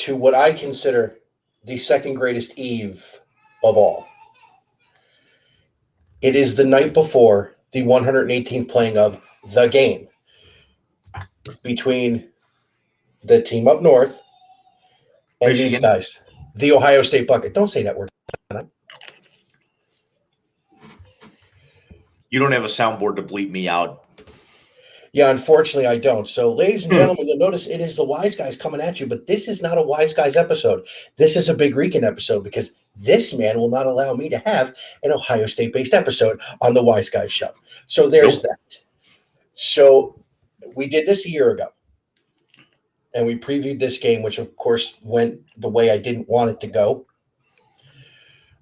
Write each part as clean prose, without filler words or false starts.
to what I consider the second greatest eve of all. It is the night before the 118th playing of the game between the team up north and Michigan. these guys, the Ohio State Bucket. Don't say that word. You don't have a soundboard to bleep me out. Yeah, unfortunately, I don't. So, ladies and gentlemen, you'll notice it is the Wise Guys coming at you, but this is not a Wise Guys episode. This is a Big Rican episode because this man will not allow me to have an Ohio State-based episode on the Wise Guys show. So there's that. So we did this a year ago, and we previewed this game, which, of course, went the way I didn't want it to go.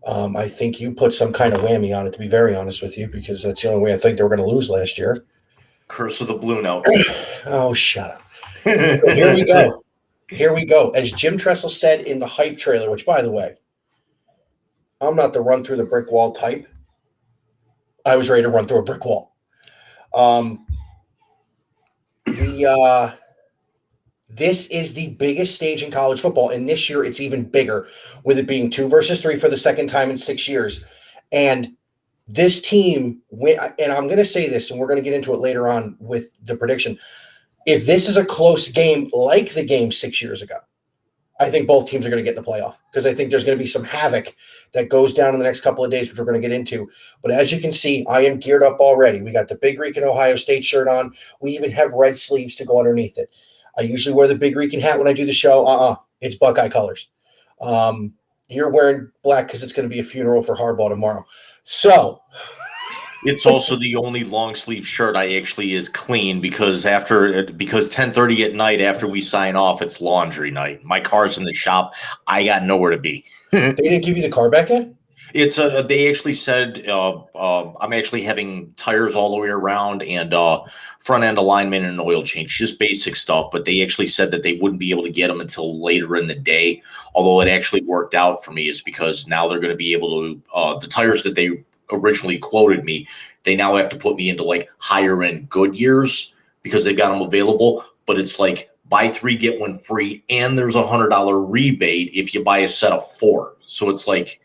I think you put some kind of whammy on it, to be very honest with you, because that's the only way I think they were going to lose last year. Curse of the Blue Note. Oh, shut up. So here we go. Here we go. As Jim Tressel said in the hype trailer, which, by the way, I'm not the run through the brick wall type. I was ready to run through a brick wall. This is the biggest stage in college football, and this year it's even bigger, with it being 2 versus 3 for the second time in 6 years. And this team, and I'm going to say this, and we're going to get into it later on with the prediction. If this is a close game like the game 6 years ago, I think both teams are going to get in the playoff, because I think there's going to be some havoc that goes down in the next couple of days, which we're going to get into. But as you can see, I am geared up already. We got the Big Rican Ohio State shirt on. We even have red sleeves to go underneath it. I usually wear the Big Rican hat when I do the show. It's Buckeye colors. You're wearing black because it's going to be a funeral for Harbaugh tomorrow. So it's also the only long sleeve shirt I actually is clean, because 10:30 at night after we sign off, it's laundry night. My car's in the shop. I got nowhere to be. They didn't give you the car back yet? It's they actually said I'm actually having tires all the way around and front end alignment and an oil change, just basic stuff. But they actually said that they wouldn't be able to get them until later in the day. Although it actually worked out for me, is because now they're going to be able to the tires that they originally quoted me, they now have to put me into like higher end Goodyears because they've got them available. But it's like buy 3 get 1 free, and there's $100 rebate if you buy a set of 4. So it's like.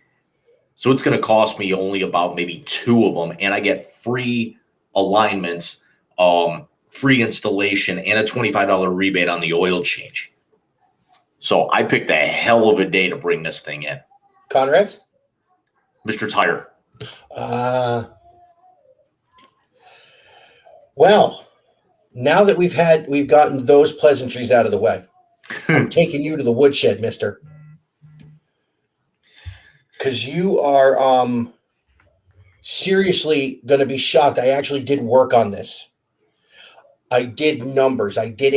So it's going to cost me only about maybe 2 of them, and I get free alignments, free installation, and a $25 rebate on the oil change. So I picked a hell of a day to bring this thing in. Conrad's? Mr. Tire. Well, now that we've gotten those pleasantries out of the way, I'm taking you to the woodshed, mister. Because you are seriously going to be shocked. I actually did work on this. I did numbers. I did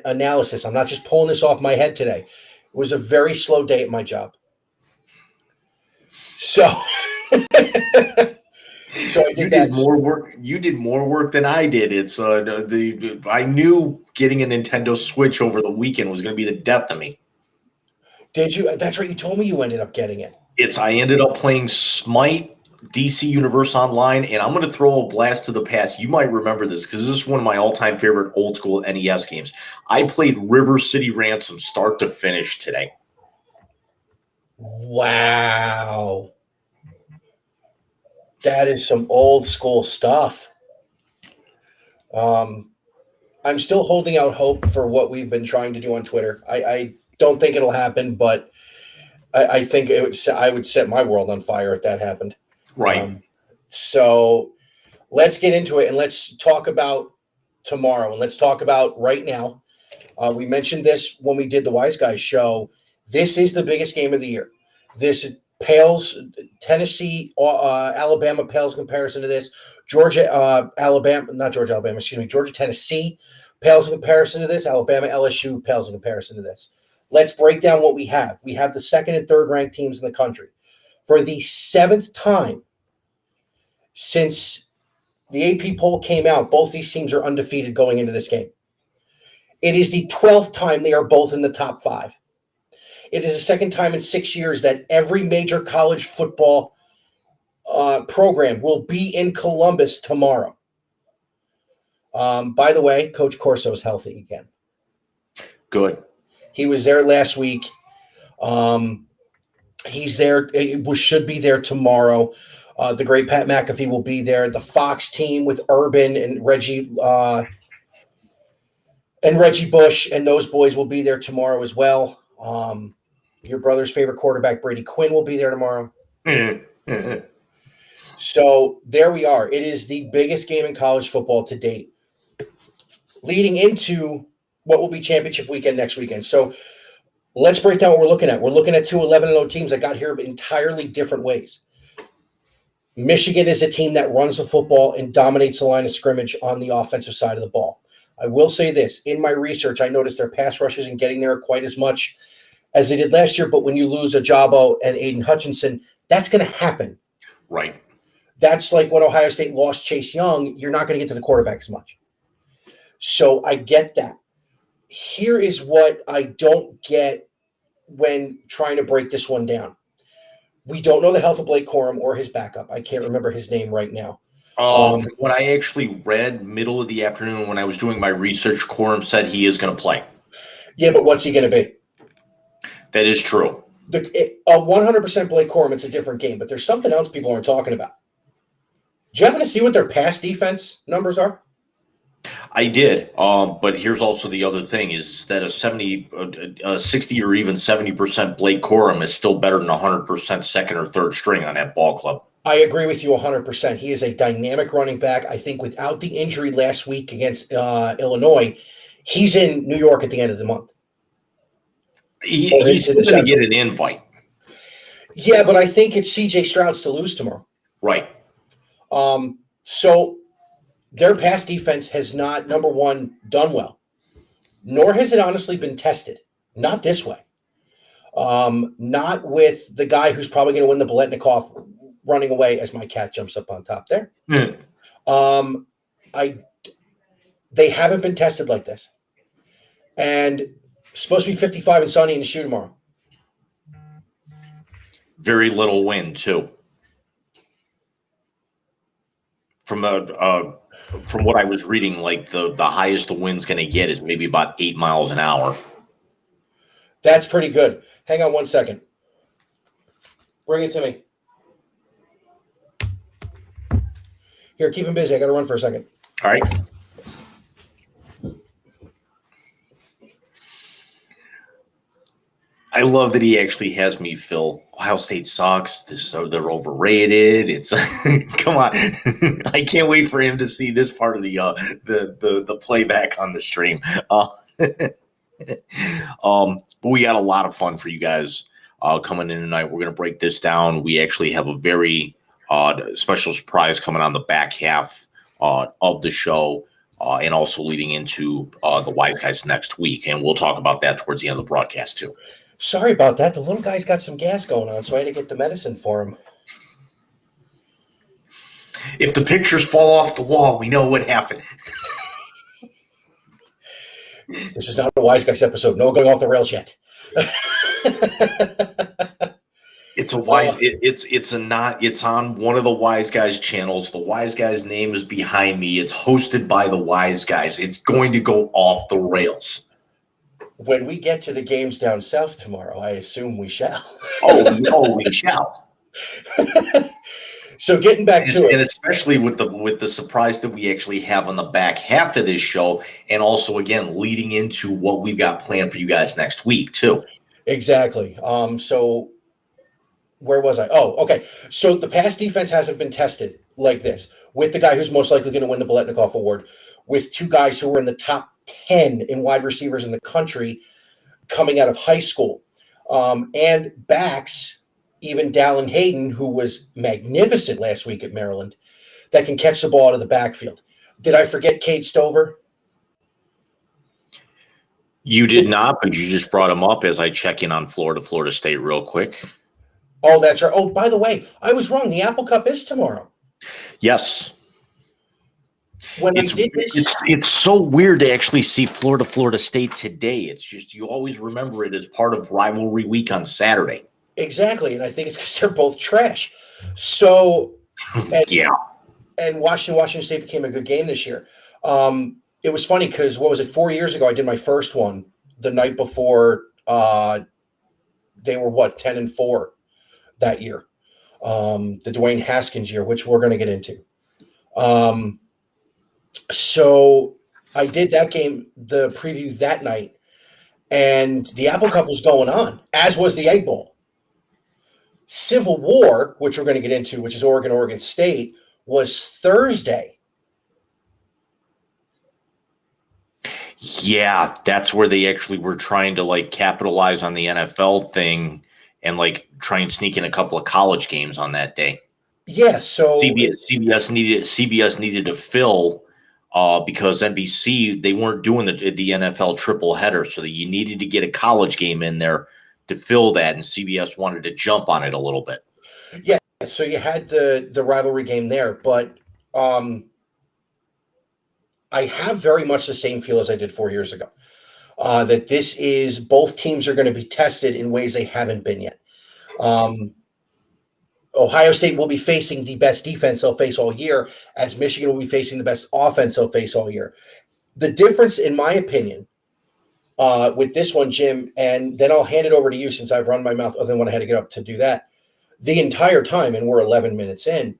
analysis. I'm not just pulling this off my head today. It was a very slow day at my job. So, so you did more work. You did more work than I did. It's I knew getting a Nintendo Switch over the weekend was going to be the death of me. Did you? That's right. You told me you ended up getting it. I ended up playing Smite, DC Universe Online, and I'm going to throw a blast to the past. You might remember this because this is one of my all-time favorite old-school NES games. I played River City Ransom start to finish today. Wow. That is some old-school stuff. I'm still holding out hope for what we've been trying to do on Twitter. I don't think it'll happen, but I think I would set my world on fire if that happened. Right. So let's get into it, and let's talk about tomorrow, and let's talk about right now. We mentioned this when we did the Wise Guys show. This is the biggest game of the year. This pales Tennessee, Alabama pales in comparison to this. Georgia, Tennessee pales in comparison to this. Alabama, LSU pales in comparison to this. Let's break down what we have. We have the 2nd and 3rd ranked teams in the country. For the 7th time since the AP poll came out, both these teams are undefeated going into this game. It is the 12th time they are both in the top 5. It is the 2nd time in 6 years that every major college football program will be in Columbus tomorrow. By the way, Coach Corso is healthy again. Good. He was there last week. He's there. Should be there tomorrow. The great Pat McAfee will be there. The Fox team with Urban and Reggie Bush and those boys will be there tomorrow as well. Your brother's favorite quarterback, Brady Quinn, will be there tomorrow. So there we are. It is the biggest game in college football to date, leading into what will be championship weekend next weekend. So let's break down what we're looking at. We're looking at two 11-0 teams that got here entirely different ways. Michigan is a team that runs the football and dominates the line of scrimmage on the offensive side of the ball. I will say this. In my research, I noticed their pass rush isn't getting there quite as much as they did last year, but when you lose Ajabo and Aiden Hutchinson, that's going to happen. Right. That's like when Ohio State lost Chase Young. You're not going to get to the quarterback as much. So I get that. Here is what I don't get when trying to break this one down. We don't know the health of Blake Corum or his backup. I can't remember his name right now. From what I actually read middle of the afternoon when I was doing my research, Corum said he is going to play. Yeah, but what's he going to be? That is true. 100% Blake Corum, it's a different game, but there's something else people aren't talking about. Do you happen to see what their pass defense numbers are? I did, but here's also the other thing: is that a 60 or even 70% Blake Corum is still better than 100% second or third string on that ball club. I agree with you 100%. He is a dynamic running back. I think without the injury last week against Illinois, he's in New York at the end of the month. He's still going to get an invite. Yeah, but I think it's C.J. Stroud's to lose tomorrow. Right. So their pass defense has not, number one, done well, nor has it honestly been tested. Not this way. Not with the guy who's probably going to win the Biletnikoff running away as my cat jumps up on top there. They haven't been tested like this. And it's supposed to be 55 and sunny in the shoe tomorrow. Very little wind, too. From what I was reading, like the highest the wind's going to get is maybe about 8 miles an hour. That's pretty good. Hang on one second. Bring it to me. Here, keep him busy. I got to run for a second. All right. I love that he actually has me feel Ohio State sucks. They're overrated. It's come on. I can't wait for him to see this part of the playback on the stream. But we got a lot of fun for you guys coming in tonight. We're going to break this down. We actually have a very special surprise coming on the back half of the show. And also leading into the Wise Guys next week. And we'll talk about that towards the end of the broadcast, too. Sorry about that. The little guy's got some gas going on, so I had to get the medicine for him. If the pictures fall off the wall, we know what happened. This is not a Wise Guys episode. No going off the rails yet. It's a wise. It's on one of the Wise Guys channels. The Wise Guys name is behind me. It's hosted by the Wise Guys. It's going to go off the rails. When we get to the games down south tomorrow, I assume we shall. We shall. So getting back to it, and especially with the surprise that we actually have on the back half of this show, and also again leading into what we've got planned for you guys next week too. Exactly. So where was I? Oh, okay. So the pass defense hasn't been tested like this with the guy who's most likely going to win the Biletnikoff Award, with two guys who were in the top 10 in wide receivers in the country coming out of high school. And backs, even Dallin Hayden, who was magnificent last week at Maryland, that can catch the ball out of the backfield. Did I forget Cade Stover? You did not, but you just brought him up as I check in on Florida State real quick. Oh, that's right. Oh, by the way, I was wrong. The Apple Cup is tomorrow. Yes. It's so weird to actually see Florida State today. It's just you always remember it as part of rivalry week on Saturday. Exactly, and I think it's because they're both trash. So, yeah. And Washington State became a good game this year. It was funny because 4 years ago I did my first one the night before They were 10-4 that year. The Dwayne Haskins year, which we're going to get into. So I did that game, the preview that night, and the Apple Cup was going on, as was the Egg Bowl. Civil War, which we're going to get into, which is Oregon State, was Thursday. Yeah, that's where they actually were trying to like capitalize on the NFL thing and like try and sneak in a couple of college games on that day. Yeah, so CBS needed to fill because NBC, they weren't doing the NFL triple header, so that you needed to get a college game in there to fill that, and CBS wanted to jump on it a little bit. Yeah, so you had the rivalry game there, but I have very much the same feel as I did 4 years ago. That this is, both teams are going to be tested in ways they haven't been yet. Ohio State will be facing the best defense they'll face all year, as Michigan will be facing the best offense they'll face all year. The difference, in my opinion, with this one, Jim, and then I'll hand it over to you since I've run my mouth other than when I had to get up to do that, the entire time, and we're 11 minutes in,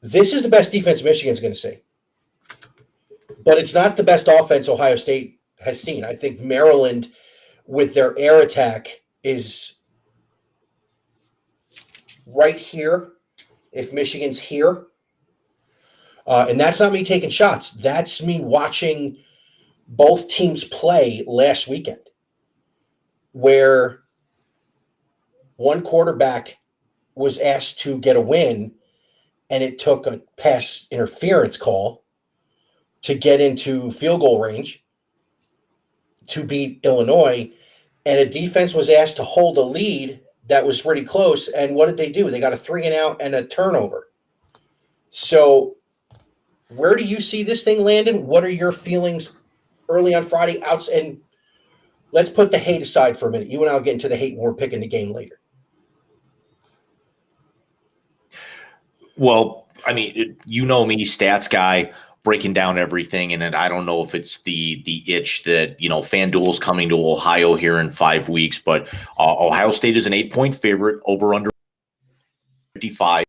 this is the best defense Michigan's going to see. But it's not the best offense Ohio State has seen. I think Maryland, with their air attack, is right here if Michigan's here. And that's not me taking shots. That's me watching both teams play last weekend, where one quarterback was asked to get a win, and it took a pass interference call to get into field goal range to beat Illinois, and a defense was asked to hold a lead that was pretty close, and what did they do? They got a 3-and-out and a turnover. So where do you see this thing landing? What are your feelings early on Friday? And let's put the hate aside for a minute. You and I will get into the hate when we're picking the game later. Well, I mean, you know me, stats guy, breaking down everything, and I don't know if it's the itch that, FanDuel's coming to Ohio here in 5 weeks, but Ohio State is an 8-point favorite, over under 55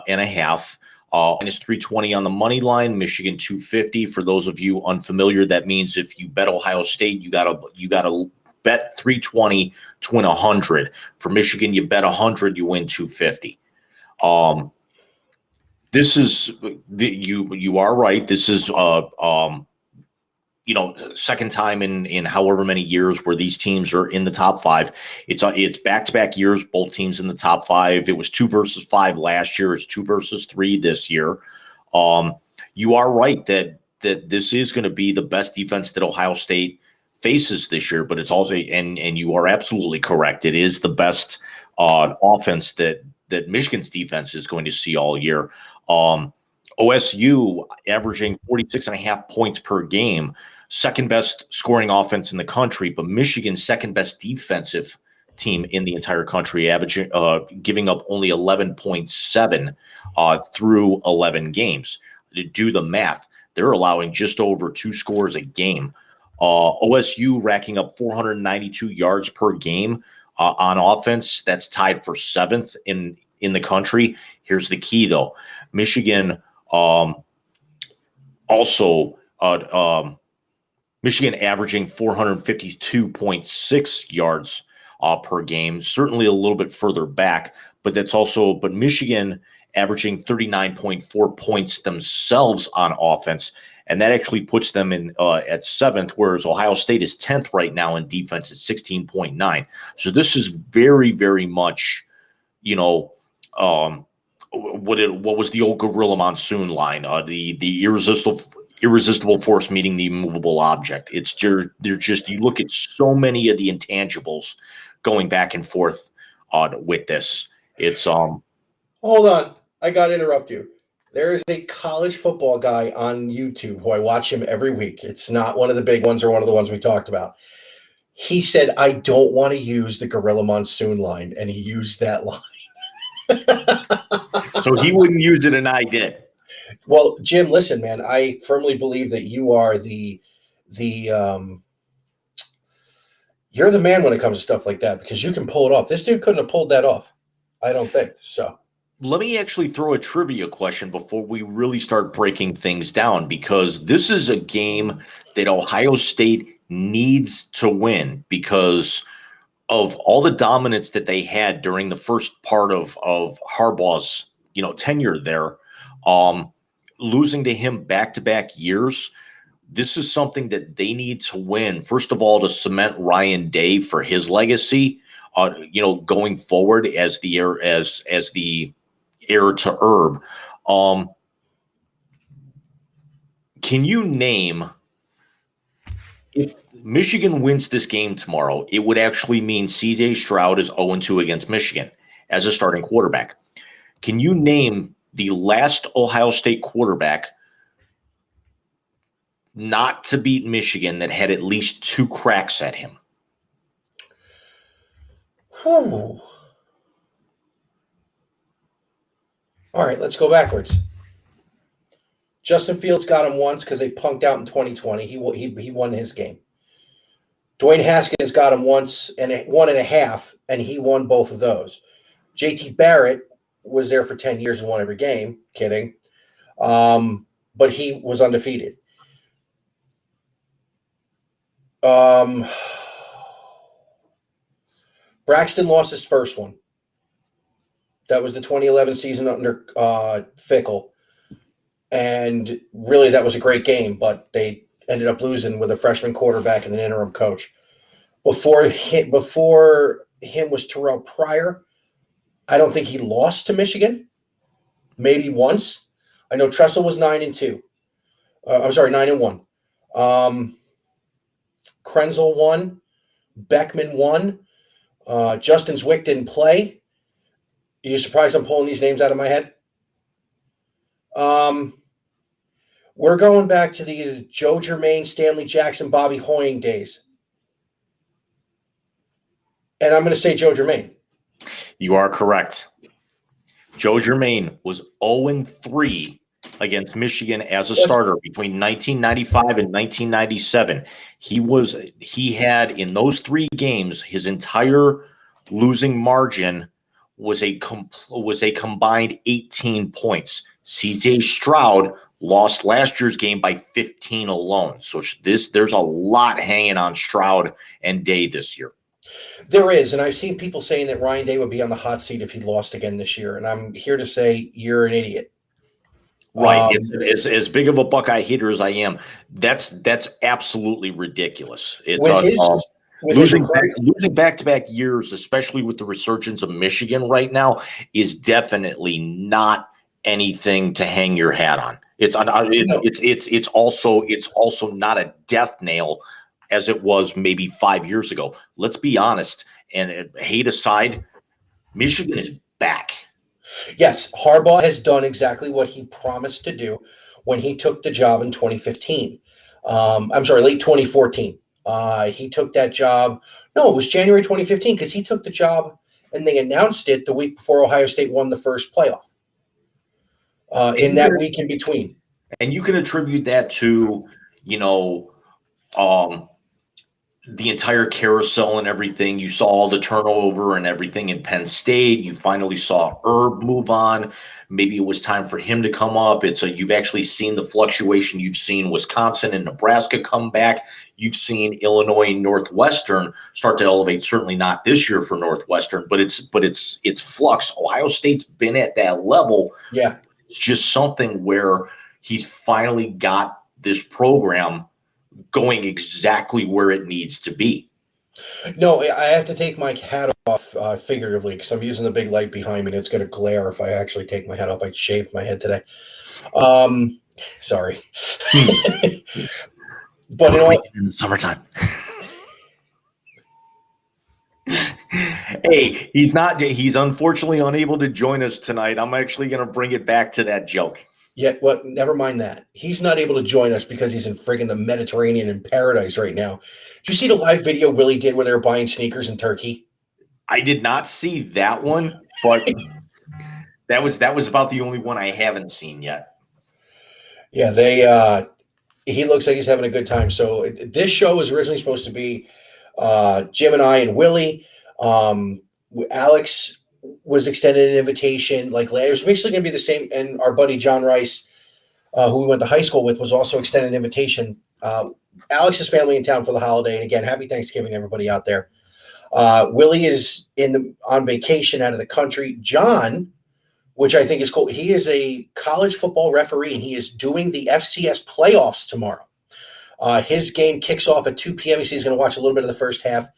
and a half. Minus 320 on the money line. Michigan 250. For those of you unfamiliar, that means if you bet Ohio State, you gotta bet 320 to win 100. For Michigan, you bet 100, you win 250. This is you are right. This is second time in however many years where these teams are in the top five. It's back-to-back years, both teams in the top five. It was 2 versus 5 last year. It's 2 versus 3 this year. You are right that this is going to be the best defense that Ohio State faces this year, but it's also, and you are absolutely correct, it is the best offense that Michigan's defense is going to see all year. OSU averaging 46.5 points per game, second best scoring offense in the country, but Michigan's second best defensive team in the entire country, averaging giving up only 11.7 through 11 games. To do the math, they're allowing just over 2 scores a game. OSU racking up 492 yards per game on offense. That's tied for 7th in the country. Here's the key, though. Michigan Michigan averaging 452.6 yards per game, certainly a little bit further back, but Michigan averaging 39.4 points themselves on offense, and that actually puts them in at 7th, whereas Ohio State is 10th right now in defense at 16.9. So this is very, very much, what was the old Gorilla Monsoon line? The irresistible force meeting the immovable object. They're just, you look at so many of the intangibles going back and forth with this. It's Hold on, I got to interrupt you. There is a college football guy on YouTube who I watch him every week. It's not one of the big ones or one of the ones we talked about. He said, I don't want to use the Gorilla Monsoon line, and he used that line. So he wouldn't use it, and I did. Well, Jim, listen, man, I firmly believe that you are the You're the man when it comes to stuff like that because you can pull it off. This dude couldn't have pulled that off. I don't think so. Let me actually throw a trivia question before we really start breaking things down, because this is a game that Ohio State needs to win because of all the dominance that they had during the first part of Harbaugh's tenure there. Losing to him back-to-back years, this is something that they need to win. First of all, to cement Ryan Day for his legacy, going forward as the heir to Herb. Can you name, if Michigan wins this game tomorrow, it would actually mean CJ Stroud is 0-2 against Michigan as a starting quarterback. Can you name the last Ohio State quarterback not to beat Michigan that had at least 2 cracks at him? Whew. All right, let's go backwards. Justin Fields got him once because they punked out in 2020. He won his game. Dwayne Haskins got him once and 1.5, and he won both of those. JT Barrett was there for 10 years and won every game. Kidding. But he was undefeated. Braxton lost his first one. That was the 2011 season under Fickle. And really, that was a great game, but they ended up losing with a freshman quarterback and an interim coach. Before him was Terrell Pryor. I don't think he lost to Michigan. Maybe once. I know Tressel was 9-2. 9-1. Krenzel won. Beckman won. Justin Zwick didn't play. Are you surprised I'm pulling these names out of my head? We're going back to the Joe Germain, Stanley Jackson, Bobby Hoying days. And I'm going to say Joe Germain. You are correct. Joe Germain was 0-3 against Michigan as a starter between 1995 and 1997. He had in those 3 games, his entire losing margin was a combined 18 points. CJ Stroud lost last year's game by 15 alone. So there's a lot hanging on Stroud and Day this year. There is, and I've seen people saying that Ryan Day would be on the hot seat if he lost again this year, and I'm here to say you're an idiot. Right. As big of a Buckeye hater as I am, that's absolutely ridiculous. It's losing back-to-back years, especially with the resurgence of Michigan right now, is definitely not anything to hang your hat on. It's also not a death nail as it was maybe 5 years ago. Let's be honest, and hate aside, Michigan is back. Yes, Harbaugh has done exactly what he promised to do when he took the job in 2015. Late 2014. He took that job. No, it was January 2015 because he took the job and they announced it the week before Ohio State won the first playoff. In that week in between. And you can attribute that to, the entire carousel and everything. You saw all the turnover and everything in Penn State. You finally saw Herb move on. Maybe it was time for him to come up. You've actually seen the fluctuation. You've seen Wisconsin and Nebraska come back. You've seen Illinois and Northwestern start to elevate. Certainly not this year for Northwestern, but it's flux. Ohio State's been at that level. Yeah. It's just something where he's finally got this program going exactly where it needs to be. No, I have to take my hat off figuratively because I'm using the big light behind me and it's going to glare if I actually take my hat off. I shaved my head today. Sorry. But in the summertime. Hey, he's unfortunately unable to join us tonight. I'm actually going to bring it back to that joke. Yeah, well, never mind that. He's not able to join us because he's in friggin' the Mediterranean in paradise right now. Did you see the live video Willie did where they were buying sneakers in Turkey? I did not see that one, but that was about the only one I haven't seen yet. Yeah, he looks like he's having a good time. So this show was originally supposed to be Jim and I and Willie. Alex was extended an invitation. Like it was basically going to be the same. And our buddy John Rice, who we went to high school with, was also extended an invitation. Alex's family in town for the holiday, and again, happy Thanksgiving, everybody out there. Willie is on vacation out of the country. John, which I think is cool, he is a college football referee, and he is doing the FCS playoffs tomorrow. His game kicks off at 2 p.m. He says he's going to watch a little bit of the first half.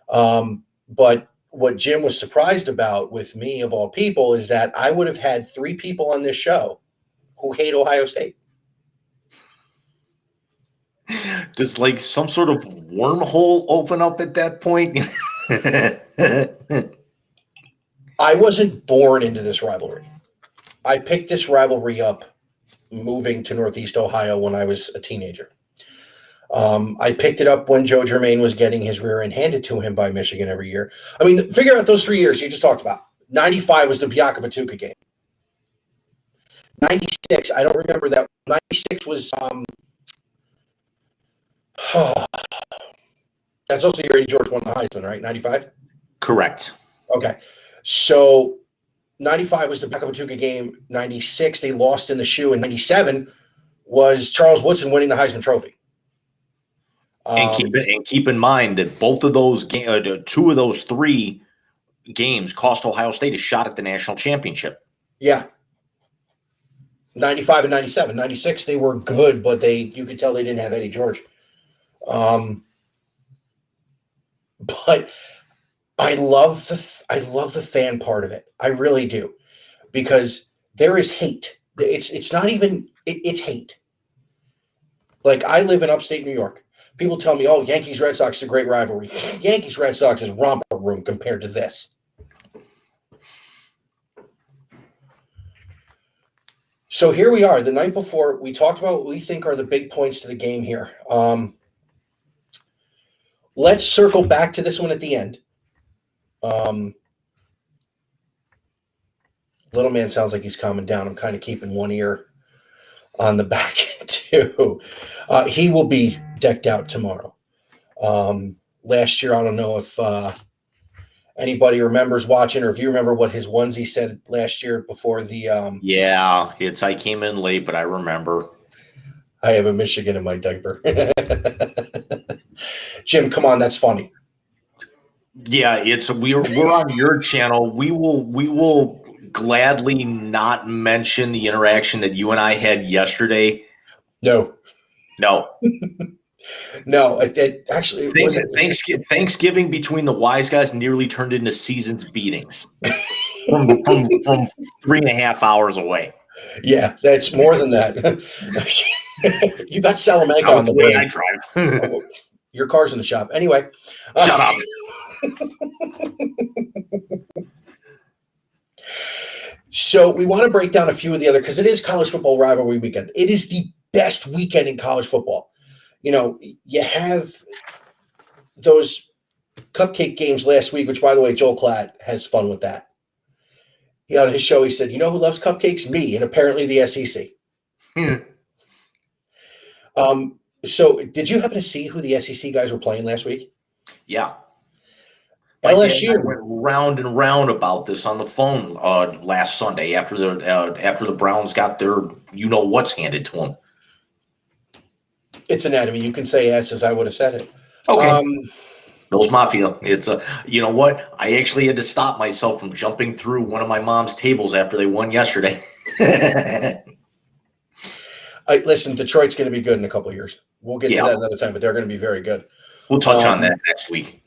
But what Jim was surprised about with me, of all people, is that I would have had 3 people on this show who hate Ohio State. Does like some sort of wormhole open up at that point? I wasn't born into this rivalry. I picked this rivalry up moving to Northeast Ohio when I was a teenager. I picked it up when Joe Germain was getting his rear end handed to him by Michigan every year. I mean, figure out those 3 years you just talked about. 95 was the Biaka Batuka game. 96, I don't remember that. 96 was that's also the year Eddie George won the Heisman, right? 95? Correct. Okay. So 95 was the Biaka Batuka game. 96, they lost in the shoe. And 97 was Charles Woodson winning the Heisman Trophy. And keep in mind that both of those 2 of those 3 games cost Ohio State a shot at the national championship. Yeah. 95 and 97. 96, they were good, but you could tell they didn't have Eddie George. But I love the fan part of it. I really do, because there is hate. It's not even it's hate. Like, I live in upstate New York. People tell me, "Oh, Yankees Red Sox is a great rivalry." Yankees Red Sox is romper room compared to this. So here we are. The night before, we talked about what we think are the big points to the game here. Let's circle back to this one at the end. Little man sounds like he's calming down. I'm kind of keeping one ear on the back too. He will be decked out tomorrow. Last year, I don't know if anybody remembers watching, or if you remember what his onesie said last year before the. Yeah, I came in late, but I remember. I have a Michigan in my diaper. Jim, come on, that's funny. Yeah, we're on your channel. We will gladly not mention the interaction that you and I had yesterday. No. No, it actually Thanksgiving between the wise guys nearly turned into season's beatings from 3.5 hours away. Yeah, that's more than that. You got Salamanca on the way. I drive. Your car's in the shop. Anyway. Shut up. So we want to break down a few of the other, because it is college football rivalry weekend. It is the best weekend in college football. You know, you have those cupcake games last week, which, by the way, Joel Klatt has fun with that. On his show, he said, "You know who loves cupcakes? Me," and apparently the SEC. So did you happen to see who the SEC guys were playing last week? Yeah. LSU. I went round and round about this on the phone last Sunday after the Browns got their what's handed to them. It's anatomy. You can say yes, as I would have said it. Okay. Bills Mafia. It's you know what? I actually had to stop myself from jumping through one of my mom's tables after they won yesterday. Listen, Detroit's going to be good in a couple of years. We'll get to that another time, but they're going to be very good. We'll touch on that next week.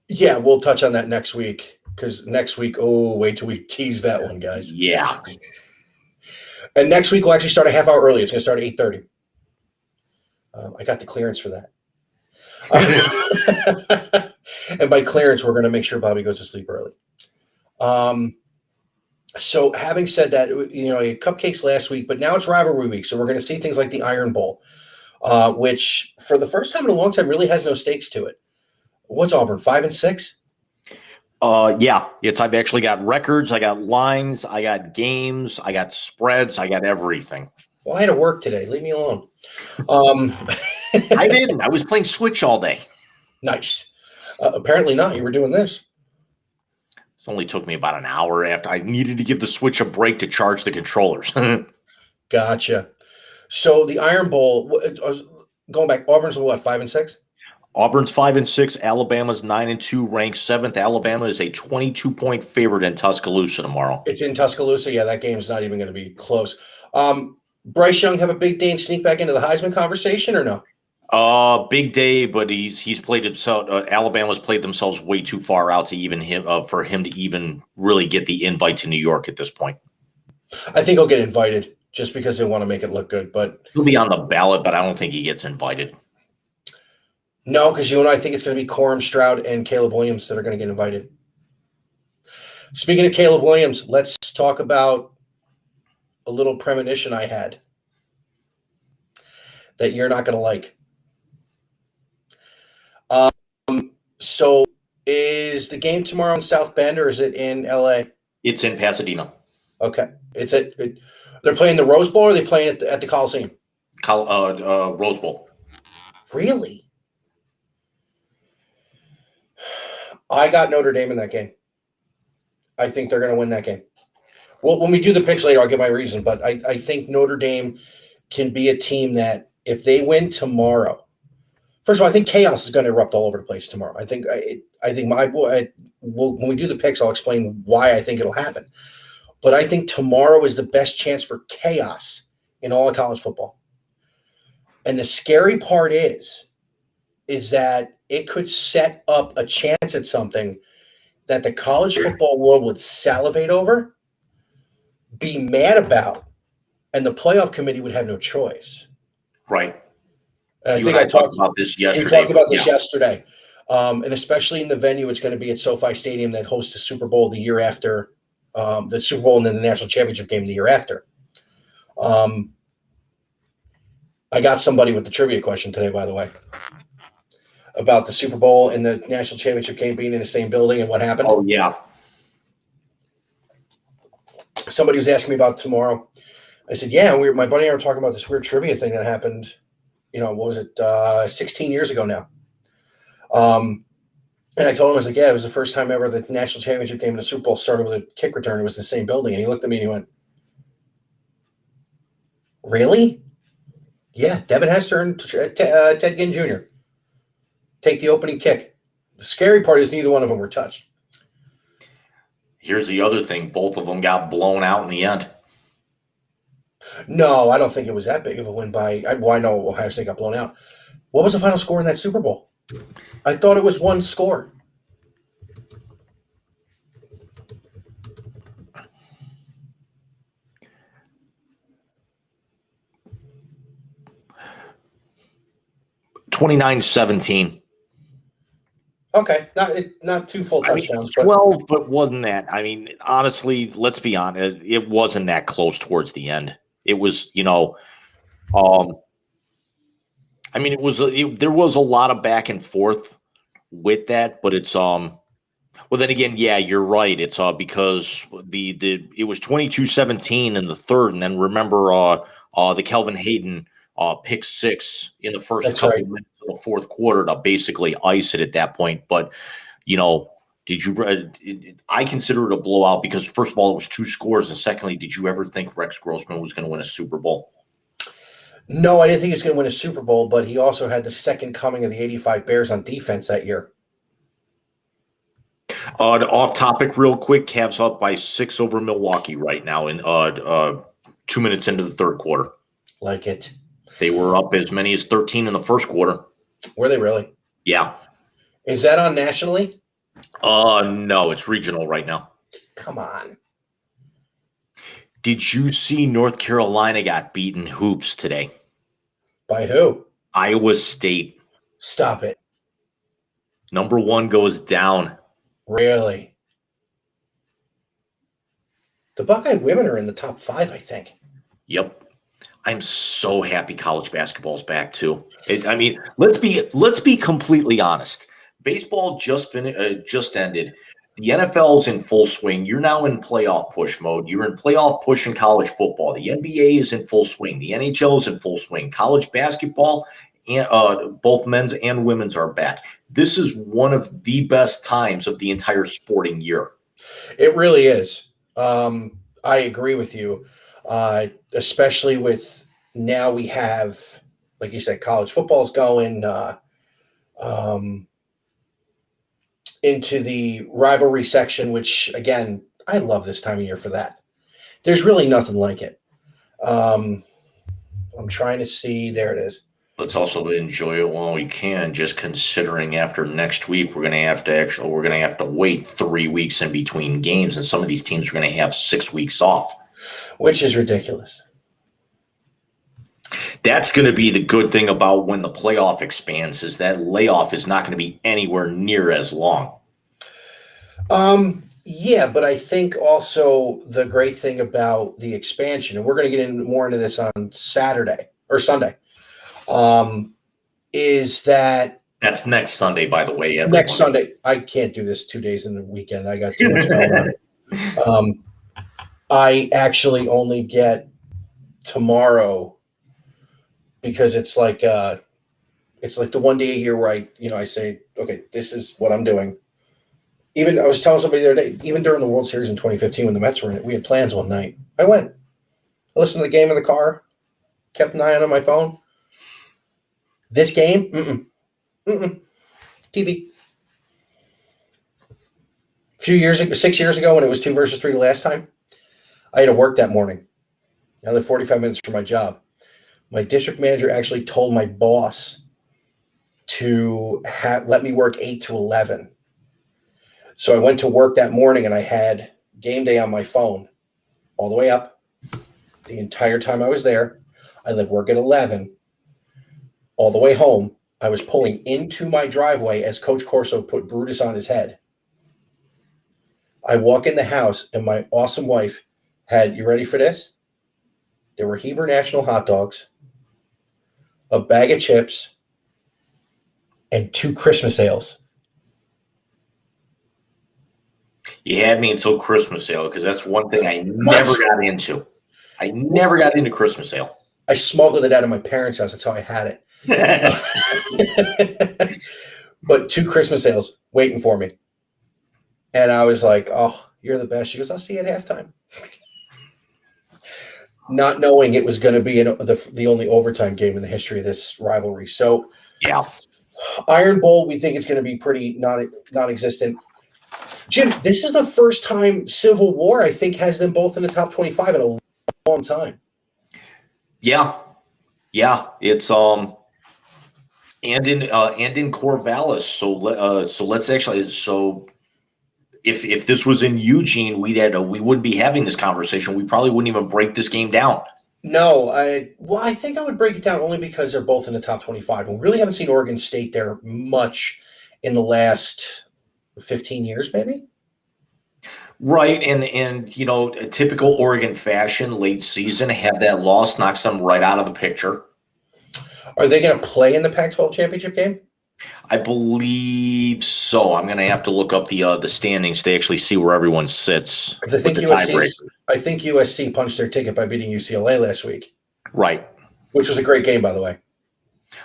Yeah, we'll touch on that next week, because next week, wait till we tease that one, guys. Yeah. And next week we'll actually start a half hour early. It's going to start at 8:30. I got the clearance for that. And by clearance, we're going to make sure Bobby goes to sleep early. So having said that, you had cupcakes last week, but now it's rivalry week. So we're going to see things like the Iron Bowl, which for the first time in a long time really has no stakes to it. What's Auburn, 5-6? Yeah. I've actually got records. I got lines. I got games. I got spreads. I got everything. Well, I had to work today. Leave me alone. I didn't. I was playing Switch all day. Nice. Apparently not. You were doing this. This only took me about an hour after I needed to give the Switch a break to charge the controllers. Gotcha. So the Iron Bowl, going back, Auburn's what, 5-6? Auburn's 5-6. Alabama's 9-2, ranked 7th. Alabama is a 22-point favorite in Tuscaloosa tomorrow. It's in Tuscaloosa. Yeah, that game's not even going to be close. Bryce Young have a big day and sneak back into the Heisman conversation or no? Big day, but he's played himself. Alabama's played themselves way too far out to even him for him to even really get the invite to New York at this point. I think he'll get invited just because they want to make it look good. But he'll be on the ballot, but I don't think he gets invited. No, because I think it's going to be Corum Stroud and Caleb Williams that are going to get invited. Speaking of Caleb Williams, let's talk about a little premonition I had that you're not going to like. So is the game tomorrow in South Bend or is it in LA? It's in Pasadena. Okay. They're playing the Rose Bowl or are they playing at the Coliseum? Rose Bowl. Really? I got Notre Dame in that game. I think they're going to win that game. Well, when we do the picks later, I'll give my reason, but I think Notre Dame can be a team that if they win tomorrow, first of all, I think chaos is going to erupt all over the place tomorrow. I think when we do the picks, I'll explain why I think it'll happen. But I think tomorrow is the best chance for chaos in all of college football. And the scary part is that it could set up a chance at something that the college football world would salivate over, be mad about, and the playoff committee would have no choice. Right. And I think I talked about this yesterday. We talked about this yesterday. And especially in the venue, it's going to be at SoFi Stadium that hosts the Super Bowl the year after, the Super Bowl and then the national championship game the year after. I got somebody with the trivia question today, by the way, about the Super Bowl and the national championship game being in the same building and what happened. Oh, yeah. Somebody was asking me about tomorrow. I said, yeah, my buddy and I were talking about this weird trivia thing that happened, what was it, 16 years ago now. And I told him, I was like, yeah, it was the first time ever the national championship game in the Super Bowl started with a kick return. It was the same building. And he looked at me and he went, really? Yeah, Devin Hester and Ted Ginn Jr. take the opening kick. The scary part is neither one of them were touched. Here's the other thing. Both of them got blown out in the end. No, I don't think it was that big of a win by – I know Ohio State got blown out. What was the final score in that Super Bowl? I thought it was one score. $29-17. Okay, not two full touchdowns. 12, but wasn't that? I mean, honestly, let's be honest. It wasn't that close towards the end. It was, I mean, there was a lot of back and forth with that, but it's well, then again, yeah, you're right. It's because it was 22-17 in the third, and then remember the Kelvin Hayden pick six in the first couple minutes of the fourth quarter to basically ice it at that point. But did you? I consider it a blowout because first of all, it was two scores, and secondly, did you ever think Rex Grossman was going to win a Super Bowl? No, I didn't think he was going to win a Super Bowl, but he also had the second coming of the '85 Bears on defense that year. Off topic, real quick. Cavs up by 6 over Milwaukee right now in 2 minutes into the third quarter. Like it. They were up as many as 13 in the first quarter. Were they really? Yeah. Is that on nationally? No, it's regional right now. Come on. Did you see North Carolina got beaten hoops today? By who? Iowa State. Stop it. Number 1 goes down. Really? The Buckeye women are in the top 5, I think. Yep. I'm so happy college basketball's back too. I mean, let's be completely honest. Baseball just ended. The NFL's in full swing. You're now in playoff push mode. You're in playoff push in college football. The NBA is in full swing. The NHL is in full swing. College basketball and both men's and women's are back. This is one of the best times of the entire sporting year. It really is. I agree with you, especially with now we have, like you said, college football's going um, into the rivalry section, which, again, I love this time of year for that. There's really nothing like it. I'm trying to see. There it is. Let's also enjoy it while we can. Just considering after next week, we're gonna have to wait 3 weeks in between games, and some of these teams are gonna have 6 weeks off. Which is ridiculous. That's going to be the good thing about when the playoff expands is that layoff is not going to be anywhere near as long. Yeah, but I think also the great thing about the expansion, and we're going to get more into this on Saturday or Sunday, is that That's next Sunday, by the way. Everyone. next Sunday. I can't do this 2 days in the weekend. I got too much going on. I actually only get tomorrow because it's like the one day a year where I say, okay, this is what I'm doing. Even I was telling somebody the other day, even during the World Series in 2015 when the Mets were in it, we had plans one night. I went, I listened to the game in the car, kept an eye on my phone. This game, TV. A few years ago, 6 years ago, when it was 2-3 the last time, I had to work that morning. I lived 45 minutes from my job. My district manager actually told my boss to let me work 8 to 11. So I went to work that morning and I had game day on my phone all the way up the entire time I was there. I left work at 11. All the way home, I was pulling into my driveway as Coach Corso put Brutus on his head. I walk in the house and my awesome wife had, you ready for this? There were Heber National hot dogs, a bag of chips, and 2 Christmas ales. You had me until Christmas ale because that's one thing I never got into. I never got into Christmas ale. I smuggled it out of my parents' house. That's how I had it. But 2 Christmas ales waiting for me. And I was like, oh, you're the best. She goes, I'll see you at halftime. Not knowing it was going to be the only overtime game in the history of this rivalry. So, yeah, Iron Bowl, we think it's going to be pretty non-existent. Jim, this is the first time Civil War, I think, has them both in the top 25 in a long time. Yeah, it's and in Corvallis. So let's actually if this was in Eugene, we wouldn't be having this conversation. We probably wouldn't even break this game down. No, I think I would break it down only because they're both in the top 25. We really haven't seen Oregon State there much in the last 15 years, maybe. Right, and a typical Oregon fashion, late season, have that loss knocks them right out of the picture. Are they going to play in the Pac-12 championship game? I believe so. I'm going to have to look up the standings to actually see where everyone sits. Because I think USC punched their ticket by beating UCLA last week. Right. Which was a great game, by the way.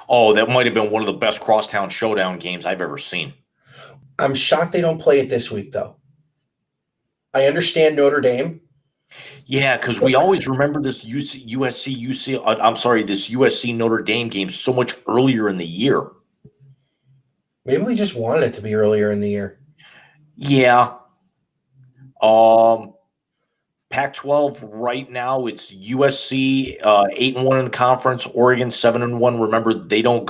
Oh, that might have been one of the best crosstown showdown games I've ever seen. I'm shocked they don't play it this week, though. I understand Notre Dame. Yeah, because we always remember this this USC Notre Dame game so much earlier in the year. Maybe we just wanted it to be earlier in the year. Yeah. Pac-12 right now, it's USC 8-1 in the conference, Oregon 7-1. Remember, they don't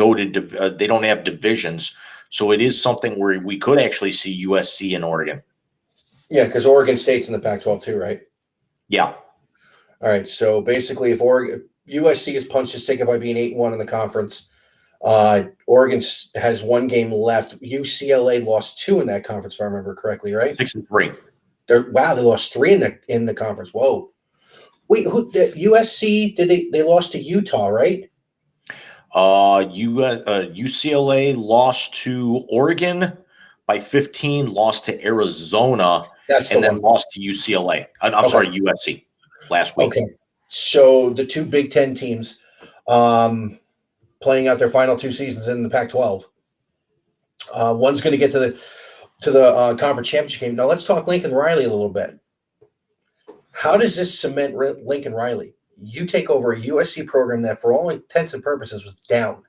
they don't have divisions, so it is something where we could actually see USC and Oregon. Yeah, because Oregon State's in the Pac-12 too, right? Yeah. All right. So basically, if USC has punched its ticket by being 8-1 in the conference, Oregon has 1 game left. UCLA lost 2 in that conference, if I remember correctly, right? 6-3. They lost 3 in the conference. Whoa. Wait, USC they lost to Utah, right? UCLA lost to Oregon by 15, lost to Arizona, then lost to UCLA. I'm sorry, USC last week. Okay. So the 2 Big Ten teams playing out their final 2 seasons in the Pac-12. One's going to get to the conference championship game. Now let's talk Lincoln Riley a little bit. How does this cement Lincoln Riley? You take over a USC program that, for all intents and purposes, was down.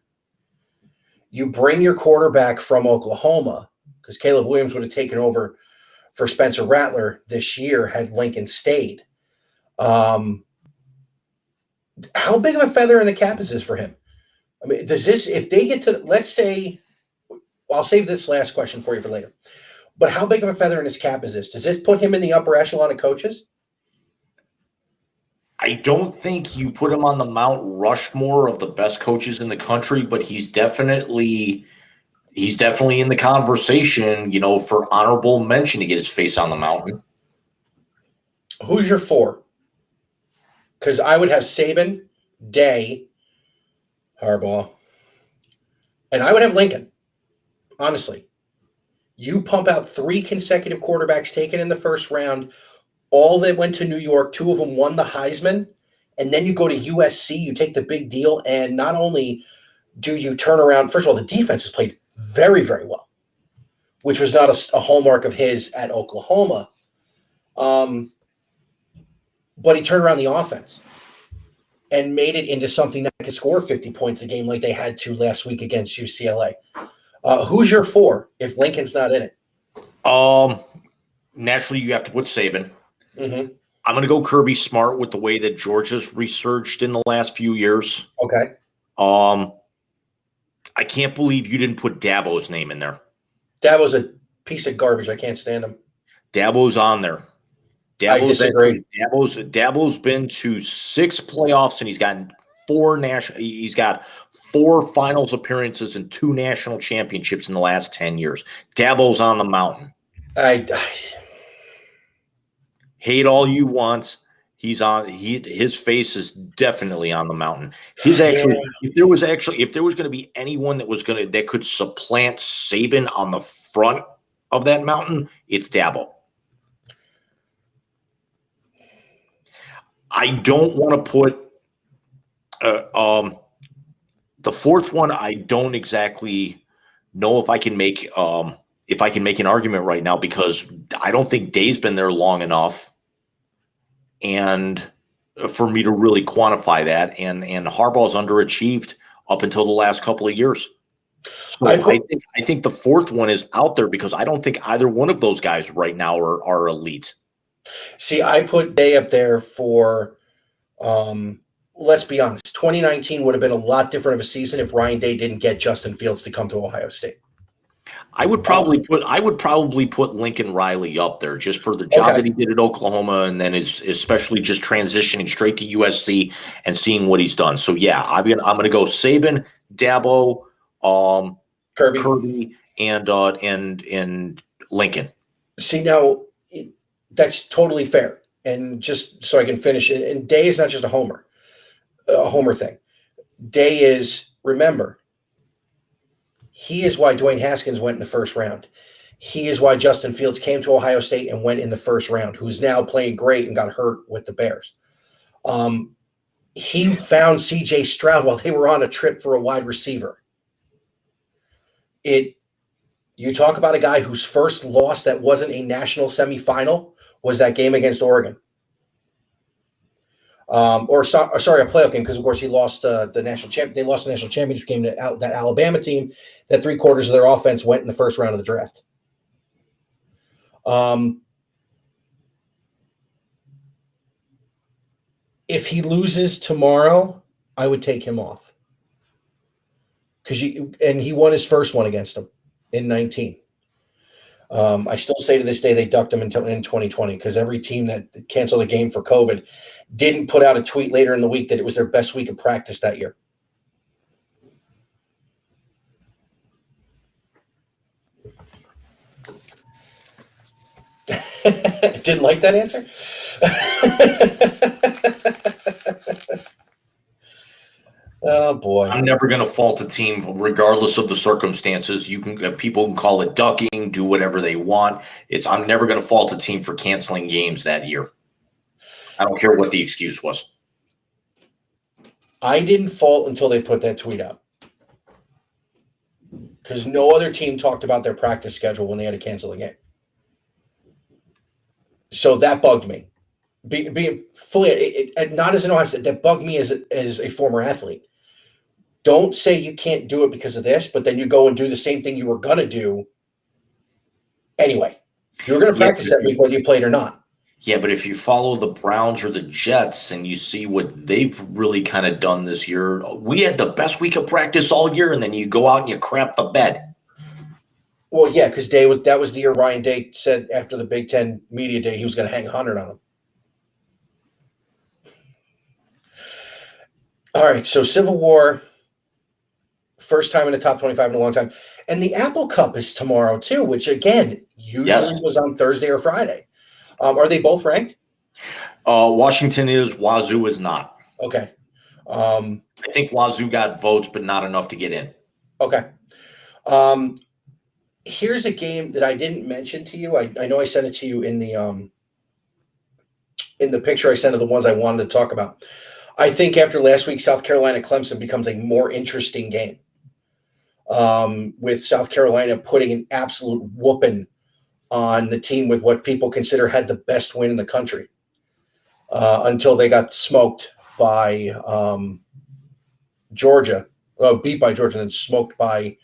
You bring your quarterback from Oklahoma, because Caleb Williams would have taken over for Spencer Rattler this year had Lincoln stayed. How big of a feather in the cap is this for him? I mean, does this, if they get to, let's say, I'll save this last question for you for later, but how big of a feather in his cap is this? Does this put him in the upper echelon of coaches? I don't think you put him on the Mount Rushmore of the best coaches in the country, but he's definitely in the conversation, for honorable mention to get his face on the mountain. Who's your 4? Because I would have Saban, Day, Harbaugh, and I would have Lincoln. Honestly, you pump out 3 consecutive quarterbacks taken in the first round, all that went to New York, 2 of them won the Heisman, and then you go to USC, you take the big deal, and not only do you turn around, first of all, the defense has played very, very well, which was not a hallmark of his at Oklahoma, but he turned around the offense and made it into something that could score 50 points a game like they had to last week against UCLA. Who's your 4 if Lincoln's not in it? Naturally, you have to put Saban. Mm-hmm. I'm going to go Kirby Smart with the way that Georgia's resurged in the last few years. Okay. I can't believe you didn't put Dabo's name in there. Dabo's a piece of garbage. I can't stand him. Dabo's on there. I disagree. Dabo's been to 6 playoffs and he's gotten 4 He's got 4 finals appearances and 2 national championships in the last 10 years. Dabo's on the mountain. Hate all you want. He's on. His face is definitely on the mountain. If there was going to be anyone that could supplant Saban on the front of that mountain, it's Dabo. I don't want to put the 4th one. I don't exactly know if I can make an argument right now because I don't think Day's been there long enough, and for me to really quantify that. And Harbaugh's underachieved up until the last couple of years. So I think the 4th one is out there because I don't think either one of those guys right now are elite. See, I put Day up there for, let's be honest, 2019 would have been a lot different of a season if Ryan Day didn't get Justin Fields to come to Ohio State. I would probably put Lincoln Riley up there just for the job that he did at Oklahoma, and then especially just transitioning straight to USC and seeing what he's done. So yeah, I'm gonna go Saban, Dabo, Kirby, and Lincoln. See, now that's totally fair, and just so I can finish it. And Day is not just a homer thing. Day is, remember, he is why Dwayne Haskins went in the first round. He is why Justin Fields came to Ohio State and went in the first round, who's now playing great and got hurt with the Bears. He found C.J. Stroud while they were on a trip for a wide receiver. You talk about a guy whose first loss that wasn't a national semifinal was that game against Oregon. A playoff game, because of course he lost the national champ. They lost the national championship game to that Alabama team. That 3/4 of their offense went in the first round of the draft. If he loses tomorrow, I would take him off and he won his first one against them in 19. I still say to this day they ducked him in 2020 because every team that canceled a game for COVID didn't put out a tweet later in the week that it was their best week of practice that year. Didn't like that answer? Oh boy! I'm never going to fault a team, regardless of the circumstances. People can call it ducking, do whatever they want. I'm never going to fault a team for canceling games that year. I don't care what the excuse was. I didn't fault until they put that tweet out. because no other team talked about their practice schedule when they had to cancel the game. So that bugged me. Being fully, not as an Ohio State, that bugged me as a former athlete. Don't say you can't do it because of this, but then you go and do the same thing you were going to do anyway. You were going to practice that week whether you played or not. Yeah, but if you follow the Browns or the Jets and you see what they've really kind of done this year, we had the best week of practice all year, and then you go out and you crap the bed. Well, yeah, because that was the year Ryan Day said after the Big Ten Media Day he was going to hang 100 on them. All right, so Civil War, first time in the top 25 in a long time. And the Apple Cup is tomorrow, too, which, again, usually was on Thursday or Friday. Are they both ranked? Washington is. Wazoo is not. Okay. I think Wazoo got votes, but not enough to get in. Okay. Here's a game that I didn't mention to you. I know I sent it to you in the picture I sent of the ones I wanted to talk about. I think after last week, South Carolina-Clemson becomes a more interesting game, with South Carolina putting an absolute whooping on the team with what people consider had the best win in the country, until they got smoked by Georgia, beat by Georgia, and then smoked by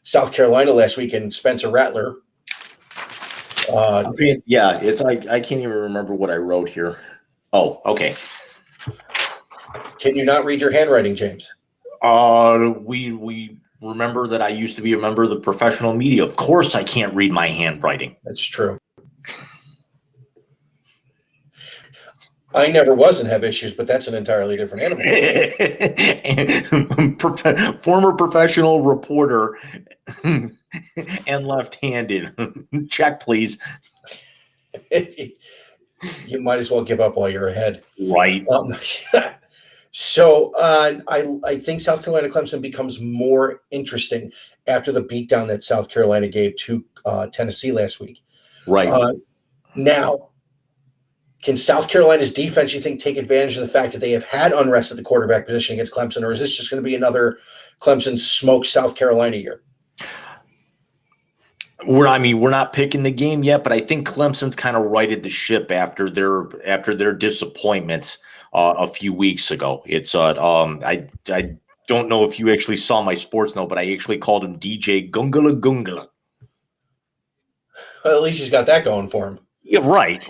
South Carolina last week. And Spencer Rattler. It's like I can't even remember what I wrote here. Oh, okay. Can you not read your handwriting, James? We remember that I used to be a member of the professional media. Of course, I can't read my handwriting. That's true. I never was and have issues, but that's an entirely different animal. Former professional reporter and left-handed. Check, please. You might as well give up while you're ahead. Right. So I think South Carolina Clemson becomes more interesting after the beatdown that South Carolina gave to Tennessee last week. Right. Now, can South Carolina's defense, you think, take advantage of the fact that they have had unrest at the quarterback position against Clemson, or is this just going to be another Clemson smoke South Carolina year? We're not picking the game yet, but I think Clemson's kind of righted the ship after their disappointments a few weeks ago. It's I don't know if you actually saw my sports note, but I actually called him DJ Gungala Gungala. Well, at least he's got that going for him. Yeah, right.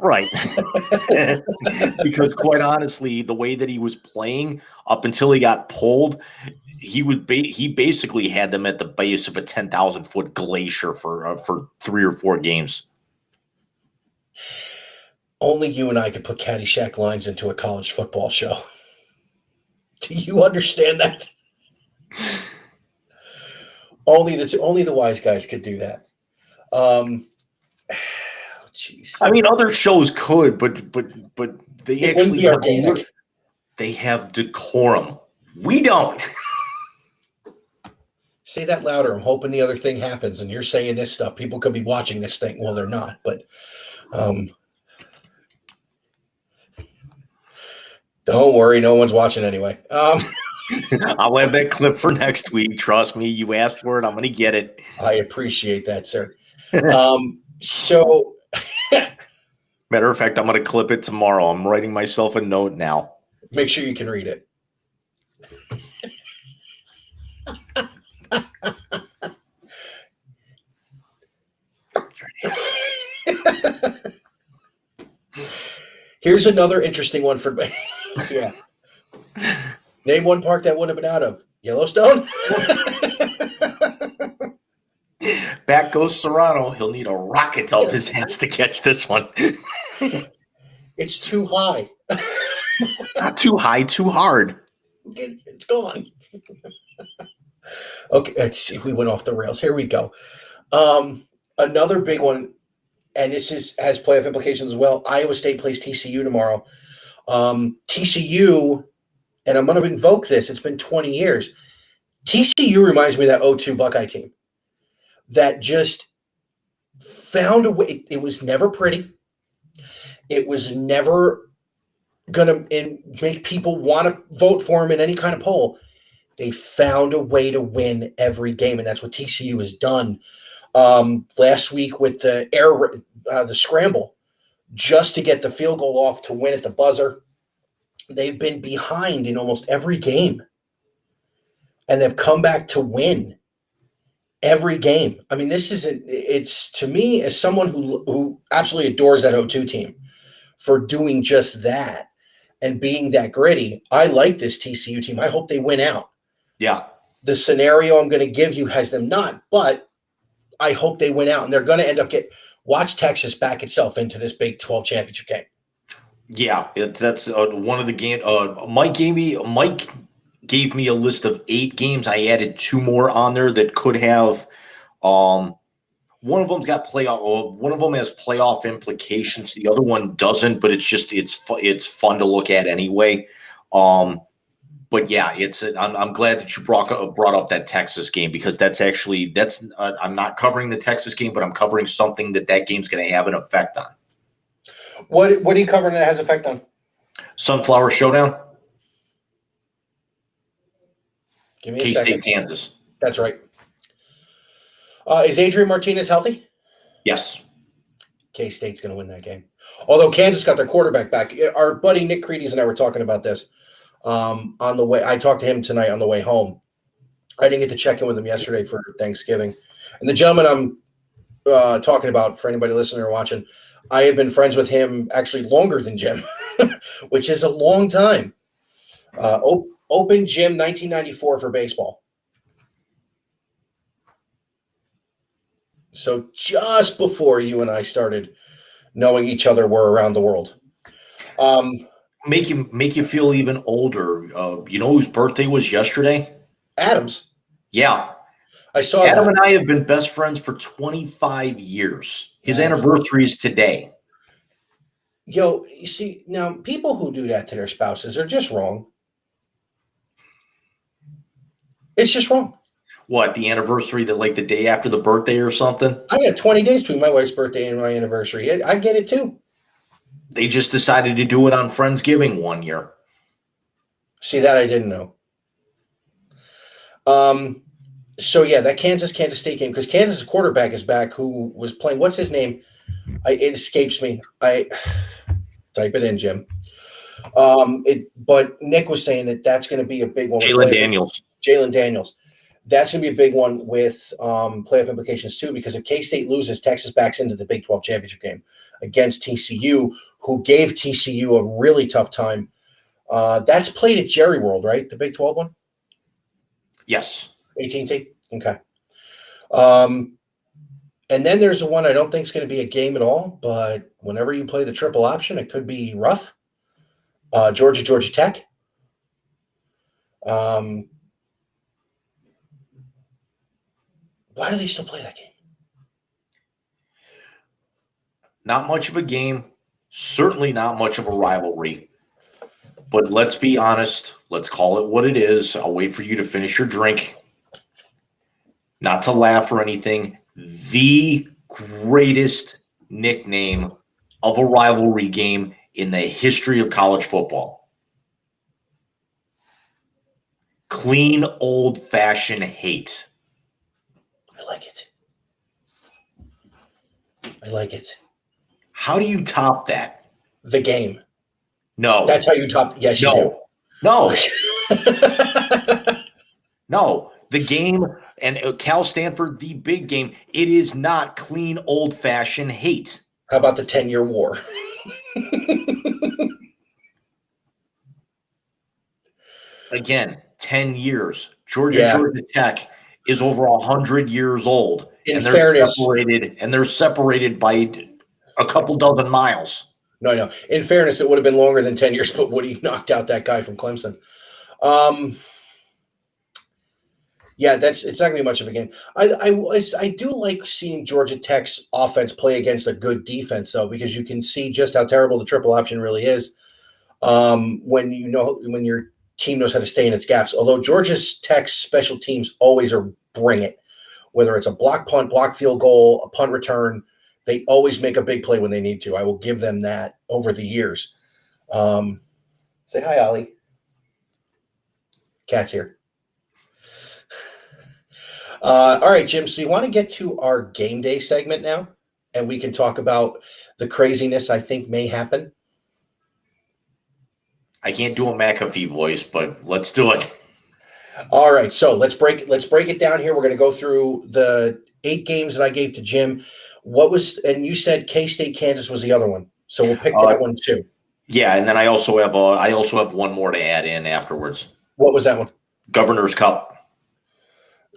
Because quite honestly, the way that he was playing up until he got pulled, he basically had them at the base of a 10,000-foot glacier for 3 or 4 games. Only you and I could put Caddyshack lines into a college football show. Do you understand that? Only the wise guys could do that. Jeez. I mean, other shows could, but they actually they have decorum. We don't. Say that louder. I'm hoping the other thing happens, and you're saying this stuff. People could be watching this thing. Well, they're not, but don't worry, no one's watching anyway. I'll have that clip for next week. Trust me, you asked for it. I'm going to get it. I appreciate that, sir. So. Matter of fact, I'm going to clip it tomorrow. I'm writing myself a note now. Make sure you can read it. Here's another interesting one for yeah. Name one park that wouldn't have been out of. Yellowstone? Back goes Serrano. He'll need a rocket up his ass to catch this one. It's too high. Not too high, too hard. It's gone. Okay, let's see. We went off the rails. Here we go. Another big one, and this has playoff implications as well. Iowa State plays TCU tomorrow. TCU, and I'm going to invoke this. It's been 20 years. TCU reminds me of that 0-2 Buckeye team that just found a way. It was never pretty. It was never going to make people want to vote for him in any kind of poll. They found a way to win every game, and that's what TCU has done. Last week with the scramble, just to get the field goal off to win at the buzzer. They've been behind in almost every game, and they've come back to win every game. I mean, it's to me, as someone who absolutely adores that O2 team for doing just that and being that gritty. I like this TCU team. I hope they win out. Yeah. The scenario I'm going to give you has them not, but I hope they win out, and they're going to end up watch Texas back itself into this Big 12 championship game. Yeah, that's one of the game. Mike gave me a list of 8 games. I added 2 more on there that could have. One of them's got playoff. One of them has playoff implications. The other one doesn't, but it's fun to look at anyway. But yeah, I'm glad that you brought up that Texas game, because I'm not covering the Texas game, but I'm covering something that game's going to have an effect on. What are you covering that has effect on? Sunflower Showdown. Give me a second. K-State, Kansas. That's right. Is Adrian Martinez healthy? Yes. K-State's going to win that game. Although Kansas got their quarterback back. Our buddy Nick Creedy and I were talking about this on the way. I talked to him tonight on the way home. I didn't get to check in with him yesterday for Thanksgiving. And the gentleman I'm talking about, for anybody listening or watching, I have been friends with him actually longer than Jim, which is a long time. Open gym 1994 for baseball. So just before you and I started knowing each other, were around the world. Make you feel even older. You know whose birthday was yesterday? Adams. Yeah. I saw Adam that. and I have been best friends for 25 years. His anniversary is today. Yo, you see, now people who do that to their spouses are just wrong. It's just wrong. What, the anniversary that like the day after the birthday or something? I got 20 days between my wife's birthday and my anniversary. I get it too. They just decided to do it on Friendsgiving one year. See, that I didn't know. So yeah, that Kansas State game, because Kansas' quarterback is back, who was playing. What's his name? It escapes me. I type it in, Jim. But Nick was saying that's going to be a big one. Jalen Daniels. That's going to be a big one with playoff implications too, because if K-State loses, Texas backs into the Big 12 championship game against TCU, who gave TCU a really tough time. That's played at Jerry World, right? The Big 12 one? Yes. AT&T? Okay. And then there's the one I don't think is going to be a game at all, but whenever you play the triple option, it could be rough. Georgia Tech. Why do they still play that game? Not much of a game. Certainly not much of a rivalry. But let's be honest. Let's call it what it is. I'll wait for you to finish your drink. Not to laugh or anything. The greatest nickname of a rivalry game in the history of college football. Clean, old-fashioned hate. I like it. How do you top that? The game. No. That's how you top. Yes, you do. No. No. The game and Cal Stanford, the big game, it is not clean, old-fashioned hate. How about the 10-year war? Again, 10 years. Georgia Tech is over 100 years old. In fairness, they're separated by a couple dozen miles. No. In fairness, it would have been longer than 10 years, but Woody knocked out that guy from Clemson. Yeah, it's not going to be much of a game. I do like seeing Georgia Tech's offense play against a good defense, though, because you can see just how terrible the triple option really is when your team knows how to stay in its gaps. Although Georgia Tech's special teams always bring it, whether it's a block punt, block field goal, a punt return, they always make a big play when they need to. I will give them that over the years. Say hi, Ollie. Cat's here. All right, Jim. So you want to get to our game day segment now, and we can talk about the craziness I think may happen. I can't do a McAfee voice, but let's do it. All right, so let's break it down here. We're going to go through the 8 games that I gave to Jim. What was and you said K State Kansas was the other one, so we'll pick Uh, that one too. yeah, and then I also have one more to add in afterwards. What was that one? Governor's Cup,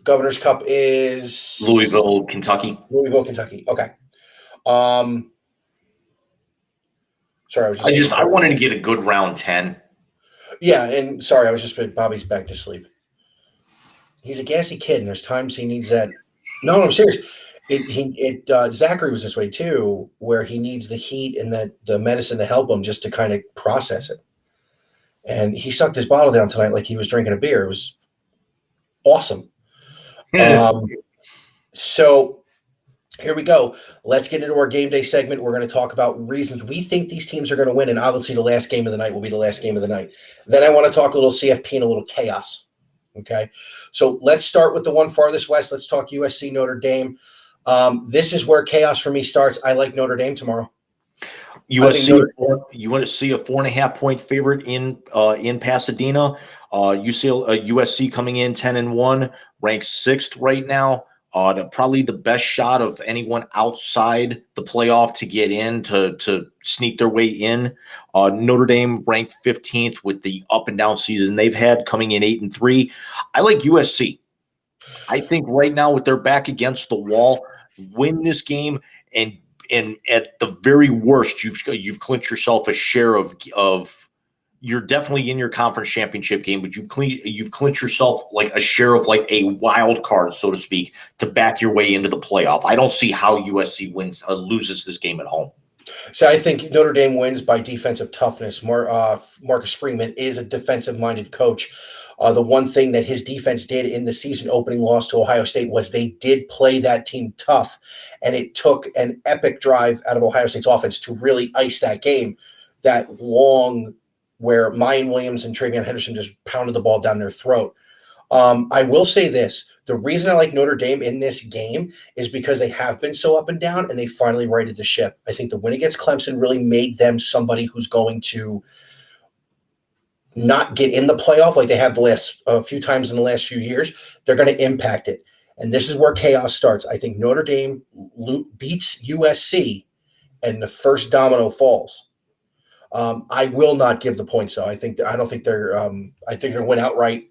Governor's Cup is Louisville, Kentucky. Louisville, Kentucky. Okay. Um, sorry, I was just I wanted to get a good round 10. yeah, and sorry, I was just Bobby's back to sleep. He's a gassy kid, and there's times he needs that. No, I'm serious. Zachary was this way too, where he needs the heat and the medicine to help him just to kind of process it. And he sucked his bottle down tonight like he was drinking a beer. It was awesome. So here we go. Let's get into our game day segment. We're going to talk about reasons we think these teams are going to win, and obviously the last game of the night will be the last game of the night. Then I want to talk a little CFP and a little chaos. Okay, so let's start with the one farthest west. Let's talk USC Notre Dame. This is where chaos for me starts. I like Notre Dame tomorrow. USC, you want to see a 4.5-point favorite in Pasadena. USC coming in 10-1, ranked 6th right now. Probably the best shot of anyone outside the playoff to get in to sneak their way in. Notre Dame ranked 15th with the up and down season they've had, coming in 8-3. I like USC. I think right now, with their back against the wall, win this game, and at the very worst, you've clinched yourself a share of you're definitely in your conference championship game, but you've clinched yourself like a share of like a wild card, so to speak, to back your way into the playoff. I don't see how USC loses this game at home. So I think Notre Dame wins by defensive toughness. Marcus Freeman is a defensive-minded coach. The one thing that his defense did in the season opening loss to Ohio State was they did play that team tough, and it took an epic drive out of Ohio State's offense to really ice that game. That long where Mayan Williams and Travion Henderson just pounded the ball down their throat. I will say this. The reason I like Notre Dame in this game is because they have been so up and down, and they finally righted the ship. I think the win against Clemson really made them somebody who's going to not get in the playoff like they have the last few times in the last few years. They're going to impact it. And this is where chaos starts. I think Notre Dame beats USC, and the first domino falls. I will not give the points, though. I don't think they're. I think they're going to win outright.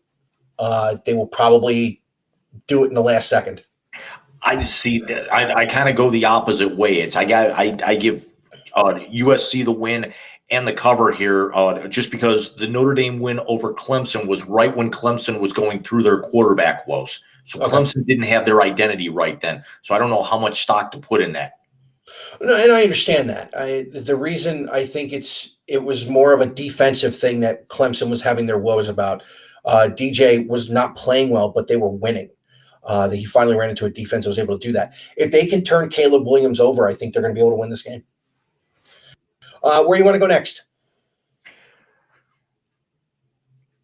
They will probably do it in the last second. I see that. I kind of go the opposite way. I give USC the win and the cover here, just because the Notre Dame win over Clemson was right when Clemson was going through their quarterback woes. So okay. Clemson didn't have their identity right then. So I don't know how much stock to put in that. No, and I understand that. The reason I think it was more of a defensive thing that Clemson was having their woes about. DJ was not playing well, but they were winning. He finally ran into a defense that was able to do that. If they can turn Caleb Williams over, I think they're going to be able to win this game. Where do you want to go next?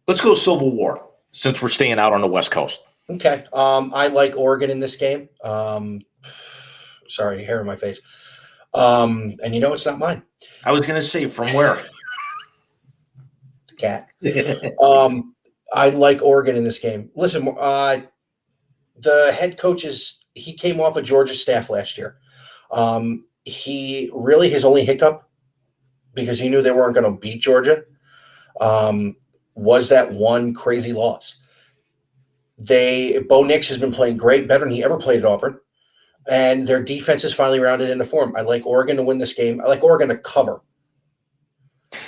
Let's go Civil War, since we're staying out on the West Coast. Okay. I like Oregon in this game. Sorry, hair in my face. And it's not mine. I was going to say, from where? Cat. I like Oregon in this game. Listen, the head coach he came off of Georgia's staff last year. He really, his only hiccup, because he knew they weren't going to beat Georgia, was that one crazy loss. Bo Nix has been playing great, better than he ever played at Auburn. And their defense is finally rounded into form. I like Oregon to win this game. I like Oregon to cover,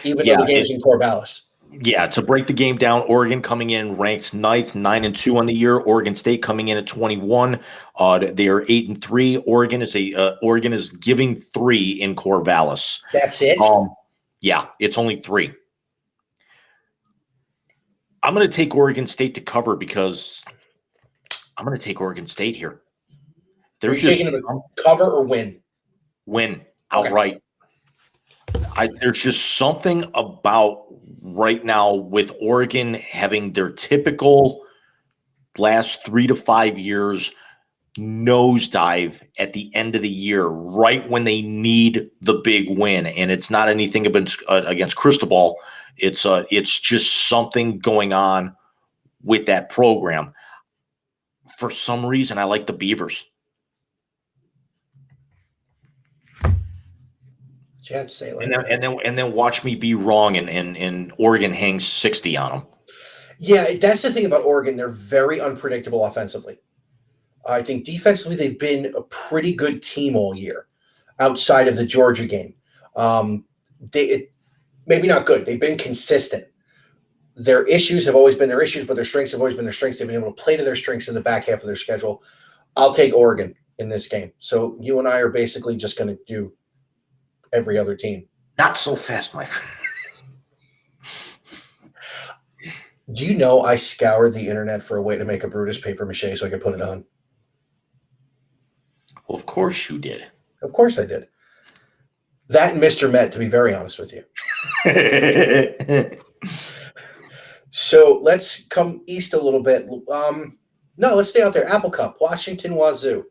even though the game's in Corvallis. Yeah, to break the game down, Oregon coming in ranked 9th, 9-2 on the year. Oregon State coming in at 21. They are 8-3. Oregon is giving 3 in Corvallis. That's it. Yeah, it's only 3. I'm going to take Oregon State to cover because I'm going to take Oregon State here. Are you taking them to cover or win? Win outright. Okay. There's just something about right now with Oregon having their typical last 3 to 5 years nosedive at the end of the year, right when they need the big win. And it's not anything against Cristobal. It's just something going on with that program. For some reason, I like the Beavers. You have to say it like and then watch me be wrong, and Oregon hangs 60 on them. Yeah, that's the thing about Oregon. They're very unpredictable offensively. I think defensively they've been a pretty good team all year, outside of the Georgia game. Maybe not good. They've been consistent. Their issues have always been their issues, but their strengths have always been their strengths. They've been able to play to their strengths in the back half of their schedule. I'll take Oregon in this game. So you and I are basically just going to do every other team. Not so fast, my friend. Do you know I scoured the internet for a way to make a Brutus paper mache so I could put it on? Well, of course you did. Of course I did. That and Mr. Met, to be very honest with you. So let's come east a little bit. No, let's stay out there. Apple Cup, Washington, Wazoo.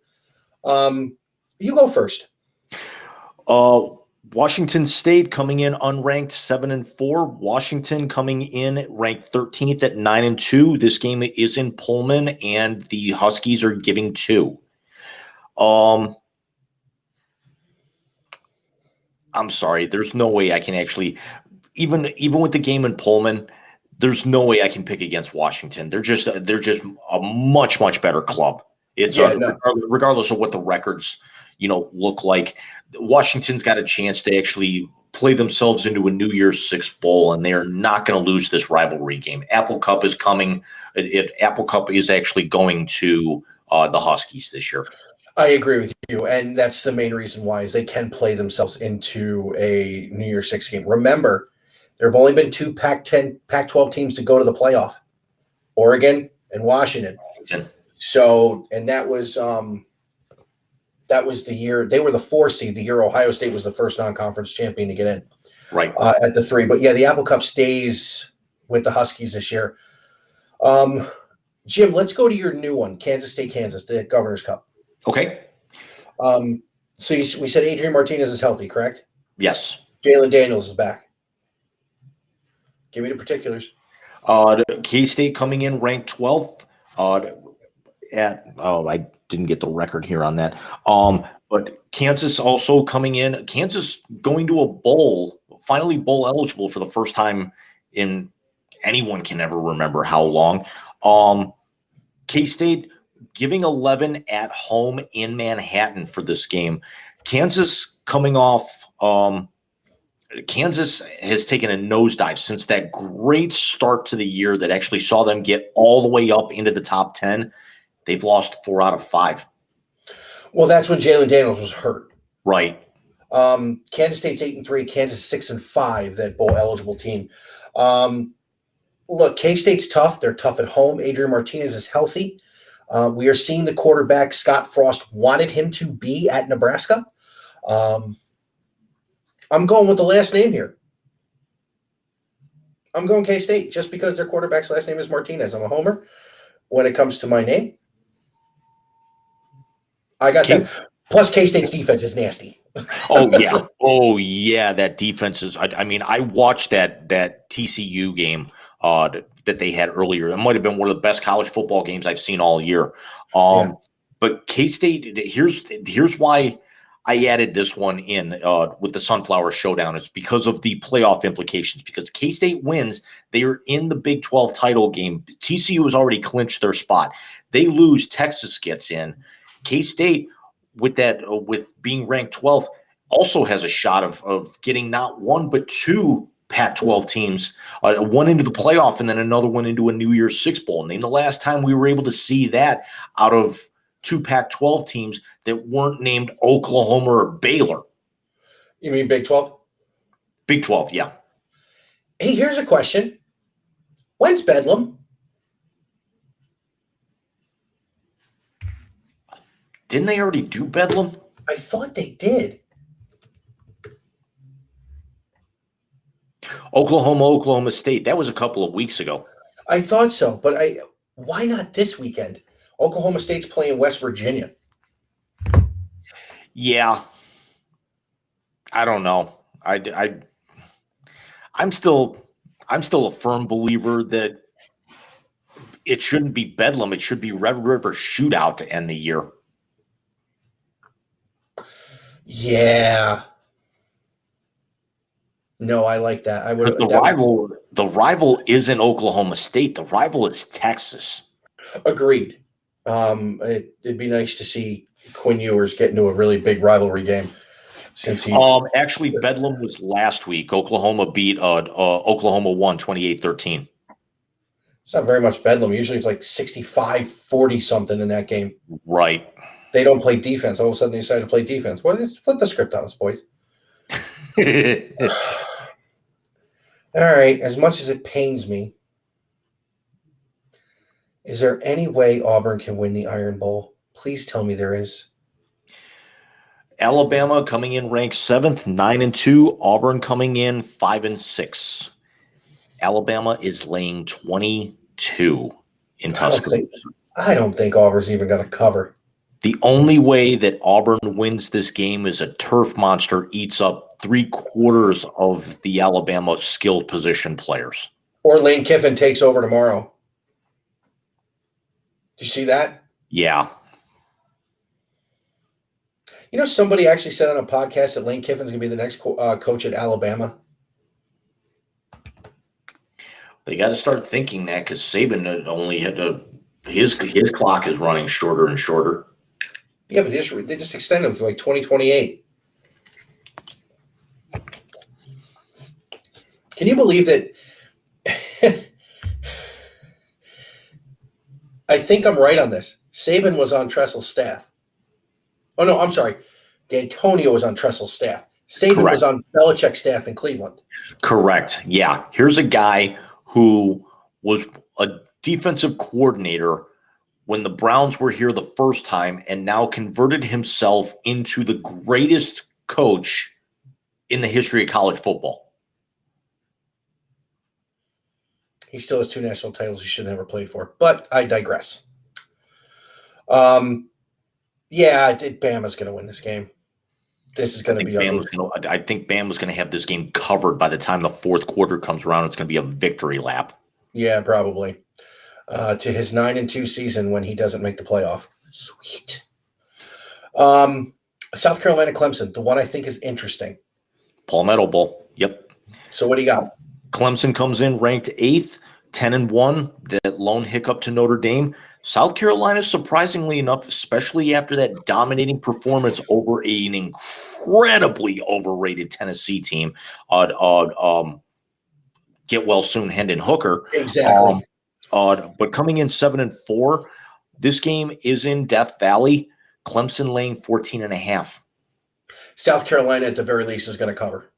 You go first. Washington State coming in unranked 7-4. Washington coming in ranked 13th at 9-2. This game is in Pullman, and the Huskies are giving 2. I'm sorry. There's no way I can actually, even with the game in Pullman, there's no way I can pick against Washington. They're just a much better club. It's regardless of what the records look like. Washington's got a chance to actually play themselves into a New Year's Six bowl, and they are not going to lose this rivalry game. Apple Cup is coming. Apple Cup is actually going to the Huskies this year. I agree with you, and that's the main reason why is they can play themselves into a New Year's Six game. Remember, there have only been 2 Pac-10, Pac-12 teams to go to the playoff, Oregon and Washington. So, and that was the year they were the 4 seed. The year Ohio State was the first non-conference champion to get in, right at the 3. But yeah, the Apple Cup stays with the Huskies this year. Jim, let's go to your new one, Kansas State, Kansas, the Governor's Cup. Okay. So we said Adrian Martinez is healthy, correct? Yes. Jalen Daniels is back. Give me the particulars. K-State coming in ranked 12th. I didn't get the record here on that. But Kansas also coming in. Kansas going to a bowl, finally bowl eligible for the first time in anyone can ever remember how long. K-State giving 11 at home in Manhattan for this game. Kansas coming off. Kansas has taken a nosedive since that great start to the year that actually saw them get all the way up into the top 10. They've lost 4 out of 5. Well, that's when Jalen Daniels was hurt. Right. Kansas State's 8-3, Kansas 6-5, that bowl eligible team. Look, K-State's tough. They're tough at home. Adrian Martinez is healthy. We are seeing the quarterback Scott Frost wanted him to be at Nebraska. I'm going with the last name here. I'm going K-State just because their quarterback's last name is Martinez. I'm a homer when it comes to my name. I got that. Plus, K-State's defense is nasty. Oh yeah. That defense is. I mean, I watched that TCU game that they had earlier. It might have been one of the best college football games I've seen all year. But K-State. Here's why I added this one in with the Sunflower Showdown. It's because of the playoff implications. Because K-State wins, they are in the Big 12 title game. TCU has already clinched their spot. They lose, Texas gets in. K-State, with being ranked 12th, also has a shot of getting not 1 but 2 Pac-12 teams, one into the playoff and then another one into a New Year's Six bowl. Name the last time we were able to see that out of 2 Pac-12 teams that weren't named Oklahoma or Baylor. You mean Big 12? Big 12, yeah. Hey, here's a question. When's Bedlam? Didn't they already do Bedlam? I thought they did. Oklahoma State. That was a couple of weeks ago. I thought so, but Why not this weekend? Oklahoma State's playing West Virginia. Yeah, I don't know. I'm still a firm believer that it shouldn't be Bedlam. It should be Red River Shootout to end the year. Yeah. No, I like that. I Because would. That would the rival isn't Oklahoma State. The rival is Texas. agreed. It'd be nice to see Quinn Ewers get into a really big rivalry game since he. Actually, Bedlam was last week. Oklahoma beat Oklahoma won 28-13. It's not very much bedlam. Usually it's like 65-40 something in that game. Right. They don't play defense. All of a sudden they decide to play defense. What is flip the script on us, boys? All right. As much as it pains me, is there any way Auburn can win the Iron Bowl? Please tell me there is. Alabama coming in ranked 7th, 9-2. Auburn coming in 5-6. Alabama is laying 22 in Tuscaloosa. I don't think Auburn's even going to cover. The only way that Auburn wins this game is a turf monster eats up 3/4 of the Alabama skilled position players. Or Lane Kiffin takes over tomorrow. Do you see that? Yeah. You know, somebody actually said on a podcast that Lane Kiffin's going to be the next coach at Alabama. They got to start thinking that because Saban only had his clock is running shorter and shorter. Yeah, but they just extended him to like 2028. Can you believe that? I think I'm right on this. Saban was on Tressel's staff. Oh, no, I'm sorry. D'Antonio was on Tressel's staff. Saban Correct. was on Belichick's staff in Cleveland. Correct. Yeah. Here's a guy who was a defensive coordinator when the Browns were here the first time and now converted himself into the greatest coach in the history of college football. He still has 2 national titles he should have never played for, but I digress. Yeah, I think Bama's going to win this game. This is going to be ugly. I think Bama's going to have this game covered by the time the fourth quarter comes around. It's going to be a victory lap. Yeah, probably. To his 9-2 season when he doesn't make the playoff. Sweet. South Carolina Clemson, the one I think is interesting. Palmetto Bowl. Yep. So what do you got? Clemson comes in ranked 8th, 10-1. That lone hiccup to Notre Dame. South Carolina, surprisingly enough, especially after that dominating performance over an incredibly overrated Tennessee team, get well soon, Hendon Hooker. Exactly. But coming in 7-4, this game is in Death Valley. Clemson laying 14.5. South Carolina, at the very least, is going to cover.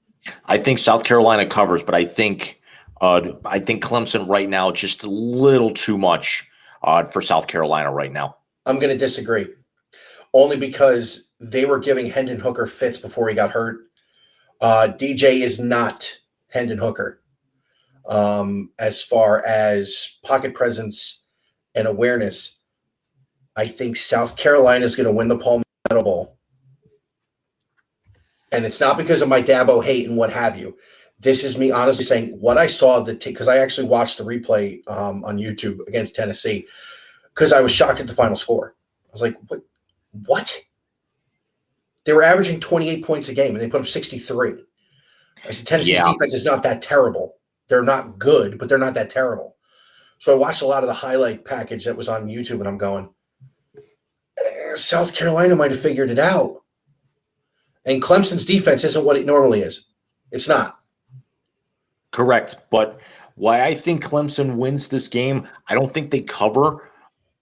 I think South Carolina covers, but I think Clemson right now just a little too much for South Carolina right now. I'm going to disagree, only because they were giving Hendon Hooker fits before he got hurt. DJ is not Hendon Hooker as far as pocket presence and awareness. I think South Carolina is going to win the Palmetto Bowl. And it's not because of my Dabo hate and what have you. This is me honestly saying what I saw because I actually watched the replay on YouTube against Tennessee because I was shocked at the final score. I was like, what? They were averaging 28 points a game and they put up 63. I said, Tennessee's defense is not that terrible. They're not good, but they're not that terrible. So I watched a lot of the highlight package that was on YouTube and I'm going, South Carolina might have figured it out. And Clemson's defense isn't what it normally is. It's not. Correct. But why I think Clemson wins this game, I don't think they cover.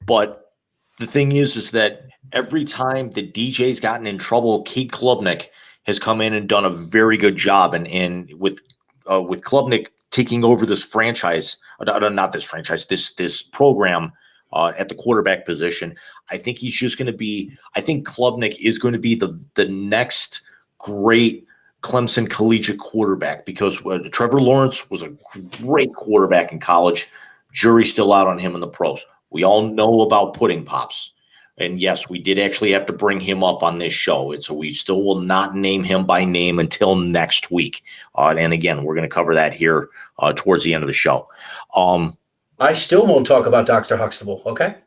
But the thing is that every time the DJ's gotten in trouble, Kate Klubnik has come in and done a very good job. And with Klubnik taking over this franchise, not this franchise, this program at the quarterback position, I think he's just going to be. I think Klubnik is going to be the next great Clemson collegiate quarterback because Trevor Lawrence was a great quarterback in college. Jury's still out on him in the pros. We all know about Pudding Pops. And yes, we did actually have to bring him up on this show. And so we still will not name him by name until next week. And again, we're going to cover that here towards the end of the show. I still won't talk about Dr. Huxtable, okay?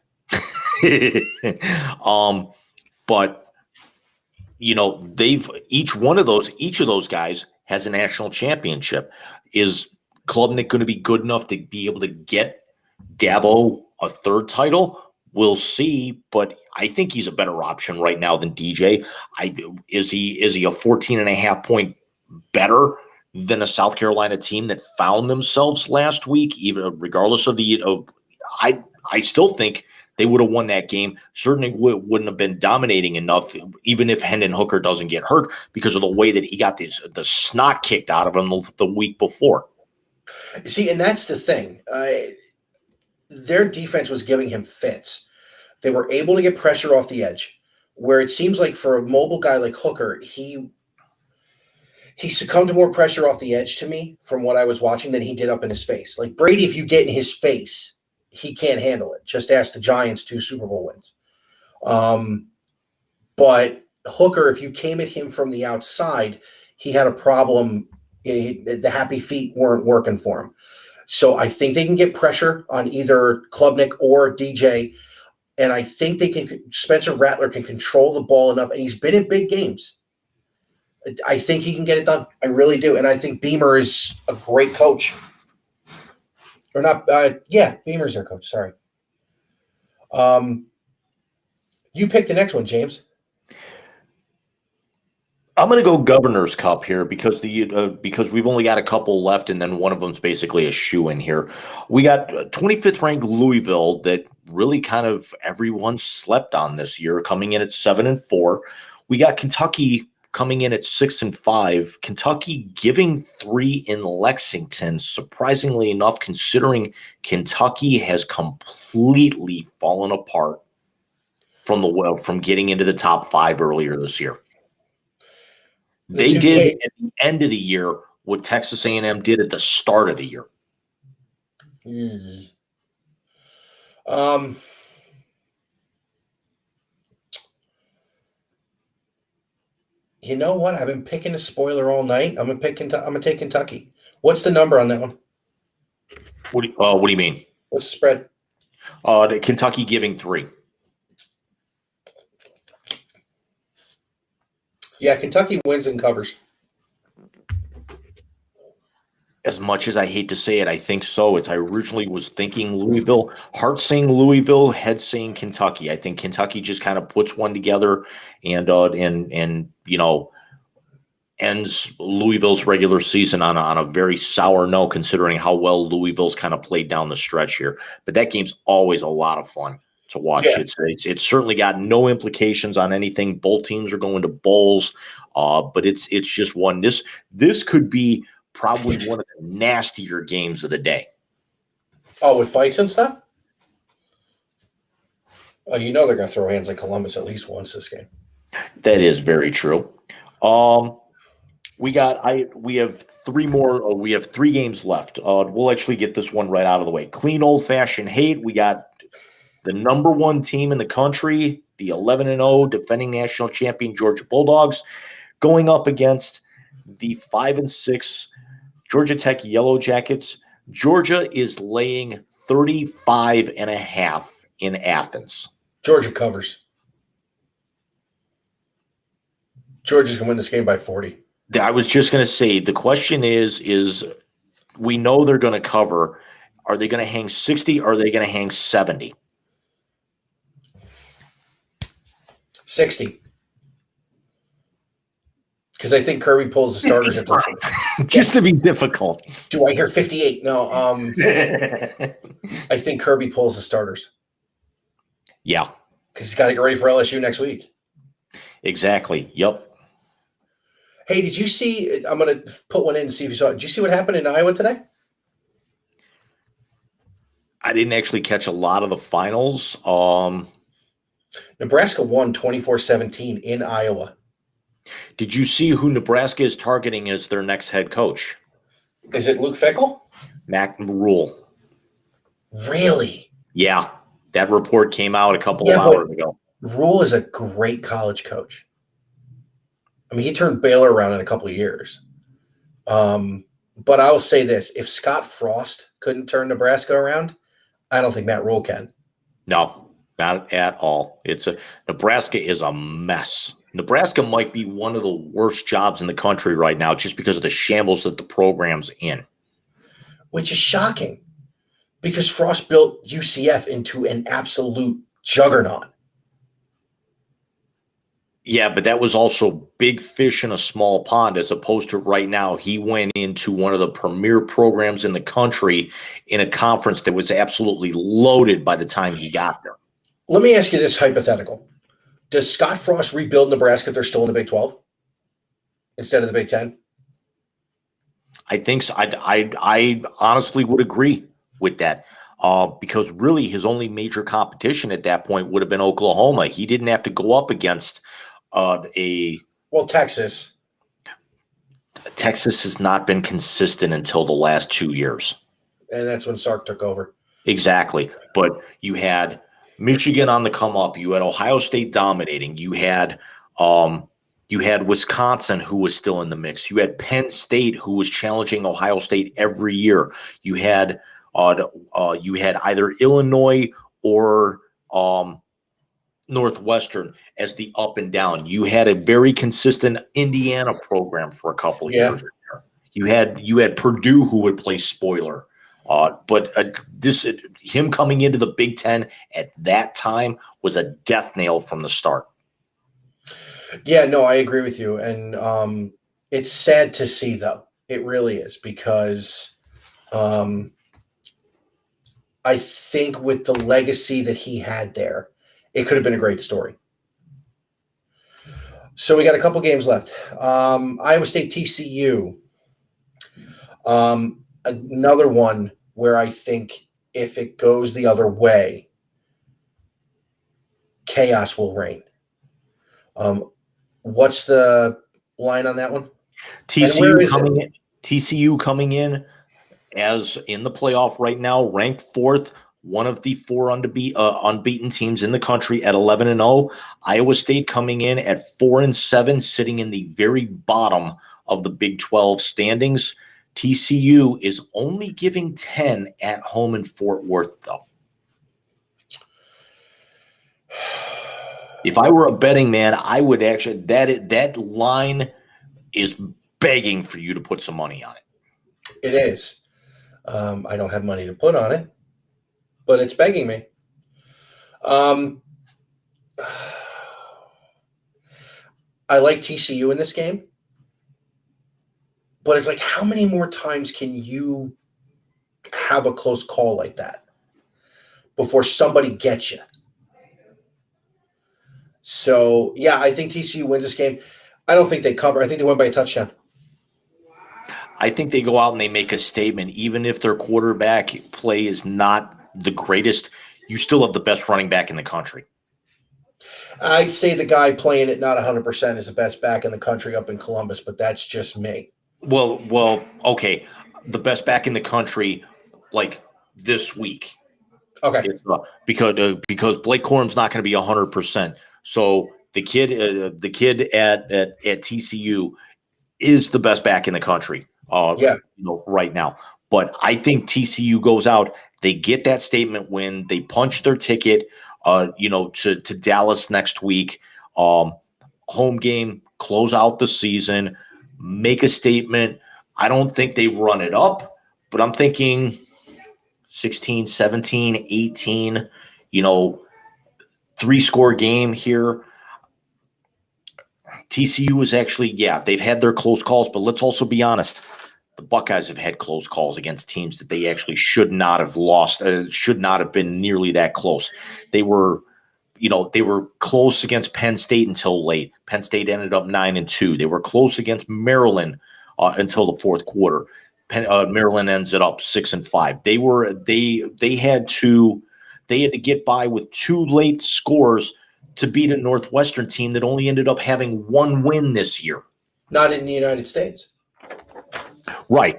But you know, each of those guys has a national championship. Is Klubnik going to be good enough to be able to get Dabo a third title? We'll see, but I think he's a better option right now than DJ. Is he a 14.5 point better than a South Carolina team that found themselves last week, even regardless of I still think they would have won that game. Certainly wouldn't have been dominating enough, even if Hendon Hooker doesn't get hurt, because of the way that he got the snot kicked out of him the week before. See, and that's the thing. Their defense was giving him fits. They were able to get pressure off the edge, where it seems like for a mobile guy like Hooker, he succumbed to more pressure off the edge to me from what I was watching than he did up in his face. Like Brady, if you get in his face, he can't handle it. Just ask the Giants 2 Super Bowl wins. But Hooker, if you came at him from the outside, he had a problem. The happy feet weren't working for him. So I think they can get pressure on either Klubnik or DJ. And I think Spencer Rattler can control the ball enough. And he's been in big games. I think he can get it done. I really do. And I think Beamer is a great coach. Or not. Beamer's their coach. Sorry. You pick the next one, James. I'm going to go Governor's Cup here because we've only got a couple left, and then one of them's basically a shoe-in here. We got 25th ranked Louisville that really kind of everyone slept on this year, coming in at 7-4. We got Kentucky coming in at 6-5. Kentucky giving 3 in Lexington, surprisingly enough, considering Kentucky has completely fallen apart from getting into the top 5 earlier this year. They did at the end of the year what Texas A&M did at the start of the year. You know what? I've been picking a spoiler all night. I'm gonna take Kentucky. What's the number on that one? What do you mean? What's the spread? Kentucky giving 3. Yeah, Kentucky wins and covers. As much as I hate to say it, I think so. I originally was thinking Louisville, heart saying Louisville, head saying Kentucky. I think Kentucky just kind of puts one together and ends Louisville's regular season on a very sour note, considering how well Louisville's kind of played down the stretch here. But that game's always a lot of fun to watch. Yeah. It's certainly got no implications on anything. Both teams are going to bowls, but it's just one. This could be probably one of the nastier games of the day. Oh, with fights and stuff? Oh, they're going to throw hands in Columbus at least once this game. That is very true. We have 3 more. We have 3 games left. We'll actually get this one right out of the way. Clean old-fashioned hate. We got the number 1 team in the country, the 11-0 defending national champion Georgia Bulldogs, going up against the 5-6 Georgia Tech Yellow Jackets. Georgia is laying 35.5 in Athens. Georgia covers. Georgia's going to win this game by 40. I was just going to say, the question is we know they're going to cover. Are they going to hang 60 or are they going to hang 70? 60. Because I think Kirby pulls the starters at just to be difficult. Do I hear 58? No. I think Kirby pulls the starters. Yeah. Because he's got to get ready for LSU next week. Exactly. Yep. Hey, did you see? I'm going to put one in and see if you saw it. Did you see what happened in Iowa today? I didn't actually catch a lot of the finals. Nebraska won 24-17 in Iowa. Did you see who Nebraska is targeting as their next head coach? Is it Luke Fickell? Mac Rule. Really? Yeah. That report came out a couple of Yeah, but hours ago. Rule is a great college coach. I mean, he turned Baylor around in a couple of years. But I will say this: if Scott Frost couldn't turn Nebraska around, I don't think Matt Rule can. No, not at all. Nebraska is a mess. Nebraska might be one of the worst jobs in the country right now just because of the shambles that the program's in. Which is shocking because Frost built UCF into an absolute juggernaut. Yeah, but that was also big fish in a small pond as opposed to right now. He went into one of the premier programs in the country in a conference that was absolutely loaded by the time he got there. Let me ask you this hypothetical. Does Scott Frost rebuild Nebraska if they're still in the Big 12 instead of the Big 10? I think so. I honestly would agree with that because really his only major competition at that point would have been Oklahoma. He didn't have to go up against Texas. Texas has not been consistent until the last 2 years. And that's when Sark took over. Exactly. But you had Michigan on the come up. You had Ohio State dominating. You had Wisconsin, who was still in the mix. You had Penn State, who was challenging Ohio State every year. You had either Illinois or Northwestern as the up and down. You had a very consistent Indiana program for a couple of years. You had Purdue, who would play spoiler. But him coming into the Big Ten at that time was a death nail from the start. Yeah, no, I agree with you. And it's sad to see, though. It really is because I think with the legacy that he had there, it could have been a great story. So we got a couple games left. Iowa State TCU. Another one where I think if it goes the other way, chaos will reign. What's the line on that one? TCU coming in as in the playoff right now, ranked fourth, one of the four unbeaten teams in the country at 11-0. Iowa State coming in at 4-7, sitting in the very bottom of the Big 12 standings. TCU is only giving 10 at home in Fort Worth, though. If I were a betting man, I would actually that line is begging for you to put some money on it. It is. I don't have money to put on it, but it's begging me. I like TCU in this game, but it's like, how many more times can you have a close call like that before somebody gets you? So, yeah, I think TCU wins this game. I don't think they cover. I think they win by a touchdown. I think they go out and they make a statement. Even if their quarterback play is not the greatest, you still have the best running back in the country. I'd say the guy playing it not 100% is the best back in the country up in Columbus, but that's just me. Well, okay. The best back in the country, like this week. Okay. Because Blake Corum's not going to be 100%. So the kid at TCU is the best back in the country. Right now. But I think TCU goes out. They get that statement win. They punch their ticket. To Dallas next week. Home game, close out the season, make a statement. I don't think they run it up, but I'm thinking 16, 17, 18. 3-score game here. TCU is actually, they've had their close calls, but let's also be honest. The Buckeyes have had close calls against teams that they actually should not have lost, should not have been nearly that close. They were close against Penn State until late. Penn State ended up 9-2. They were close against Maryland until the fourth quarter. Maryland ended up 6-5. They had to get by with two late scores to beat a Northwestern team that only ended up having one win this year. Not in the United States. Right.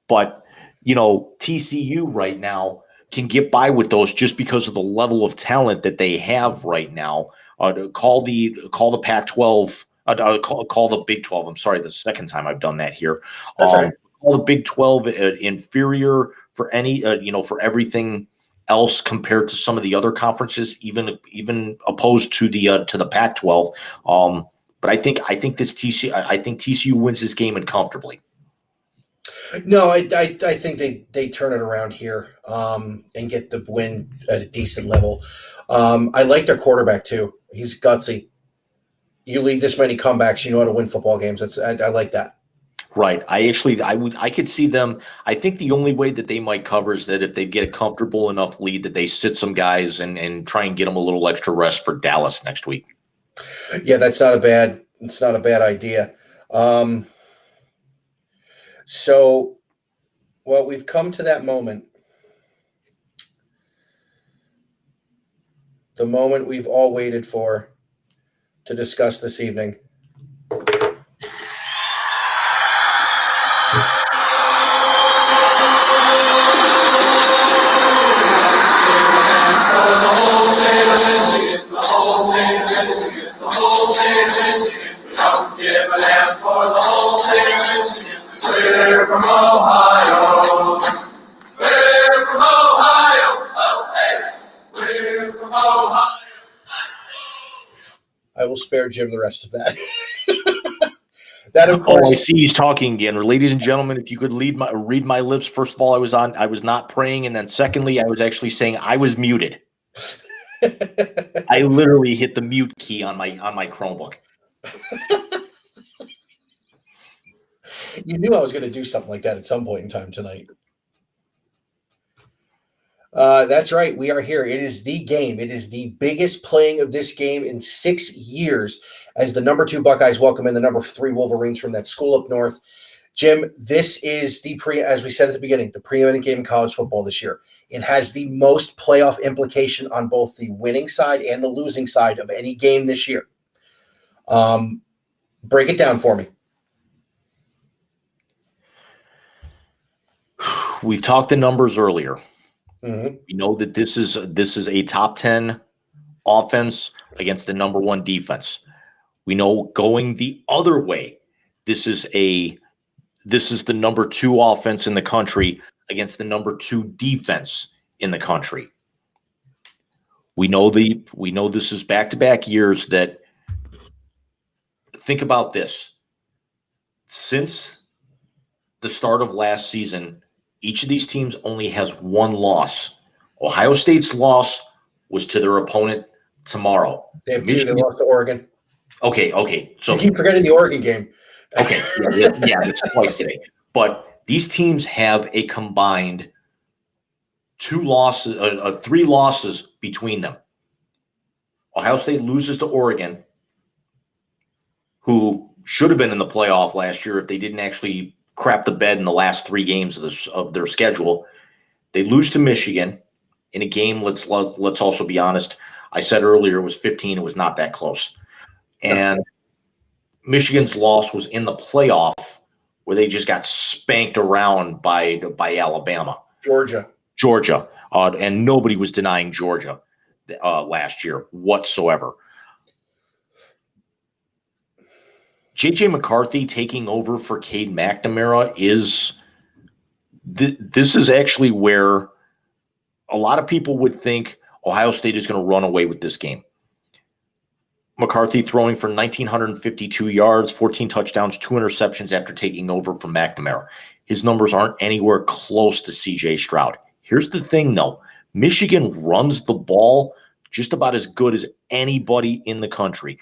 But, TCU right now, can get by with those just because of the level of talent that they have right now. Call the Pac-12. Call the Big 12. I'm sorry, the second time I've done that here. That's right. Call the Big 12 inferior for any for everything else compared to some of the other conferences, even opposed to the Pac-12. But I think TCU wins this game and comfortably. No, I think they turn it around here and get the win at a decent level. I like their quarterback too. He's gutsy. You lead this many comebacks, you know how to win football games. I like that. Right. I could see them. I think the only way that they might cover is that if they get a comfortable enough lead that they sit some guys and try and get them a little extra rest for Dallas next week. Yeah, it's not a bad idea. So, well, we've come to that moment. The moment we've all waited for to discuss this evening. We're from Ohio. We're from Ohio. Oh, hey. We're from Ohio. I will spare Jim the rest of that. That, of course. Oh, I see he's talking again. Ladies and gentlemen, if you could read my lips. First of all, I was not praying, and then secondly, I was actually saying I was muted. I literally hit the mute key on my Chromebook. You knew I was going to do something like that at some point in time tonight. That's right. We are here. It is the game. It is the biggest playing of this game in 6 years as the number 2 Buckeyes welcome in the number 3 Wolverines from that school up north. Jim, this is as we said at the beginning, the preeminent game in college football this year. It has the most playoff implication on both the winning side and the losing side of any game this year. Break it down for me. We've talked the numbers earlier. Mm-hmm. We know that this is a top 10 offense against the number 1 defense. We know going the other way, this is the number 2 offense in the country against the number 2 defense in the country. We know this is back-to-back years that think about this. Since the start of last season, each of these teams only has 1 loss. Ohio State's loss was to their opponent tomorrow. They have 2. They lost to Oregon. Okay. So you keep forgetting the Oregon game. Okay, yeah, that's twice today. But these teams have a combined 3 losses between them. Ohio State loses to Oregon, who should have been in the playoff last year if they didn't actually crap the bed in the last 3 games of their schedule. They lose to Michigan in a game. Let's also be honest. I said earlier it was 15. It was not that close. And Michigan's loss was in the playoff where they just got spanked around by Alabama. Georgia. And nobody was denying Georgia last year whatsoever. J.J. McCarthy taking over for Cade McNamara this is actually where a lot of people would think Ohio State is going to run away with this game. McCarthy throwing for 1,952 yards, 14 touchdowns, 2 interceptions after taking over from McNamara. His numbers aren't anywhere close to C.J. Stroud. Here's the thing, though. Michigan runs the ball just about as good as anybody in the country.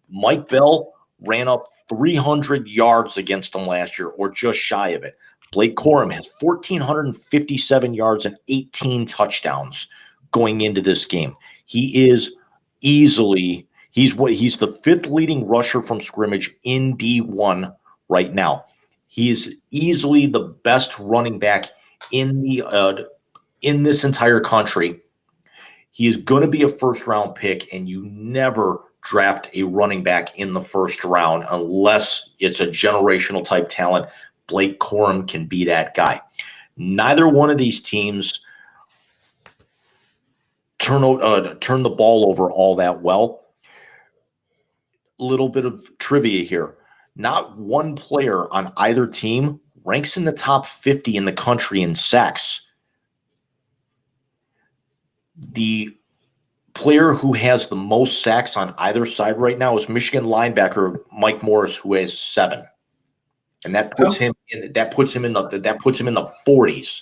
Mike Bell ran up 300 yards against them last year, or just shy of it. Blake Corum has 1,457 yards and 18 touchdowns going into this game. He is easily he's the 5th leading rusher from scrimmage in D1 right now. He is easily the best running back in this entire country. He is going to be a first-round pick, and you never draft a running back in the first round unless it's a generational type talent. Blake Corum can be that guy. Neither one of these teams turn the ball over all that well. Little bit of trivia here. Not one player on either team ranks in the top 50 in the country in sacks. The player who has the most sacks on either side right now is Michigan linebacker Mike Morris, who has 7, and that puts him in the 40s.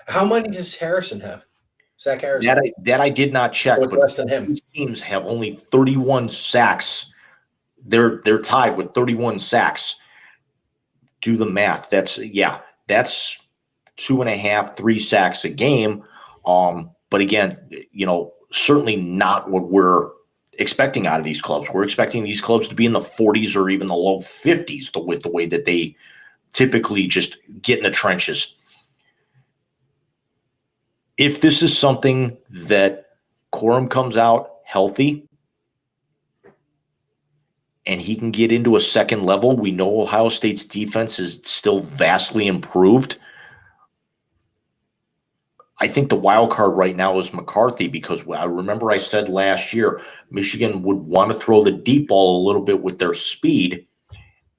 How many does Harrison have? Zach Harrison. That I did not check, but less than him. These teams have only 31 sacks. They're tied with 31 sacks. Do the math. That's 2.5, 3 sacks a game. But again, certainly not what we're expecting out of these clubs. We're expecting these clubs to be in the 40s or even the low 50s with the way that they typically just get in the trenches. If this is something that Corum comes out healthy and he can get into a second level, we know Ohio State's defense is still vastly improved. I think the wild card right now is McCarthy, because I remember I said last year Michigan would want to throw the deep ball a little bit with their speed,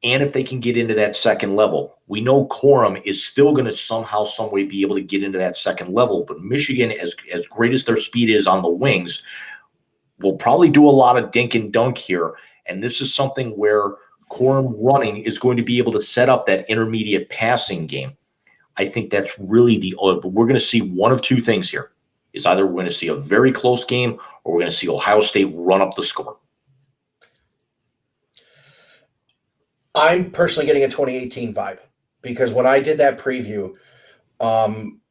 and if they can get into that second level. We know Corum is still going to somehow, some way be able to get into that second level, but Michigan, as great as their speed is on the wings, will probably do a lot of dink and dunk here, and this is something where Corum running is going to be able to set up that intermediate passing game. I think that's really but we're going to see one of two things here. Is either we're going to see a very close game or we're going to see Ohio State run up the score. I'm personally getting a 2018 vibe, because when I did that preview,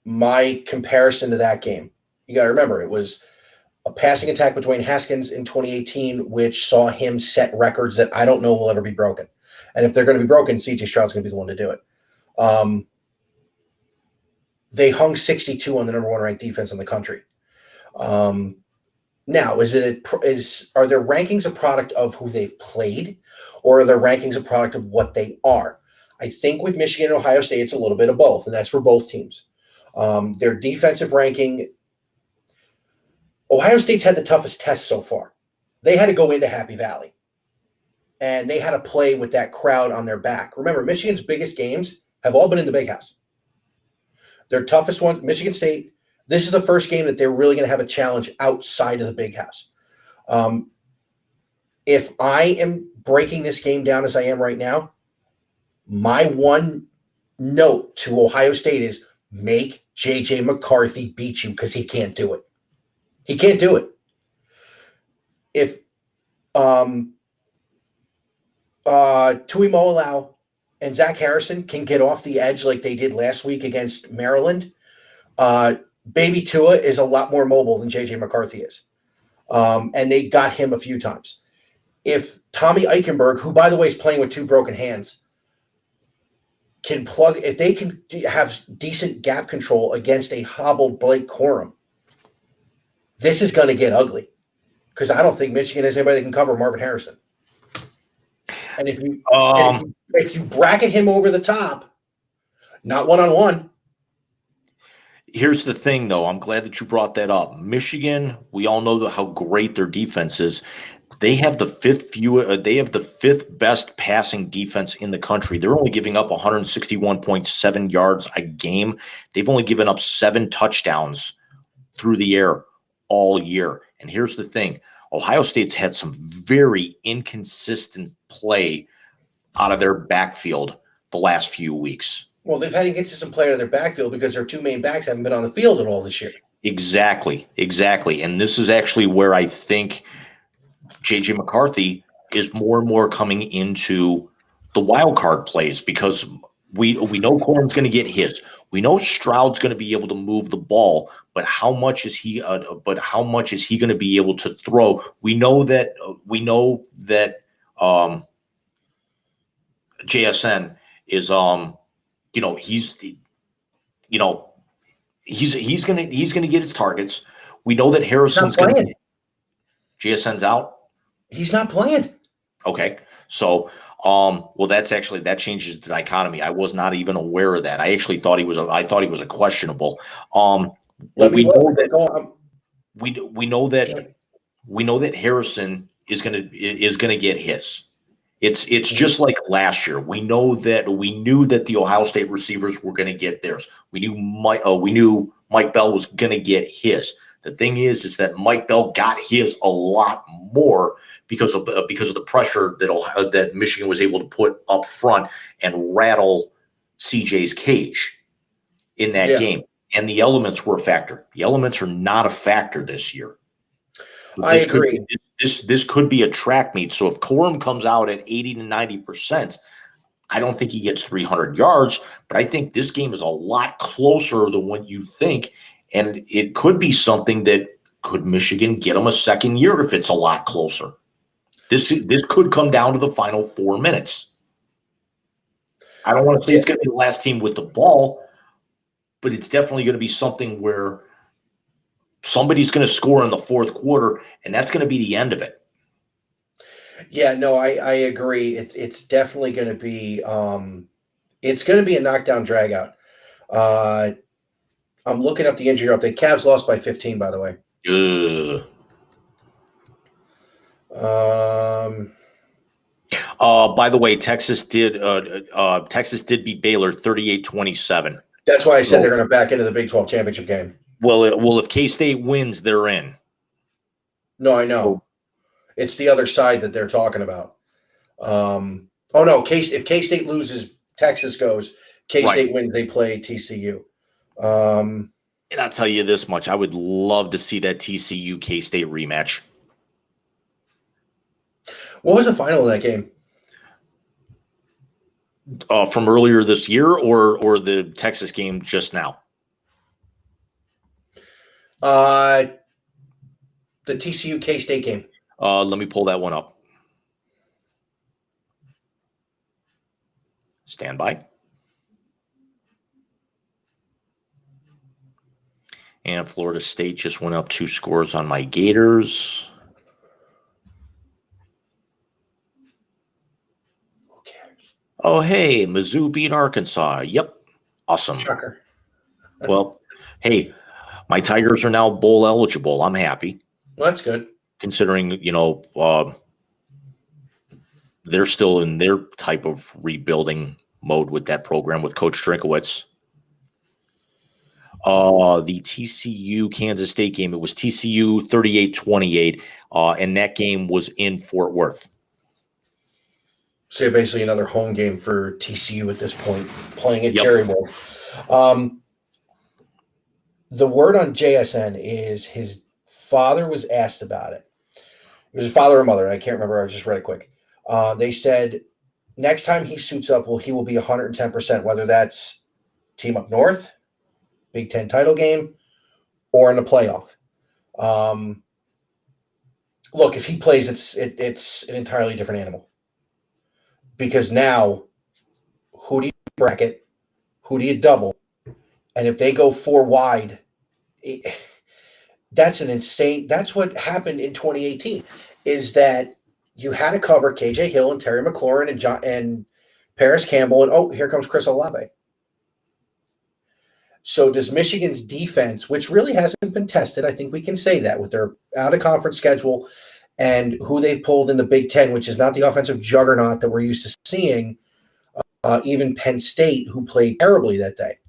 my comparison to that game, you got to remember, it was a passing attack with Dwayne Haskins in 2018, which saw him set records that I don't know will ever be broken. And if they're going to be broken, C.J. Stroud's going to be the one to do it. They hung 62 on the number 1 ranked defense in the country. Now, are their rankings a product of who they've played, or are their rankings a product of what they are? I think with Michigan and Ohio State, it's a little bit of both, and that's for both teams. Their defensive ranking, Ohio State's had the toughest test so far. They had to go into Happy Valley, and they had to play with that crowd on their back. Remember, Michigan's biggest games have all been in the Big House. Their toughest one, Michigan State, this is the first game that they're really going to have a challenge outside of the Big House. If I am breaking this game down as I am right now, my one note to Ohio State is make J.J. McCarthy beat you, because he can't do it. He can't do it. If Tuimoloau and Zach Harrison can get off the edge like they did last week against Maryland, Baby Tua is a lot more mobile than J.J. McCarthy is. And they got him a few times. If Tommy Eichenberg, who, by the way, is playing with 2 broken hands, if they can have decent gap control against a hobbled Blake Corum, this is going to get ugly, because I don't think Michigan has anybody that can cover Marvin Harrison. And if you bracket him over the top, not one-on-one. Here's the thing, though. I'm glad that you brought that up. Michigan, we all know how great their defense is. They have the 5th best passing defense in the country. They're only giving up 161.7 yards a game. They've only given up 7 touchdowns through the air all year. And here's the thing. Ohio State's had some very inconsistent play out of their backfield the last few weeks. Well, they've had inconsistent play out of their backfield because their 2 main backs haven't been on the field at all this year. Exactly. And this is actually where I think J.J. McCarthy is more and more coming into the wild card plays, because we know Corum's going to get his. We know Stroud's going to be able to move the ball, but how much is he going to be able to throw? We know that JSN is he's going to get his targets. We know that Harrison's going to. JSN's out. He's not playing. Okay, so that changes the dichotomy. I was not even aware of that. I actually thought he was a questionable. Let me know that. we know that Harrison is gonna get his. It's just like last year. We knew that the Ohio State receivers were going to get theirs. We knew Mike Bell was going to get his. The thing is that Mike Bell got his a lot more because of the pressure that Michigan was able to put up front and rattle CJ's cage in that game. And the elements were a factor. The elements are not a factor this year. I agree. This could be a track meet. So if Corum comes out at 80 to 90%, I don't think he gets 300 yards, but I think this game is a lot closer than what you think. And it could be something that could Michigan get them a second year if it's a lot closer. This could come down to the final 4 minutes. I don't want to say it's going to be the last team with the ball, but it's definitely going to be something where somebody's going to score in the fourth quarter, and that's going to be the end of it. Yeah, no, I agree. It's definitely going to be it's going to be a knockdown dragout. I'm looking up the injury update. Cavs lost by 15, by the way. By the way, Texas did beat Baylor 38-27. That's why I said they're going to back into the Big 12 championship game. Well, if K-State wins, they're in. No, I know. It's the other side that they're talking about. No, if K-State loses, Texas goes. K-State wins, they play TCU. And I'll tell you this much. I would love to see that TCU K-State rematch. What was the final of that game? From earlier this year or the Texas game just now? The TCU K-State game. Let me pull that one up. Stand by. And Florida State just went up 2 scores on my Gators. Who cares? Oh, hey, Mizzou beat Arkansas. Yep. Awesome. Shocker. Well, hey, my Tigers are now bowl eligible. I'm happy. Well, that's good. Considering, they're still in their type of rebuilding mode with that program with Coach Drinkowitz. The TCU Kansas State game, it was TCU 38-28, and that game was in Fort Worth. So basically another home game for TCU at this point, playing at Cherry Bowl. The word on JSN is his father was asked about it. It was his father or mother. I can't remember. I just read it quick. They said next time he suits up, he will be 110%, whether that's team up north, Big Ten title game, or in the playoff. Look, if he plays, it's an entirely different animal. Because now, who do you bracket? Who do you double? And if they go 4 wide, that's an insane. That's what happened in 2018. Is that you had to cover KJ Hill and Terry McLaurin and Paris Campbell, and here comes Chris Olave. So does Michigan's defense, which really hasn't been tested, I think we can say that with their out-of-conference schedule and who they've pulled in the Big Ten, which is not the offensive juggernaut that we're used to seeing, even Penn State, who played terribly that day.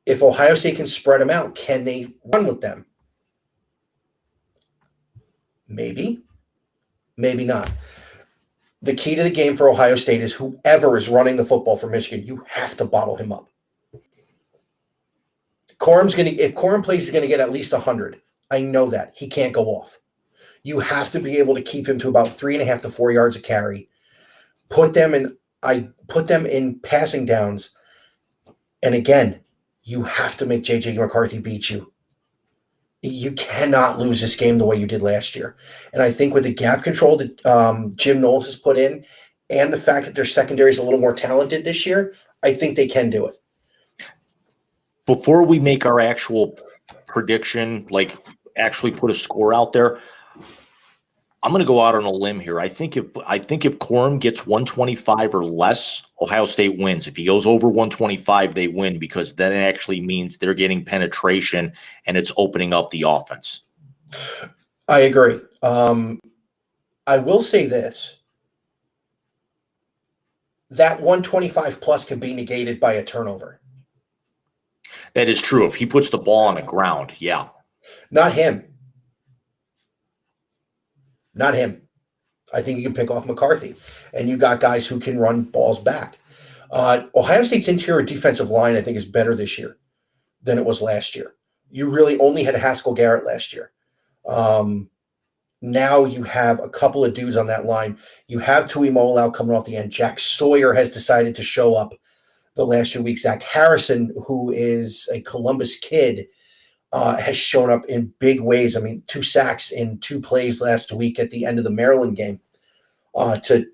If Ohio State can spread them out, can they run with them? Maybe. Maybe not. The key to the game for Ohio State is whoever is running the football for Michigan, you have to bottle him up. If Corum plays, he's going to get at least 100. I know that. He can't go off. You have to be able to keep him to about 3.5 to 4 yards a carry. Put them in passing downs. And again, you have to make J.J. McCarthy beat you. You cannot lose this game the way you did last year. And I think with the gap control that Jim Knowles has put in and the fact that their secondary is a little more talented this year, I think they can do it. Before we make our actual prediction, like actually put a score out there, I'm going to go out on a limb here. I think if Corum gets 125 or less, Ohio State wins. If he goes over 125, they win because then it actually means they're getting penetration and it's opening up the offense. I agree. I will say this. That 125 plus can be negated by a turnover. That is true. If he puts the ball on the ground, yeah. Not him. Not him. I think you can pick off McCarthy. And you got guys who can run balls back. Ohio State's interior defensive line, I think, is better this year than it was last year. You really only had Haskell Garrett last year. Now you have a couple of dudes on that line. You have Tui Molau coming off the end. Jack Sawyer has decided to show up the last few weeks. Zach Harrison, who is a Columbus kid, has shown up in big ways. I mean, 2 sacks in 2 plays last week at the end of the Maryland game to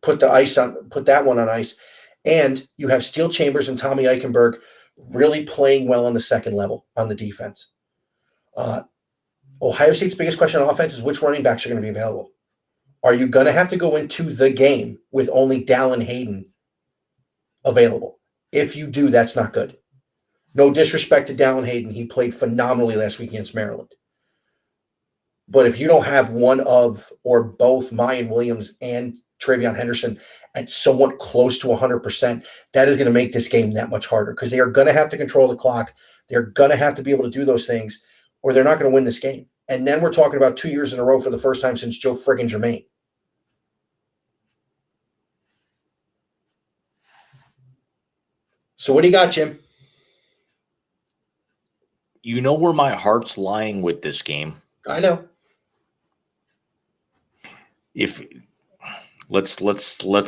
put that one on ice. And you have Steel Chambers and Tommy Eichenberg really playing well on the second level on the defense. Ohio State's biggest question on offense is which running backs are going to be available. Are you going to have to go into the game with only Dallin Hayden available? If you do, that's not good. No disrespect to Dallin Hayden. He played phenomenally last week against Maryland. But if you don't have one of or both Mayan Williams and Travion Henderson at somewhat close to 100%, that is going to make this game that much harder because they are going to have to control the clock. They're going to have to be able to do those things or they're not going to win this game. And then we're talking about 2 years in a row for the first time since Joe friggin' Germain. So what do you got, Jim? You know where my heart's lying with this game. I know. If let's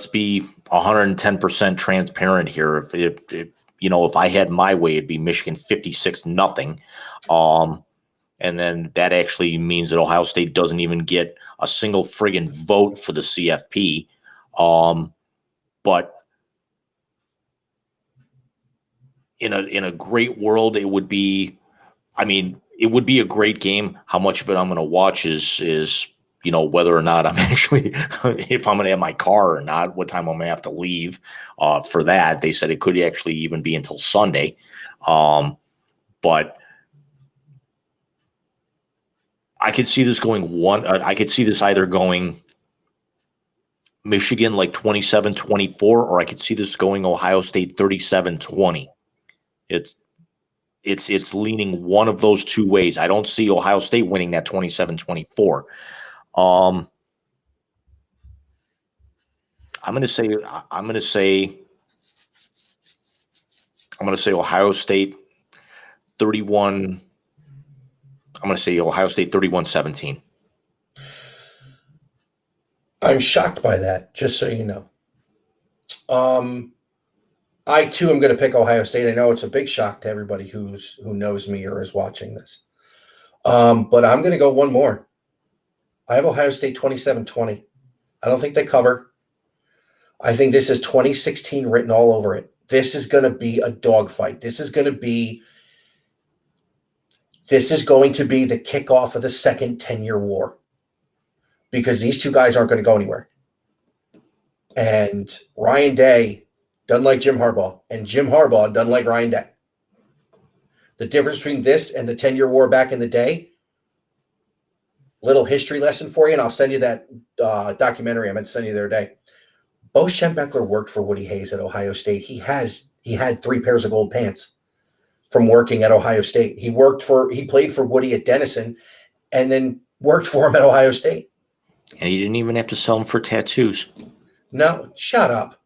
be 110% transparent here. If I had my way, it'd be Michigan 56-0. And then that actually means that Ohio State doesn't even get a single friggin' vote for the CFP. But in a great world, it would be. I mean, it would be a great game. How much of it I'm going to watch is whether or not I'm actually, if I'm going to have my car or not, what time I'm going to have to leave for that. They said it could actually even be until Sunday. But I could see this going I could see this either going Michigan like 27-24, or I could see this going Ohio State 37-20. It's leaning one of those two ways. I don't see Ohio State winning that 27-24. I'm going to say Ohio State 31. I'm going to say Ohio State 31-17. I'm shocked by that, just so you know. I, too, am going to pick Ohio State. I know it's a big shock to everybody who knows me or is watching this. But I'm going to go one more. I have Ohio State 27-20. I don't think they cover. I think this is 2016 written all over it. This is going to be a dogfight. This is going to be the kickoff of the second 10-year war because these two guys aren't going to go anywhere. And Ryan Day doesn't like Jim Harbaugh, and Jim Harbaugh doesn't like Ryan Day. The difference between this and the 10-year war back in the day, little history lesson for you, and I'll send you that documentary I meant to send you the other day. Bo Schembechler worked for Woody Hayes at Ohio State. He had 3 pairs of gold pants from working at Ohio State. He played for Woody at Denison and then worked for him at Ohio State. And he didn't even have to sell them for tattoos. No, shut up.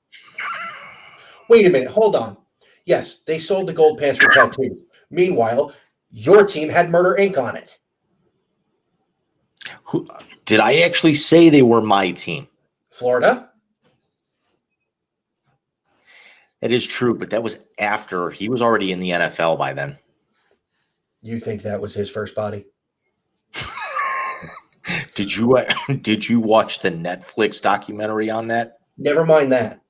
Wait a minute. Hold on. Yes, they sold the gold pants for tattoos. Meanwhile, your team had Murder Inc. on it. Did I actually say they were my team? Florida? That is true, but that was after. He was already in the NFL by then. You think that was his first body? Did you watch the Netflix documentary on that? Never mind that.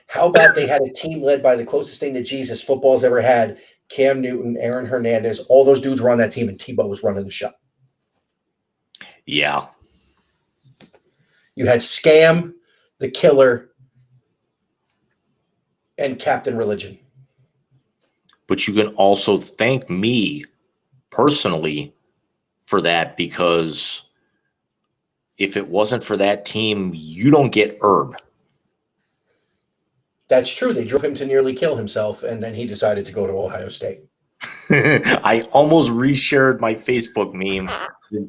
How about they had a team led by the closest thing to Jesus football's ever had, Cam Newton, Aaron Hernandez, all those dudes were on that team, and Tebow was running the show. Yeah. You had Scam, the Killer, and Captain Religion. But you can also thank me personally for that, because if it wasn't for that team, you don't get Herb. That's true. They drove him to nearly kill himself, and then he decided to go to Ohio State. I almost reshared my Facebook meme.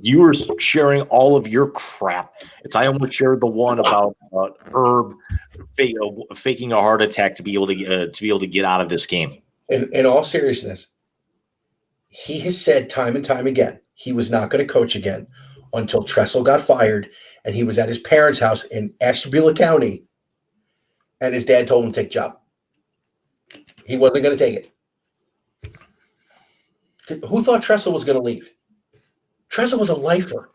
You were sharing all of your crap. I almost shared the one about Herb faking a heart attack to be able to get out of this game. In all seriousness, he has said time and time again he was not going to coach again until Tressel got fired, and he was at his parents' house in Ashtabula County, and his dad told him to take a job. He wasn't going to take it. Who thought Tressel was going to leave? Tressel was a lifer.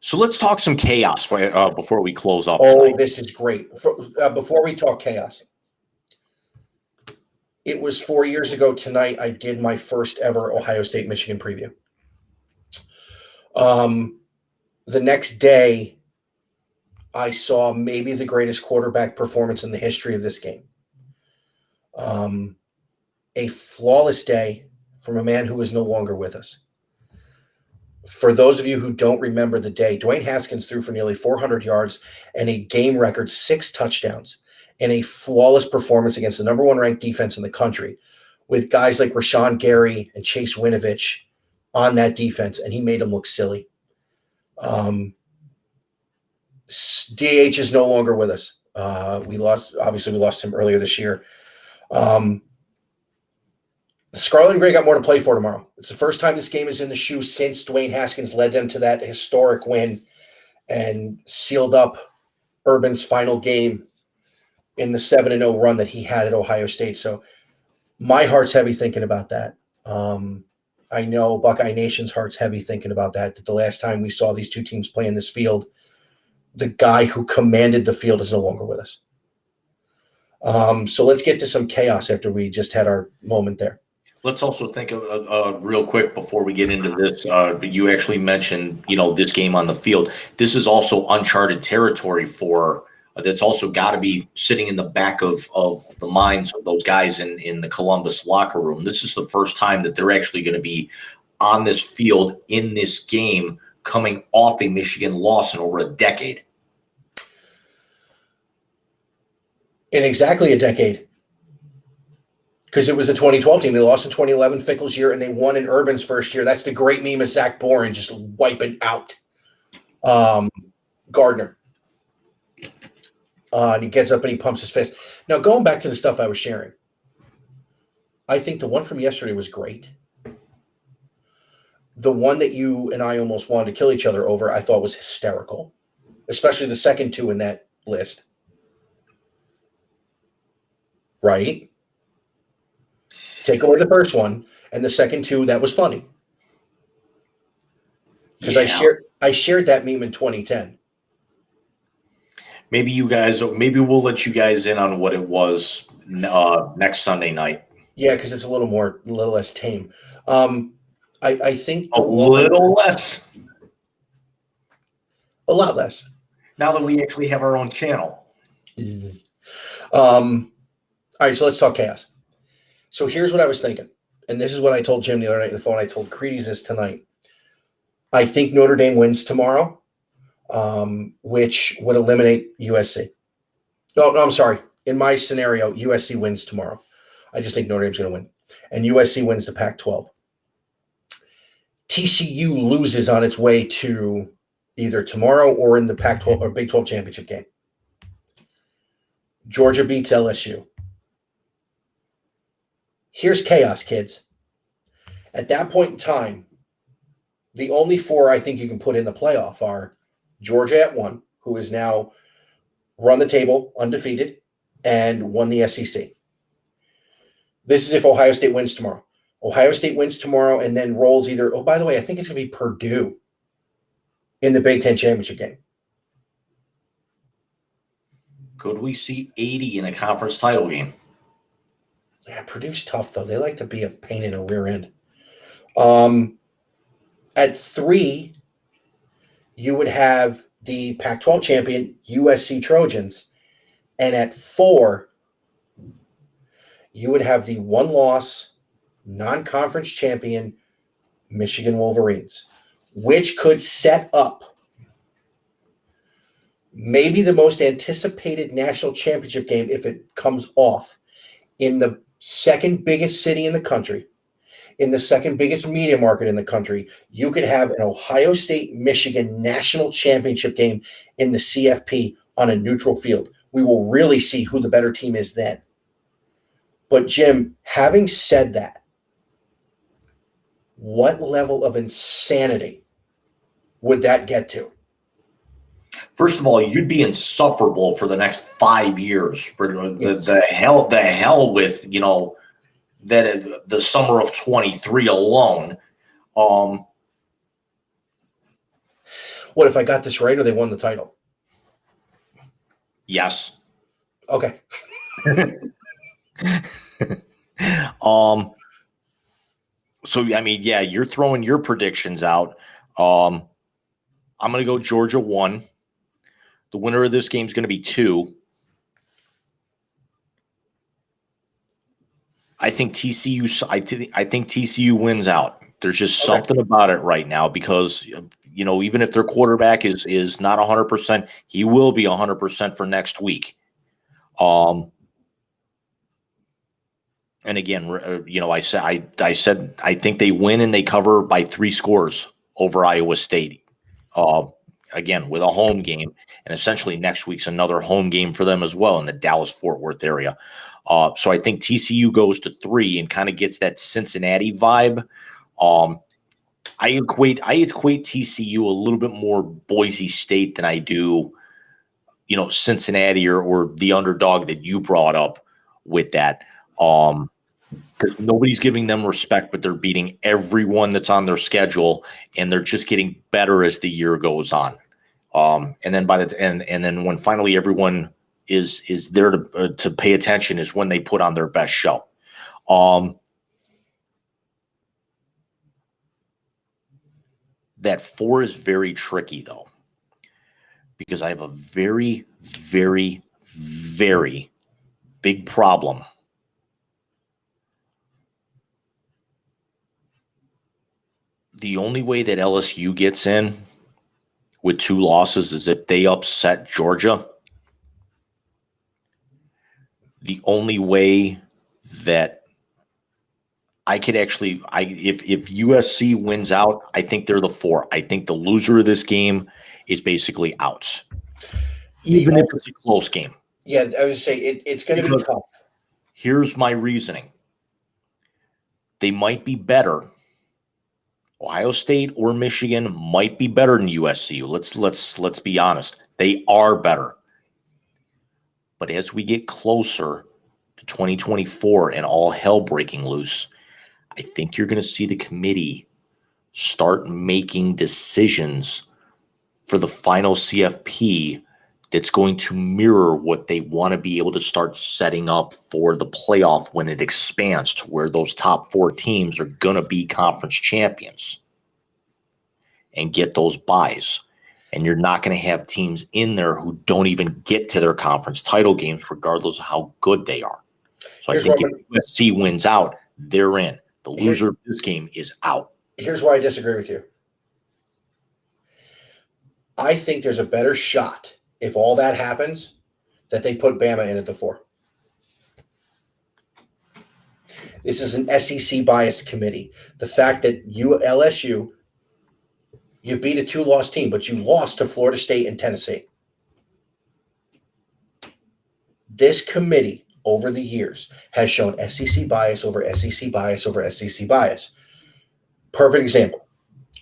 So let's talk some chaos before we close up. Oh, tonight. this is great. Before we talk chaos, it was 4 years ago tonight I did my first ever Ohio State Michigan preview. The next day, I saw maybe the greatest quarterback performance in the history of this game. A flawless day from a man who is no longer with us. For those of you who don't remember the day, Dwayne Haskins threw for nearly 400 yards and a game record 6 touchdowns and a flawless performance against the number 1 ranked defense in the country, with guys like Rashawn Gary and Chase Winovich on that defense, and he made them look silly. DH is no longer with us. We lost him earlier this year. The Scarlet and Gray got more to play for tomorrow. It's the first time this game is in the shoe since Dwayne Haskins led them to that historic win and sealed up Urban's final game in the 7-0 run that he had at Ohio State. So my heart's heavy thinking about that. I know Buckeye Nation's heart's heavy thinking about that the last time we saw these two teams play in this field, the guy who commanded the field is no longer with us. So let's get to some chaos after we just had our moment there. Let's also think of real quick before we get into this. You actually mentioned, this game on the field. This is also uncharted territory for that's also got to be sitting in the back of the minds of those guys in the Columbus locker room. This is the first time that they're actually going to be on this field in this game, coming off a Michigan loss in over a decade. In exactly a decade. Because it was the 2012 team. They lost in 2011, Fickle's year, and they won in Urban's first year. That's the great meme of Zach Boren just wiping out Gardner. And he gets up and he pumps his fist. Now, going back to the stuff I was sharing, I think the one from yesterday was great. The one that you and I almost wanted to kill each other over, I thought was hysterical, especially the second two in that list. Right? Take away the first one, and the second two, that was funny. Because I shared that meme in 2010. Maybe we'll let you guys in on what it was next Sunday night. Yeah, because it's a little less tame. I think a little less. A lot less. Now that we actually have our own channel. All right, so let's talk chaos. So here's what I was thinking, and this is what I told Jim the other night on the phone. I told Creedies this tonight. I think Notre Dame wins tomorrow, which would eliminate USC. No, I'm sorry. In my scenario, USC wins tomorrow. I just think Notre Dame's going to win, and USC wins the Pac-12. TCU loses on its way to either tomorrow or in the Pac-12 or Big 12 championship game. Georgia beats LSU. Here's chaos, kids. At that point in time, the only four I think you can put in the playoff are Georgia at 1, who is now run the table undefeated and won the SEC. This is if Ohio State wins tomorrow. Ohio State wins tomorrow and then rolls either, oh, by the way, I think it's going to be Purdue in the Big Ten championship game. Could we see 80 in a conference title game? Yeah, Purdue's tough, though. They like to be a pain in the rear end. At 3, you would have the Pac-12 champion USC Trojans, and at 4, you would have the one-loss non-conference champion Michigan Wolverines, which could set up maybe the most anticipated national championship game if it comes off in the second biggest city in the country, in the second biggest media market in the country. You could have an Ohio State Michigan national championship game in the CFP on a neutral field. We will really see who the better team is then. But Jim, having said that, what level of insanity would that get to? First of all, you'd be insufferable for the next 5 years. Yes. The hell with that the summer of 23 alone. What if I got this right, or they won the title? Yes. Okay. So I mean, yeah, you're throwing your predictions out. I'm going to go Georgia 1. The winner of this game is going to be 2. I think TCU. I think TCU wins out. There's just something about it right now because even if their quarterback is not 100%, he will be 100% for next week. And again, I said I think they win and they cover by 3 scores over Iowa State. Again, with a home game, and essentially next week's another home game for them as well in the Dallas-Fort Worth area. So I think TCU goes to 3 and kind of gets that Cincinnati vibe. I equate TCU a little bit more Boise State than I do, Cincinnati or the underdog that you brought up with that. Because nobody's giving them respect, but they're beating everyone that's on their schedule, and they're just getting better as the year goes on. And then and then when finally everyone is there to pay attention is when they put on their best show. That 4 is very tricky though, because I have a very, very, very big problem the only way that LSU gets in with 2 losses is if they upset Georgia. The only way that I could actually, if USC wins out, I think they're the 4. I think the loser of this game is basically out, even if it's a close game. Yeah, I would say it's going to be tough. Here's my reasoning: they might be better. Ohio State or Michigan might be better than USC. Let's be honest. They are better. But as we get closer to 2024 and all hell breaking loose, I think you're going to see the committee start making decisions for the final CFP that's going to mirror what they want to be able to start setting up for the playoff when it expands to where those top 4 teams are going to be conference champions and get those buys. And you're not going to have teams in there who don't even get to their conference title games, regardless of how good they are. So I think if USC wins out, they're in. The loser of this game is out. Here's why I disagree with you. I think there's a better shot if all that happens that they put Bama in at the 4. This is an SEC biased committee. The fact that LSU, you beat a 2-loss team, but you lost to Florida State and Tennessee. This committee over the years has shown SEC bias over SEC bias over SEC bias. Perfect example.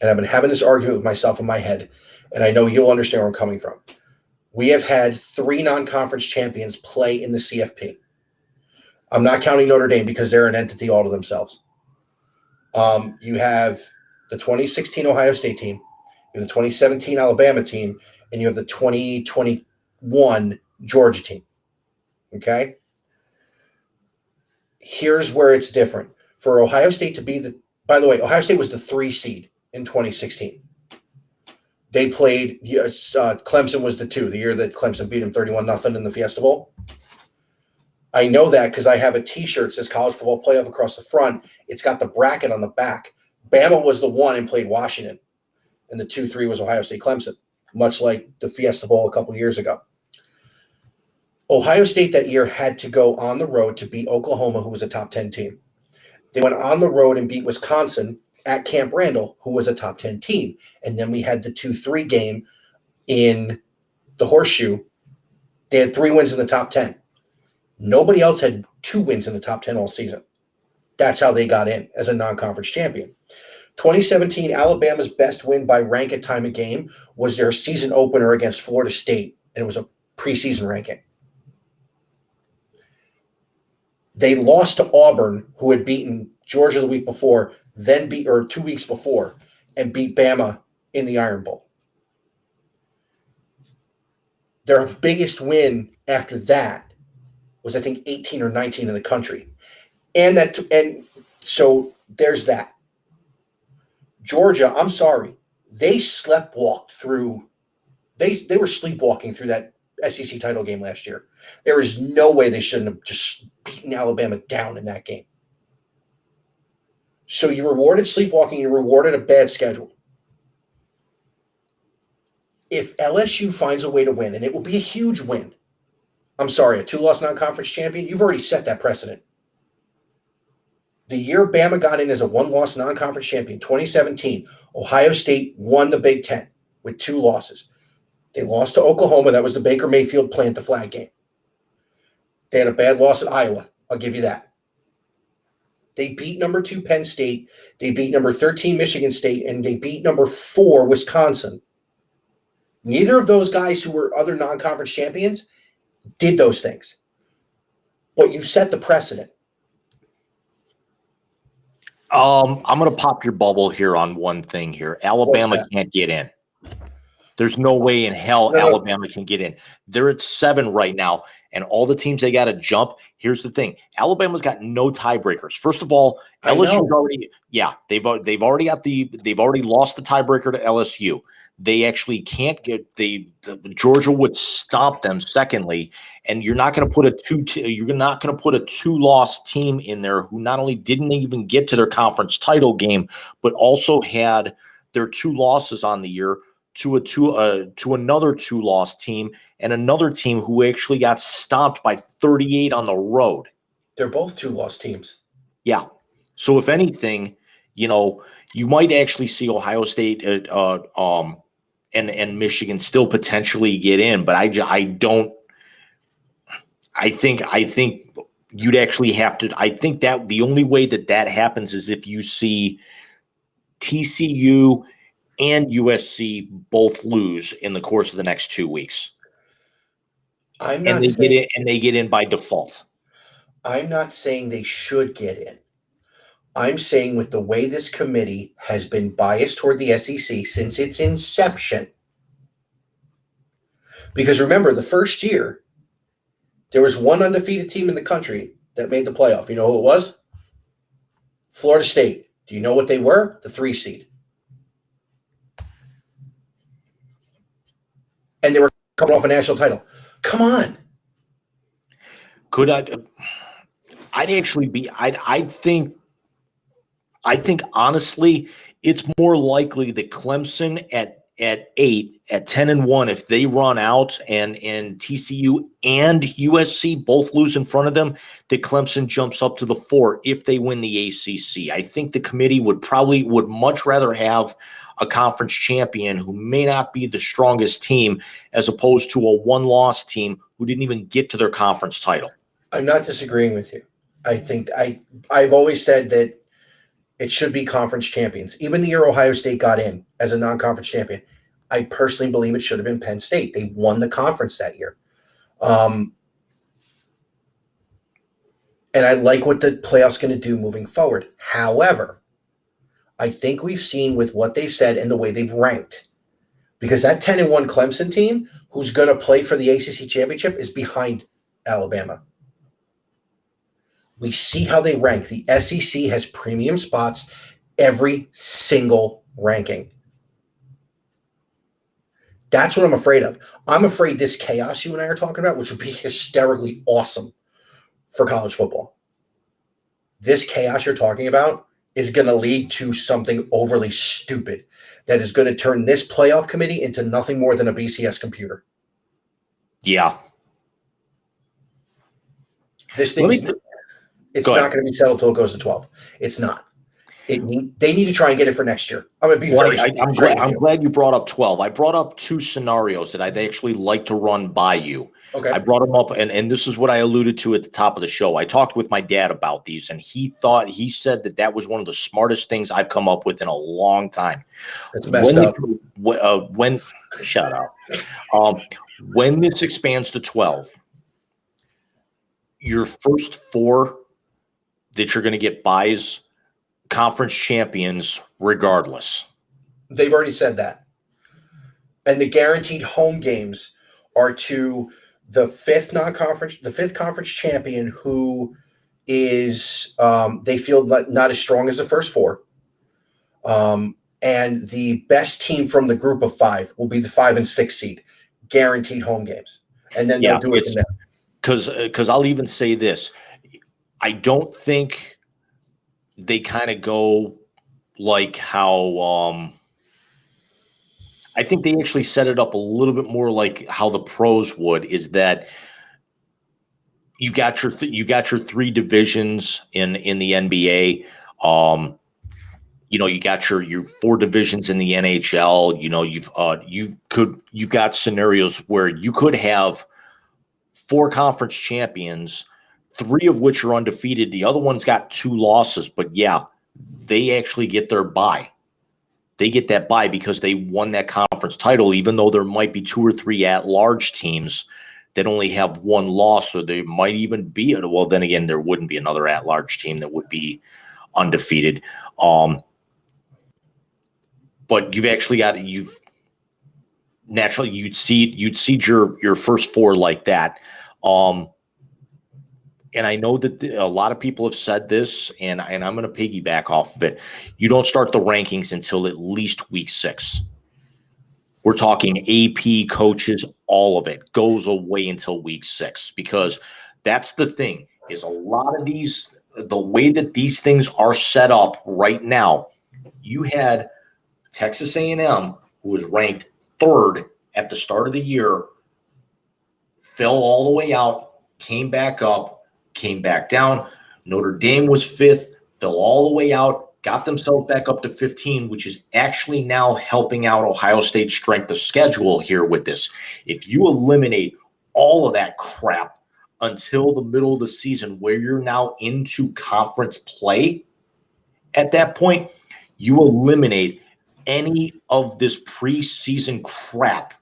And I've been having this argument with myself in my head, and I know you'll understand where I'm coming from. We have had 3 non-conference champions play in the CFP. I'm not counting Notre Dame because they're an entity all to themselves. You have the 2016 Ohio State team, you have the 2017 Alabama team, and you have the 2021 Georgia team. Okay? Here's where it's different. For Ohio State to be by the way, Ohio State was the 3 seed in 2016. They played, Clemson was the 2, the year that Clemson beat them 31-0 in the Fiesta Bowl. I know that because I have a T-shirt that says College Football Playoff across the front. It's got the bracket on the back. Bama was the 1 and played Washington, and the 2-3 was Ohio State Clemson, much like the Fiesta Bowl a couple years ago. Ohio State that year had to go on the road to beat Oklahoma, who was a top 10 team. They went on the road and beat Wisconsin at Camp Randall, who was a top 10 team. And then we had the 2-3 game in the Horseshoe. They had 3 wins in the top 10. Nobody else had 2 wins in the top 10 all season. That's how they got in as a non-conference champion. 2017, Alabama's best win by rank at time of game was their season opener against Florida State, and it was a preseason ranking. They lost to Auburn, who had beaten Georgia the week before, 2 weeks before, and beat Bama in the Iron Bowl. Their biggest win after that was, I think, 18 or 19 in the country. And so there's that. Georgia, I'm sorry, they sleptwalked through. They were sleepwalking through that SEC title game last year. There is no way they shouldn't have just beaten Alabama down in that game. So you rewarded sleepwalking, you rewarded a bad schedule. If LSU finds a way to win, and it will be a huge win, I'm sorry, a 2-loss non-conference champion, you've already set that precedent. The year Bama got in as a 1-loss non-conference champion, 2017, Ohio State won the Big Ten with 2 losses. They lost to Oklahoma. That was the Baker Mayfield plant the flag game. They had a bad loss at Iowa. I'll give you that. They beat number 2 Penn State. They beat number 13 Michigan State, and they beat number 4 Wisconsin. Neither of those guys who were other non-conference champions did those things. But you set the precedent. I'm going to pop your bubble here on one thing here. Alabama can't get in. There's no way in hell Alabama can get in. They're at 7 right now, and all the teams they got to jump. Here's the thing: Alabama's got no tiebreakers. First of all, LSU's already they've already lost the tiebreaker to LSU. They actually can't get Georgia would stop them. Secondly, and you're not going to put a 2-loss team in there who not only didn't even get to their conference title game, but also had their 2 losses on the year to another 2-loss team and another team who actually got stopped by 38 on the road. They're both 2-loss teams. Yeah. So if anything, you might actually see Ohio State and Michigan still potentially get in, but I think you'd actually have to. I think that the only way that happens is if you see TCU and USC both lose in the course of the next 2 weeks. They get in by default. I'm not saying they should get in. I'm saying with the way this committee has been biased toward the SEC since its inception. Because remember, the first year, there was one undefeated team in the country that made the playoff. You know who it was? Florida State. Do you know what they were? The 3 seed. And they were coming off a national title. Come on. I think honestly, it's more likely that Clemson at 8, at 10-1, if they run out and TCU and USC both lose in front of them, that Clemson jumps up to the 4 if they win the ACC. I think the committee would much rather have a conference champion who may not be the strongest team as opposed to a 1-loss team who didn't even get to their conference title. I'm not disagreeing with you. I think I've always said that it should be conference champions. Even the year Ohio State got in as a non-conference champion, I personally believe it should have been Penn State. They won the conference that year. And I like what the playoff's going to do moving forward. However, I think we've seen with what they've said and the way they've ranked, because that 10-1 Clemson team who's going to play for the ACC championship is behind Alabama. We see how they rank. The SEC has premium spots every single ranking. That's what I'm afraid of. I'm afraid this chaos you and I are talking about, which would be hysterically awesome for college football. This chaos you're talking about is going to lead to something overly stupid that is going to turn this playoff committee into nothing more than a BCS computer. Yeah. This thing's it's not going to be settled till it goes to 12. It's not. They need to try and get it for next year. I'm going to be I'm glad you brought up 12. I brought up two scenarios that I'd actually like to run by you. Okay. I brought them up, and this is what I alluded to at the top of the show. I talked with my dad about these, and he said that was one of the smartest things I've come up with in a long time. It's messed up. Shut up. When this expands to 12, your first four that you're going to get buys, conference champions regardless. They've already said that. And the guaranteed home games are to the fifth conference champion who is they feel not as strong as the first four. And the best team from the group of five will be the 5 and 6 seed, guaranteed home games. And then they'll do it in there. Because I'll even say this. I don't think they kind of go like how I think they actually set it up a little bit more like how the pros would, is that you've got your three divisions in the NBA. You got your four divisions in the NHL. You've got scenarios where you could have 4 conference champions, 3 of which are undefeated. The other one's got 2 losses, but yeah, they actually get their bye. They get that bye because they won that conference title, even though there might be 2 or 3 at-large teams that only have 1 loss, or they might even be – well, then again, there wouldn't be another at-large team that would be undefeated. But you've actually got – you'd seed your first 4 like that. And I know that a lot of people have said this, and I'm going to piggyback off of it. You don't start the rankings until at least week 6. We're talking AP, coaches, all of it goes away until week 6, because that's the thing, is a lot of these, the way that these things are set up right now, you had Texas A&M, who was ranked 3rd at the start of the year, fell all the way out, came back up, came back down. Notre Dame was 5th, fell all the way out, got themselves back up to 15, which is actually now helping out Ohio State's strength of schedule here with this. If you eliminate all of that crap until the middle of the season, where you're now into conference play, at that point, you eliminate any of this preseason crap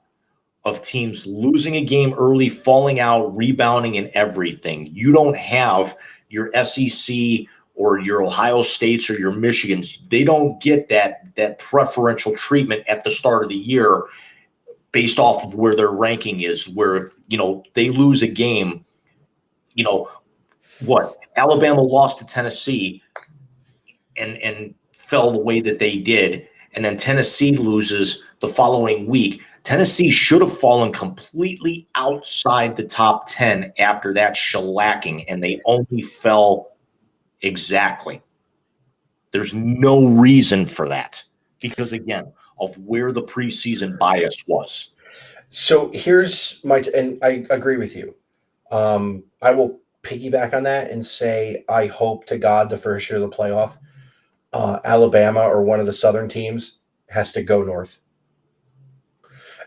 of teams losing a game early, falling out, rebounding, and everything. You don't have your SEC or your Ohio States or your Michigans. They don't get that preferential treatment at the start of the year based off of where their ranking is, where if they lose a game, Alabama lost to Tennessee and fell the way that they did, and then Tennessee loses the following week. Tennessee should have fallen completely outside the top 10 after that shellacking, and they only fell exactly. There's no reason for that because, again, of where the preseason bias was. So here's and I agree with you. I will piggyback on that and say I hope to God the first year of the playoff, Alabama or one of the Southern teams has to go north.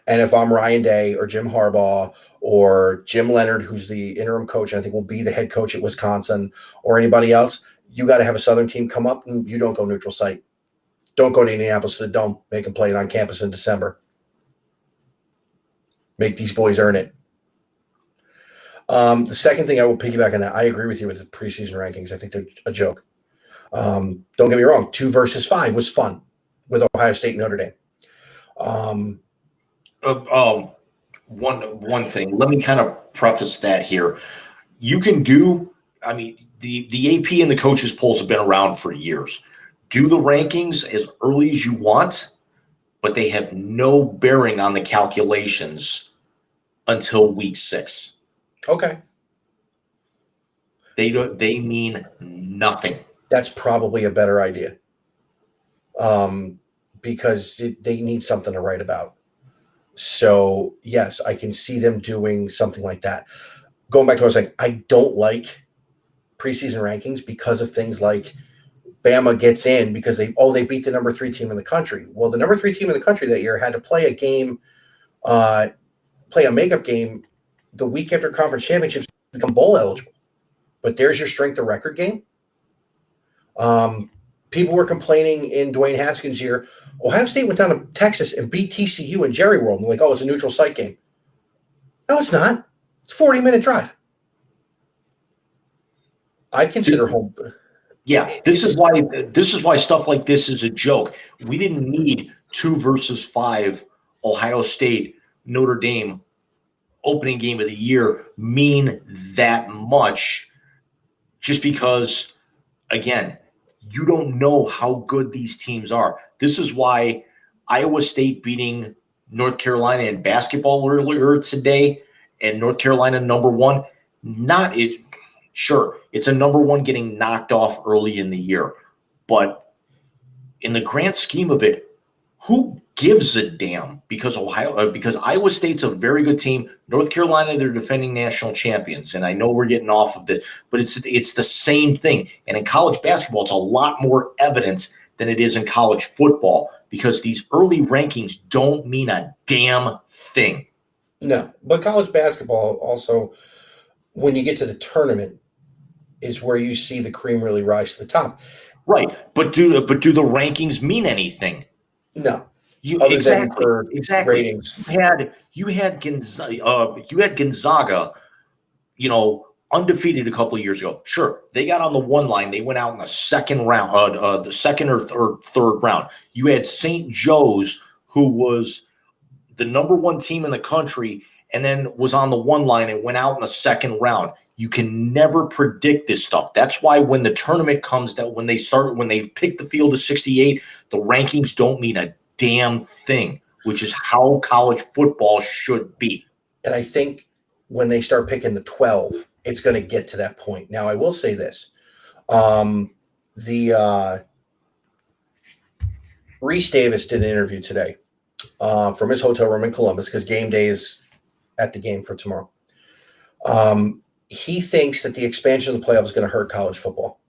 And if I'm Ryan Day or Jim Harbaugh or Jim Leonard, who's the interim coach, and I think will be the head coach at Wisconsin, or anybody else, you got to have a Southern team come up, and you don't go neutral site. Don't go to Indianapolis to the Dome. Make them play it on campus in December. Make these boys earn it. The second thing I will piggyback on that, I agree with you with the preseason rankings. I think they're a joke. Don't get me wrong. 2 versus 5 was fun with Ohio State and Notre Dame. One thing, let me kind of preface that here. You can do, the AP and the coaches polls have been around for years. do the rankings as early as you want, but they have no bearing on the calculations until week 6. Okay. They mean nothing. That's probably a better idea. Because they need something to write about. So, yes, I can see them doing something like that. Going back to what I was saying, I don't like preseason rankings because of things like Bama gets in because they beat the number 3 team in the country. Well, the number 3 team in the country that year had to play a game, play a makeup game the week after conference championships become bowl eligible. But there's your strength of record game. People were complaining in Dwayne Haskins' year, Ohio State went down to Texas and beat TCU in Jerry World. And they're like, oh, it's a neutral site game. No, it's not. It's a 40-minute drive. I consider home. Yeah, this is why stuff like this is a joke. We didn't need 2 versus 5 Ohio State, Notre Dame opening game of the year mean that much just because, again, you don't know how good these teams are. This is why Iowa State beating North Carolina in basketball earlier today and North Carolina number 1, not it. Sure, it's a number 1 getting knocked off early in the year. But in the grand scheme of it, who gives a damn? Because Iowa State's a very good team. North Carolina, they're defending national champions. And I know we're getting off of this, but it's the same thing. And in college basketball, it's a lot more evident than it is in college football because these early rankings don't mean a damn thing. No, but college basketball also, when you get to the tournament, is where you see the cream really rise to the top. Right, but do the rankings mean anything? No. Exactly. Ratings. You had Gonzaga, undefeated a couple of years ago. Sure, they got on the 1 line. They went out in the second round, the second or third round. You had St. Joe's, who was the number 1 team in the country, and then was on the 1 line and went out in the second round. You can never predict this stuff. That's why when the tournament comes, that when they pick the field of 68, the rankings don't mean a damn thing, which is how college football should be. And I think when they start picking the 12, it's going to get to that point. Now, I will say this. Reese Davis did an interview today from his hotel room in Columbus because game day is at the game for tomorrow. He thinks that the expansion of the playoff is going to hurt college football.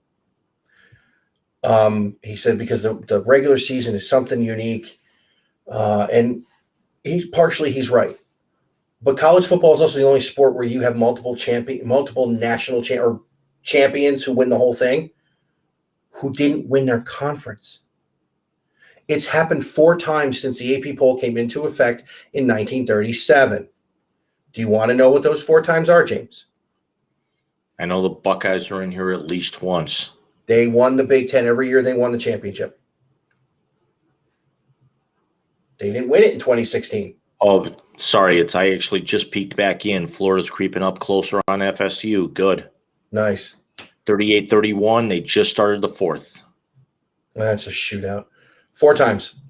He said because the regular season is something unique, and he's right. But college football is also the only sport where you have multiple national champions who win the whole thing, who didn't win their conference. It's happened 4 times since the AP poll came into effect in 1937. Do you want to know what those 4 times are, James? I know the Buckeyes are in here at least once. They won the Big Ten every year. They won the championship. They didn't win it in 2016. Oh, sorry. I actually just peeked back in. Florida's creeping up closer on FSU. Good. Nice. 38-31. They just started the 4th. That's a shootout. 4 times.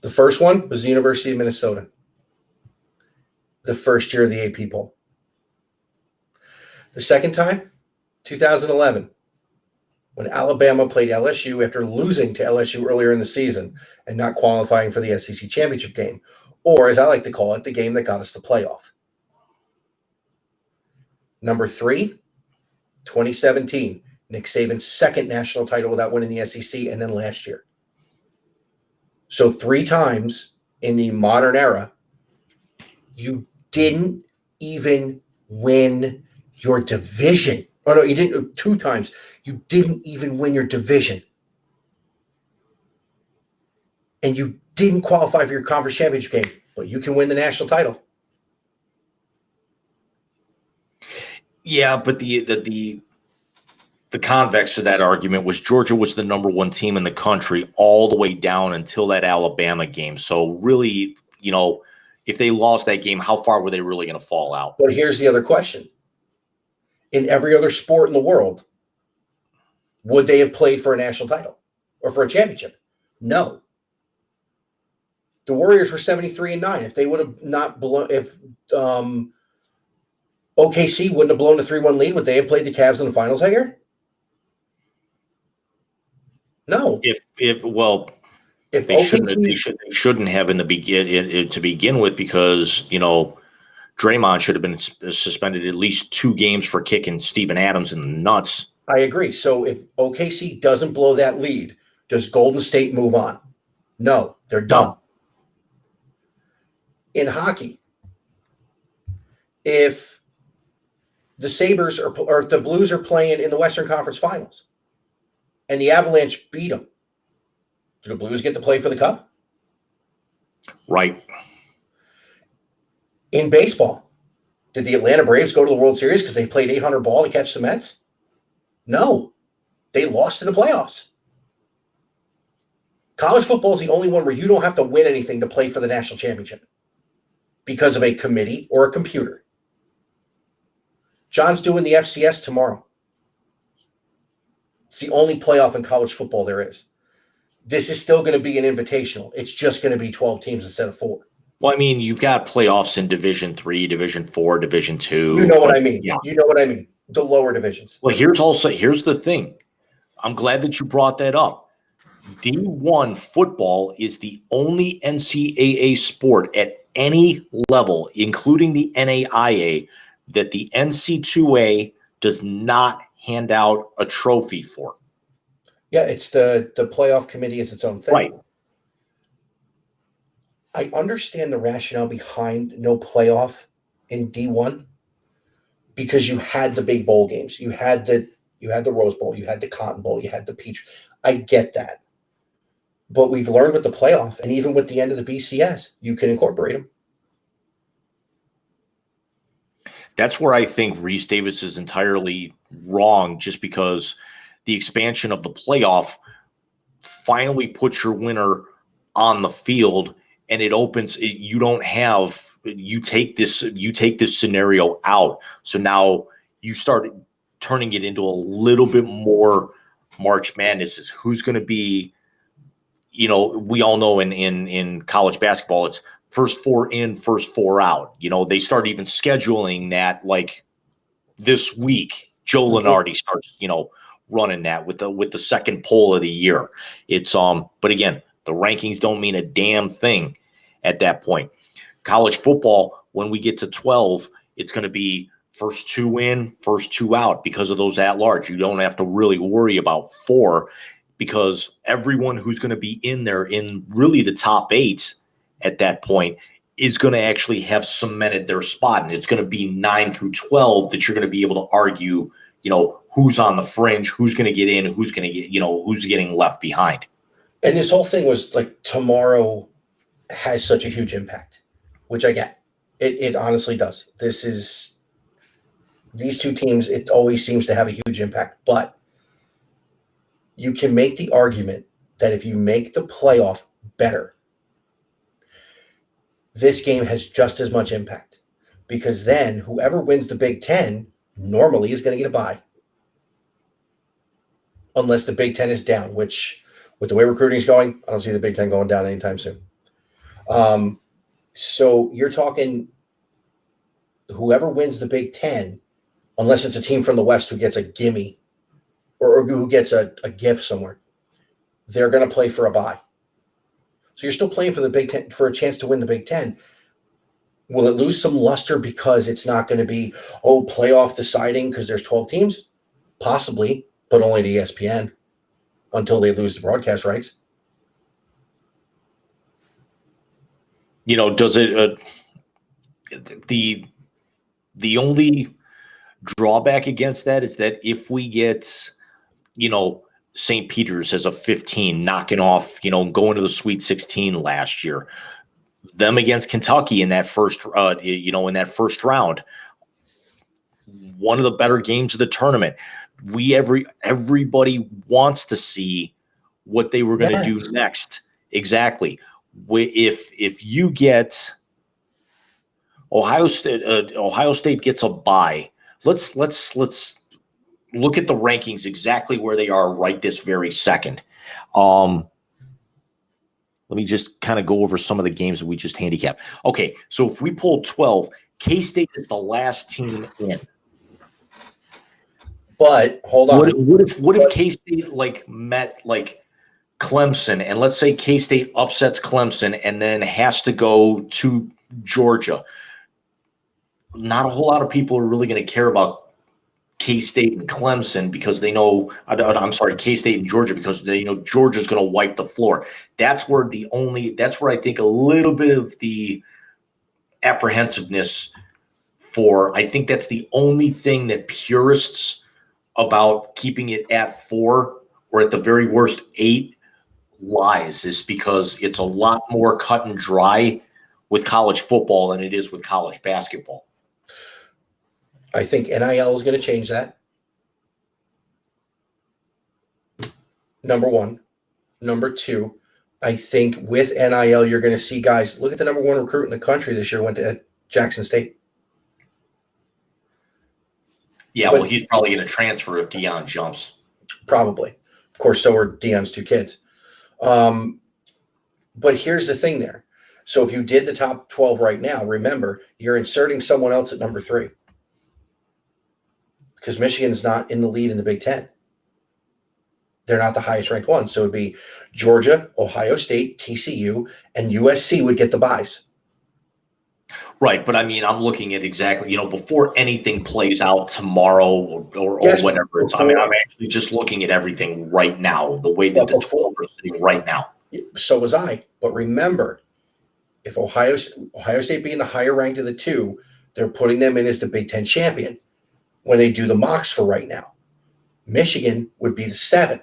The first one was the University of Minnesota. The first year of the AP poll. The second time, 2011, when Alabama played LSU after losing to LSU earlier in the season and not qualifying for the SEC championship game, or as I like to call it, the game that got us the playoff. Number 3, 2017, Nick Saban's second national title without winning the SEC, and then last year. So 3 times in the modern era, you didn't even win your division. Oh, no, you didn't. 2 times. You didn't even win your division. And you didn't qualify for your conference championship game, but you can win the national title. Yeah, but the convex of that argument was Georgia was the number 1 team in the country all the way down until that Alabama game. So really, if they lost that game, how far were they really going to fall out? But here's the other question. In every other sport in the world, would they have played for a national title? or for a championship? No. The Warriors were 73-9. If they would have not blown, if OKC wouldn't have blown the 3-1 lead, would they have played the Cavs in the finals that year? No. If they shouldn't have in the to begin with, because Draymond should have been suspended at least 2 games for kicking Steven Adams in the nuts. I agree. So if OKC doesn't blow that lead, does Golden State move on? No, they're done. No. In hockey, if the Sabres or if the Blues are playing in the Western Conference Finals and the Avalanche beat them, do the Blues get to play for the Cup? Right. In baseball, did the Atlanta Braves go to the World Series because they played 800 ball to catch the Mets? No. They lost in the playoffs. College football is the only one where you don't have to win anything to play for the national championship because of a committee or a computer. John's doing the FCS tomorrow. It's the only playoff in college football there is. This is still going to be an invitational. It's just going to be 12 teams instead of 4. Well, I mean, you've got playoffs in Division 3, Division 4, Division 2. You know what I mean. Yeah. You know what I mean. The lower divisions. Well, here's the thing. I'm glad that you brought that up. D1 football is the only NCAA sport at any level, including the NAIA, that the NC2A does not hand out a trophy for. Yeah, it's the playoff committee is its own thing. Right. I understand the rationale behind no playoff in D1 because you had the big bowl games. You had the Rose Bowl, you had the Cotton Bowl, you had the Peach. I get that. But we've learned with the playoff and even with the end of the BCS, you can incorporate them. That's where I think Reese Davis is entirely wrong, just because the expansion of the playoff finally puts your winner on the field, and it opens. You don't have. You take this scenario out, so now you start turning it into a little bit more March Madness. Is who's going to be. We all know in college basketball, it's first 4 in, first 4 out. They start even scheduling that like this week. Joe Lunardi starts, running that with the second poll of the year. It's but again, the rankings don't mean a damn thing at that point. College football, when we get to 12, it's going to be first 2 in, first 2 out because of those at large. You don't have to really worry about 4 because everyone who's going to be in there in really the top 8 at that point is going to actually have cemented their spot. And it's going to be 9 through 12 that you're going to be able to argue, who's on the fringe, who's going to get in, who's going to get, who's getting left behind. And this whole thing was like tomorrow has such a huge impact, which I get. It honestly does. These 2 teams, it always seems to have a huge impact. But you can make the argument that if you make the playoff better, this game has just as much impact because then whoever wins the Big Ten normally is going to get a bye. Unless the Big Ten is down, which with the way recruiting is going, I don't see the Big Ten going down anytime soon. So you're talking whoever wins the Big Ten, unless it's a team from the West who gets a gimme or who gets a gift somewhere, they're going to play for a bye. So you're still playing for the Big Ten for a chance to win the Big Ten. Will it lose some luster because it's not going to be, playoff deciding because there's 12 teams? Possibly, but only to ESPN until they lose the broadcast rights. Does it the only drawback against that is that if we get, St. Peter's as a 15 knocking off, going to the Sweet 16 last year, them against Kentucky in that first round, one of the better games of the tournament. Everybody wants to see what they were going to do next. Exactly. If you get Ohio State gets a bye. Let's look at the rankings exactly where they are right this very second. Let me just kind of go over some of the games that we just handicapped. Okay, so if we pull 12, K-State is the last team in. But hold on. What if K-State like met like Clemson, and let's say K-State upsets Clemson and then has to go to Georgia? Not a whole lot of people are really going to care about K-State and Clemson because they know – I'm sorry, K-State and Georgia because they know Georgia's going to wipe the floor. That's where I think a little bit of the apprehensiveness for – I think that's the only thing that purists – about keeping it at 4 or at the very worst 8 lies is because it's a lot more cut and dry with college football than it is with college basketball. I think NIL is going to change that. Number one. Number two, I think with NIL, you're going to see guys, look at the number 1 recruit in the country this year went to Jackson State. Yeah, well, he's probably going to transfer if Deion jumps. Probably. Of course, so are Deion's 2 kids. But here's the thing there. So if you did the top 12 right now, remember, you're inserting someone else at number 3. Because Michigan's not in the lead in the Big Ten. They're not the highest ranked one. So it would be Georgia, Ohio State, TCU, and USC would get the buys. Right, but I mean, I'm looking at exactly, before anything plays out tomorrow or whatever. I'm actually just looking at everything right now, the way that the 12 are sitting right now. So was I. But remember, if Ohio State being the higher ranked of the 2, they're putting them in as the Big Ten champion when they do the mocks for right now. Michigan would be the 7,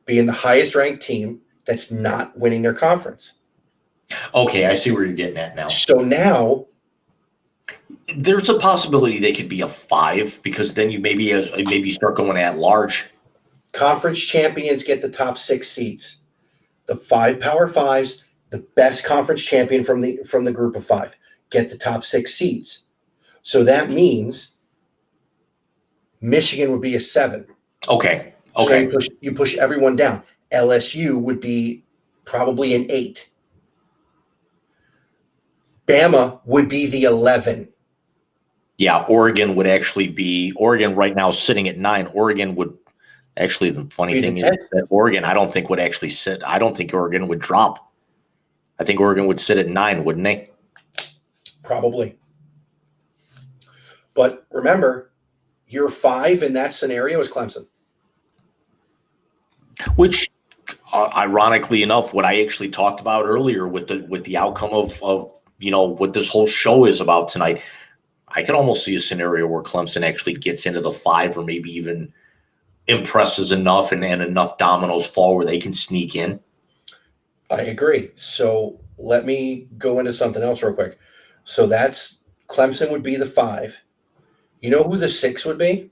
being the highest ranked team that's not winning their conference. Okay, I see where you're getting at now. So now there's a possibility they could be a 5 because then you maybe start going at large. Conference champions get the top 6 seeds. The 5 Power 5s, the best conference champion from the group of 5, get the top 6 seeds. So that means Michigan would be a 7. Okay. So you push everyone down. LSU would be probably an 8. Bama would be the 11. Yeah, Oregon right now sitting at 9. Oregon would actually, the funny thing is that Oregon, I don't think would actually sit. I don't think Oregon would drop. I think Oregon would sit at 9, wouldn't they? Probably. But remember, your 5 in that scenario is Clemson. Which, ironically enough, what I actually talked about earlier with the outcome of what this whole show is about tonight, I could almost see a scenario where Clemson actually gets into the 5 or maybe even impresses enough and enough dominoes fall where they can sneak in. I agree. So let me go into something else real quick. So that's Clemson would be the 5. You know who the 6 would be?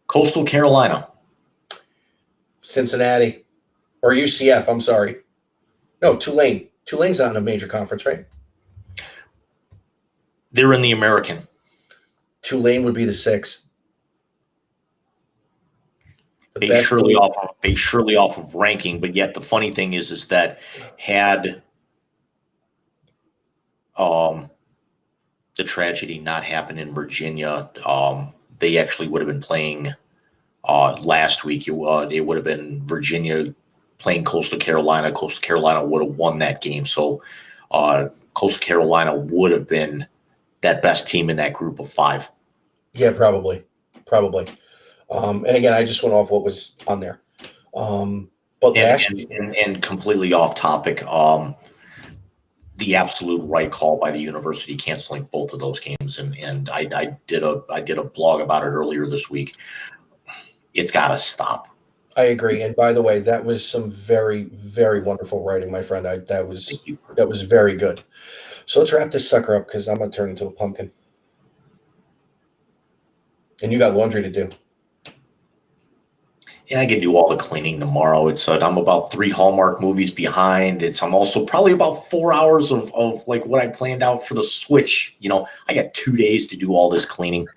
Coastal Carolina. Cincinnati. Or UCF, I'm sorry. No, Tulane. Tulane's not in a major conference, right? They're in the American. Tulane would be the 6. Based surely off of ranking, but yet the funny thing is that had the tragedy not happened in Virginia, they actually would have been playing last week. It would have been Virginia playing Coastal Carolina. Coastal Carolina would have won that game. So Coastal Carolina would have been that best team in that group of 5. Yeah, probably. And again, I just went off what was on there. But and completely off topic, the absolute right call by the university canceling both of those games. And I did a blog about it earlier this week. It's got to stop. I agree. And by the way, that was some very, very wonderful writing, my friend. That was very good. So let's wrap this sucker up because I'm going to turn into a pumpkin. And you got laundry to do. Yeah, I can do all the cleaning tomorrow. I'm about 3 Hallmark movies behind. I'm also probably about 4 hours of like what I planned out for the Switch. I got 2 days to do all this cleaning.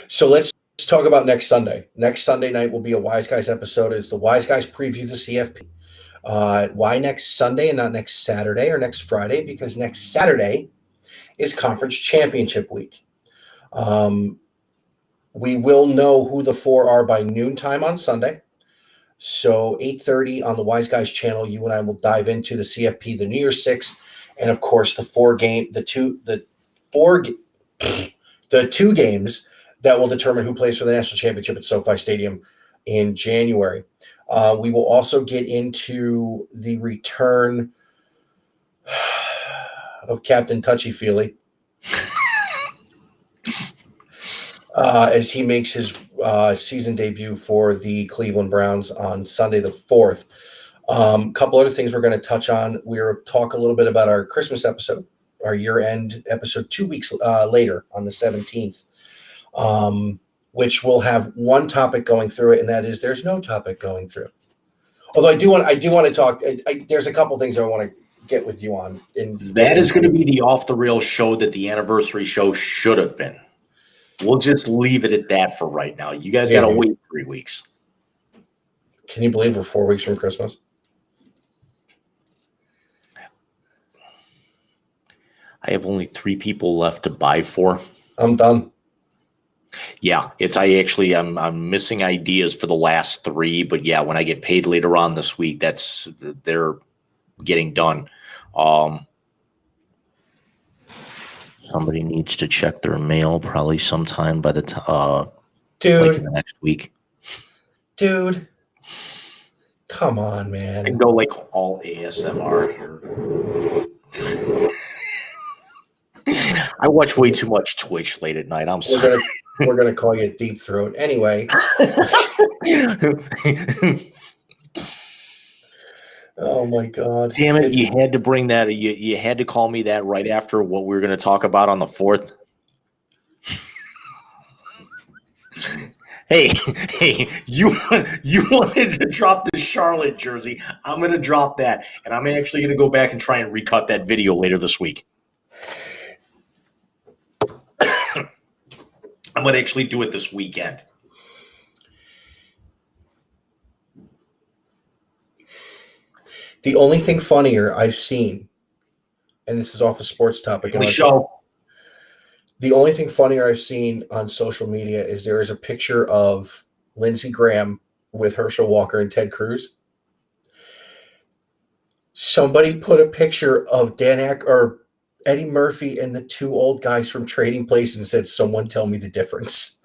So let's talk about next Sunday. Next Sunday night will be a Wise Guys episode. It's the Wise Guys preview the CFP. Why next Sunday and not next Saturday or next Friday? Because next Saturday is Conference Championship Week. We will know who the 4 are by noontime on Sunday. So 8:30 on the Wise Guys channel, you and I will dive into the CFP, the New Year's Six, and of course the two games that will determine who plays for the national championship at SoFi Stadium in January. We will also get into the return of Captain Touchy Feely as he makes his season debut for the Cleveland Browns on Sunday the 4th. A couple other things we're going to touch on. We'll talk a little bit about our Christmas episode, our year-end episode 2 weeks later on the 17th, which will have one topic going through it, and that is there's no topic going through. Although I do want to talk. There's a couple things I want to get with you on. That is going to be the off-the-rails show that the anniversary show should have been. We'll just leave it at that for right now. You guys got to wait 3 weeks. Can you believe we're 4 weeks from Christmas? I have only 3 people left to buy for. I'm done. Yeah, I'm missing ideas for the last 3, but yeah, when I get paid later on this week, they're getting done. Somebody needs to check their mail probably sometime by the like in the next week. Dude, come on, man. I can go like all ASMR here. I watch way too much Twitch late at night. I'm sorry. We're gonna call you Deep Throat anyway. Oh my God! Damn it! You had to bring that. You had to call me that right after what we were going to talk about on the 4th. Hey, you wanted to drop the Charlotte jersey. I'm going to drop that, and I'm actually going to go back and try and recut that video later this week. I'm going to actually do it this weekend. The only thing funnier I've seen, and this is off a sports topic. The only thing funnier I've seen on social media is there is a picture of Lindsey Graham with Herschel Walker and Ted Cruz. Somebody put a picture of or Eddie Murphy and the 2 old guys from Trading Places and said, "Someone tell me the difference."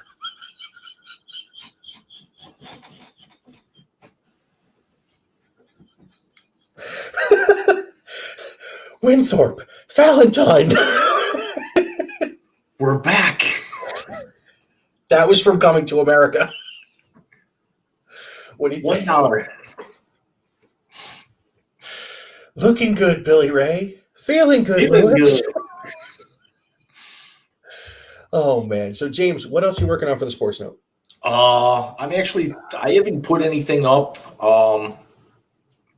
Winthorpe, Valentine. We're back. That was from Coming to America. What do you think? $1. Looking good, Billy Ray. Feeling good, Lewis. Oh man. So James, what else are you working on for the Sports Note? I haven't put anything up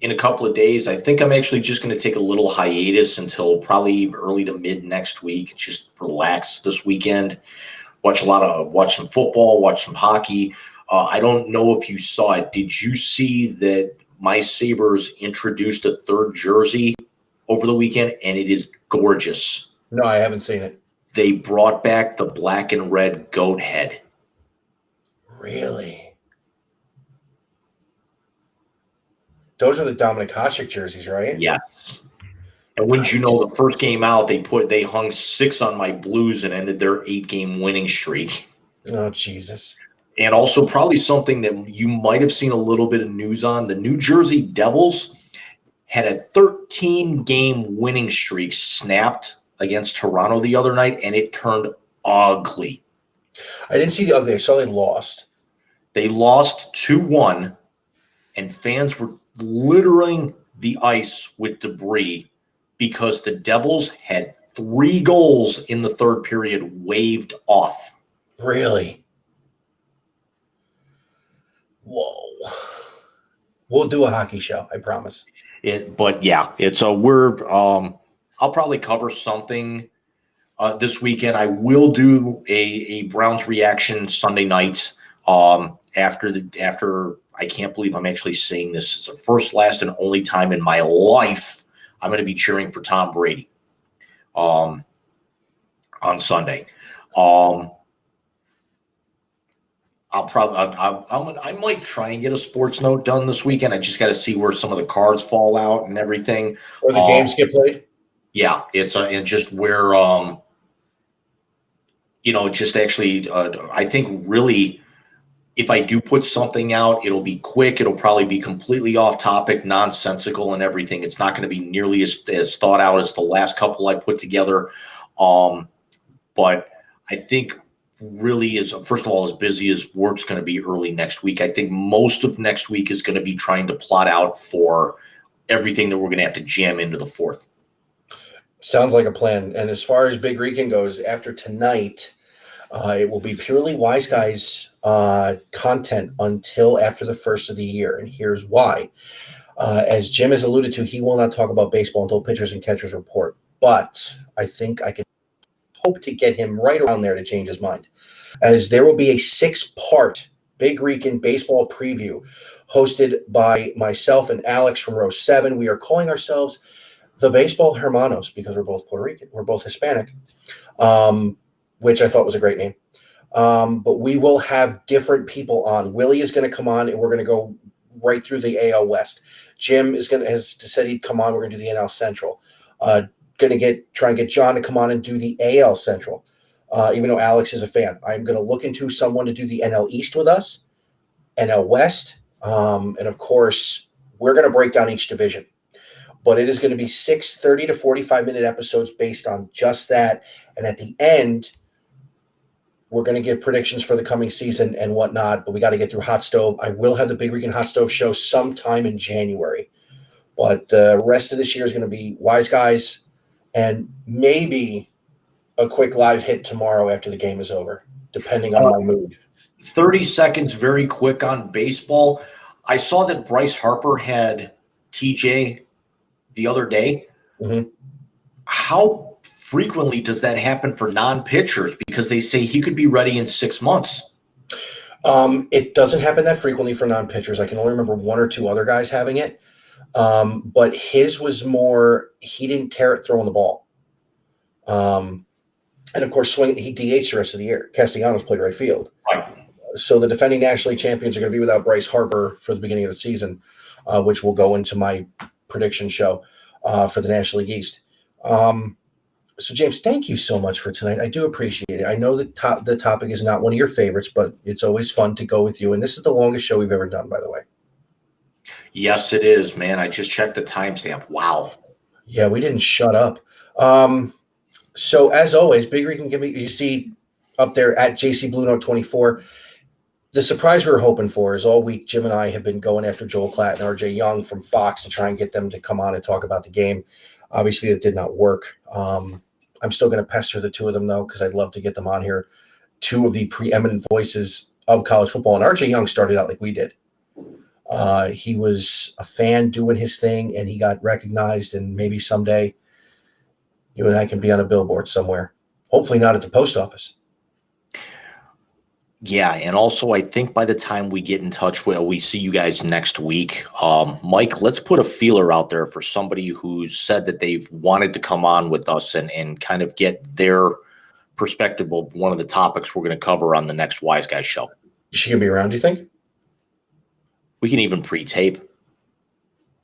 in a couple of days. I think I'm actually just going to take a little hiatus until probably early to mid next week. Just relax this weekend. Watch some football, watch some hockey. I don't know if you saw it. Did you see that my Sabres introduced a 3rd jersey over the weekend, and it is gorgeous? No, I haven't seen it. They brought back the black and red goat head. Really? Those are the Dominic Hasek jerseys, right? Yes. And wouldn't you know, the first game out, they hung 6 on my Blues and ended their 8-game winning streak. Oh, Jesus. And also probably something that you might have seen a little bit of news on, the New Jersey Devils had a 13-game winning streak snapped against Toronto the other night, and it turned ugly. I didn't see the ugly. I saw they lost. They lost 2-1, and fans were littering the ice with debris because the Devils had 3 goals in the 3rd period waved off. Really? Whoa. We'll do a hockey show, I promise. I'll probably cover something this weekend. I will do a Browns reaction Sunday night. After I can't believe I'm actually saying this. It's the first, last, and only time in my life I'm going to be cheering for Tom Brady on Sunday. I might try and get a sports note done this weekend. I just got to see where some of the cards fall out and everything. Or the games get played. Yeah, it's and just where just actually I think really if I do put something out, it'll be quick. It'll probably be completely off topic, nonsensical, and everything. It's not going to be nearly as thought out as the last couple I put together. But I think really is, first of all, as busy as work's going to be early next week. I think most of next week is going to be trying to plot out for everything that we're going to have to jam into the fourth. Sounds like a plan. And as far as Big Rican goes, after tonight, it will be purely Wise Guys content until after the first of the year. And here's why. As Jim has alluded to, he will not talk about baseball until pitchers and catchers report. But I think I can hope to get him right around there to change his mind, as there will be a 6-part Big Rican baseball preview hosted by myself and Alex from row 7. We are calling ourselves the Baseball Hermanos because we're both Puerto Rican. We're both Hispanic, which I thought was a great name. But we will have different people on. Willie is going to come on, and we're going to go right through the AL West. Jim has said he'd come on. We're going to do the NL Central. Going to try and get John to come on and do the AL Central, even though Alex is a fan. I'm going to look into someone to do the NL East with us, NL West, and of course, we're going to break down each division. But it is going to be 6 30 to 45-minute episodes based on just that. And at the end, we're going to give predictions for the coming season and whatnot, but we got to get through Hot Stove. I will have the Big Rican Hot Stove show sometime in January. But the rest of this year is going to be Wise Guys and maybe a quick live hit tomorrow after the game is over, depending on my mood. 30 seconds, very quick on baseball. I saw that Bryce Harper had TJ the other day. Mm-hmm. How frequently does that happen for non-pitchers? Because they say he could be ready in 6 months. It doesn't happen that frequently for non-pitchers. I can only remember 1 or 2 other guys having it. But his was more, he didn't tear it throwing the ball. And of course, he DH'd the rest of the year. Castellanos played right field. Right. So the defending National League champions are going to be without Bryce Harper for the beginning of the season, which will go into my prediction show for the National League East. So, James, thank you so much for tonight. I do appreciate it. I know the topic is not one of your favorites, but it's always fun to go with you. And this is the longest show we've ever done, by the way. Yes, it is, man. I just checked the timestamp. Wow. Yeah, we didn't shut up. So, as always, Big Rican can be, you see up there at JC Blue Note 24. The surprise we were hoping for is all week, Jim and I have been going after Joel Klatt and RJ Young from Fox to try and get them to come on and talk about the game. Obviously, it did not work. I'm still going to pester the 2 of them, though, because I'd love to get them on here. 2 of the preeminent voices of college football. And RJ Young started out like we did. He was a fan doing his thing, and he got recognized. And maybe someday you and I can be on a billboard somewhere. Hopefully not at the post office. Yeah, and also I think by the time we get in touch with, we see you guys next week. Mike, let's put a feeler out there for somebody who's said that they've wanted to come on with us and kind of get their perspective of one of the topics we're going to cover on the next Wise Guys show. Is she going to be around, do you think? We can even pre-tape.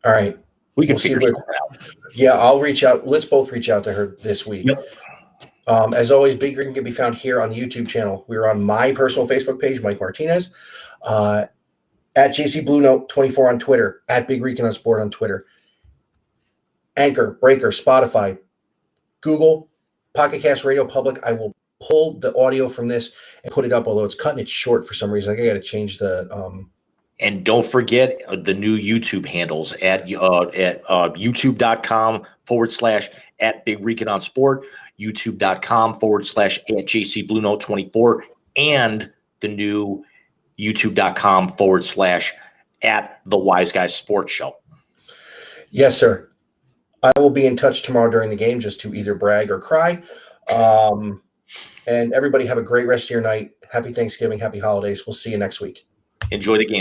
All right. We can figure something out. Yeah, I'll reach out. Let's both reach out to her this week. Yep. As always, Big Rican can be found here on the YouTube channel. We're on my personal Facebook page, Mike Martinez, at JC Blue Note 24 on Twitter, at Big Rican on Sport on Twitter, Anchor, Breaker, Spotify, Google, Pocket Cast, Radio Public. I will pull the audio from this and put it up, although it's cutting it short for some reason. I got to change the And don't forget the new YouTube handles at youtube.com/at Big Rican on Sport, youtube.com/at JC Blue Note 24, and the new youtube.com/at the Wise Guys Sports Show. Yes, sir. I will be in touch tomorrow during the game just to either brag or cry. And everybody have a great rest of your night. Happy Thanksgiving. Happy holidays. We'll see you next week. Enjoy the games.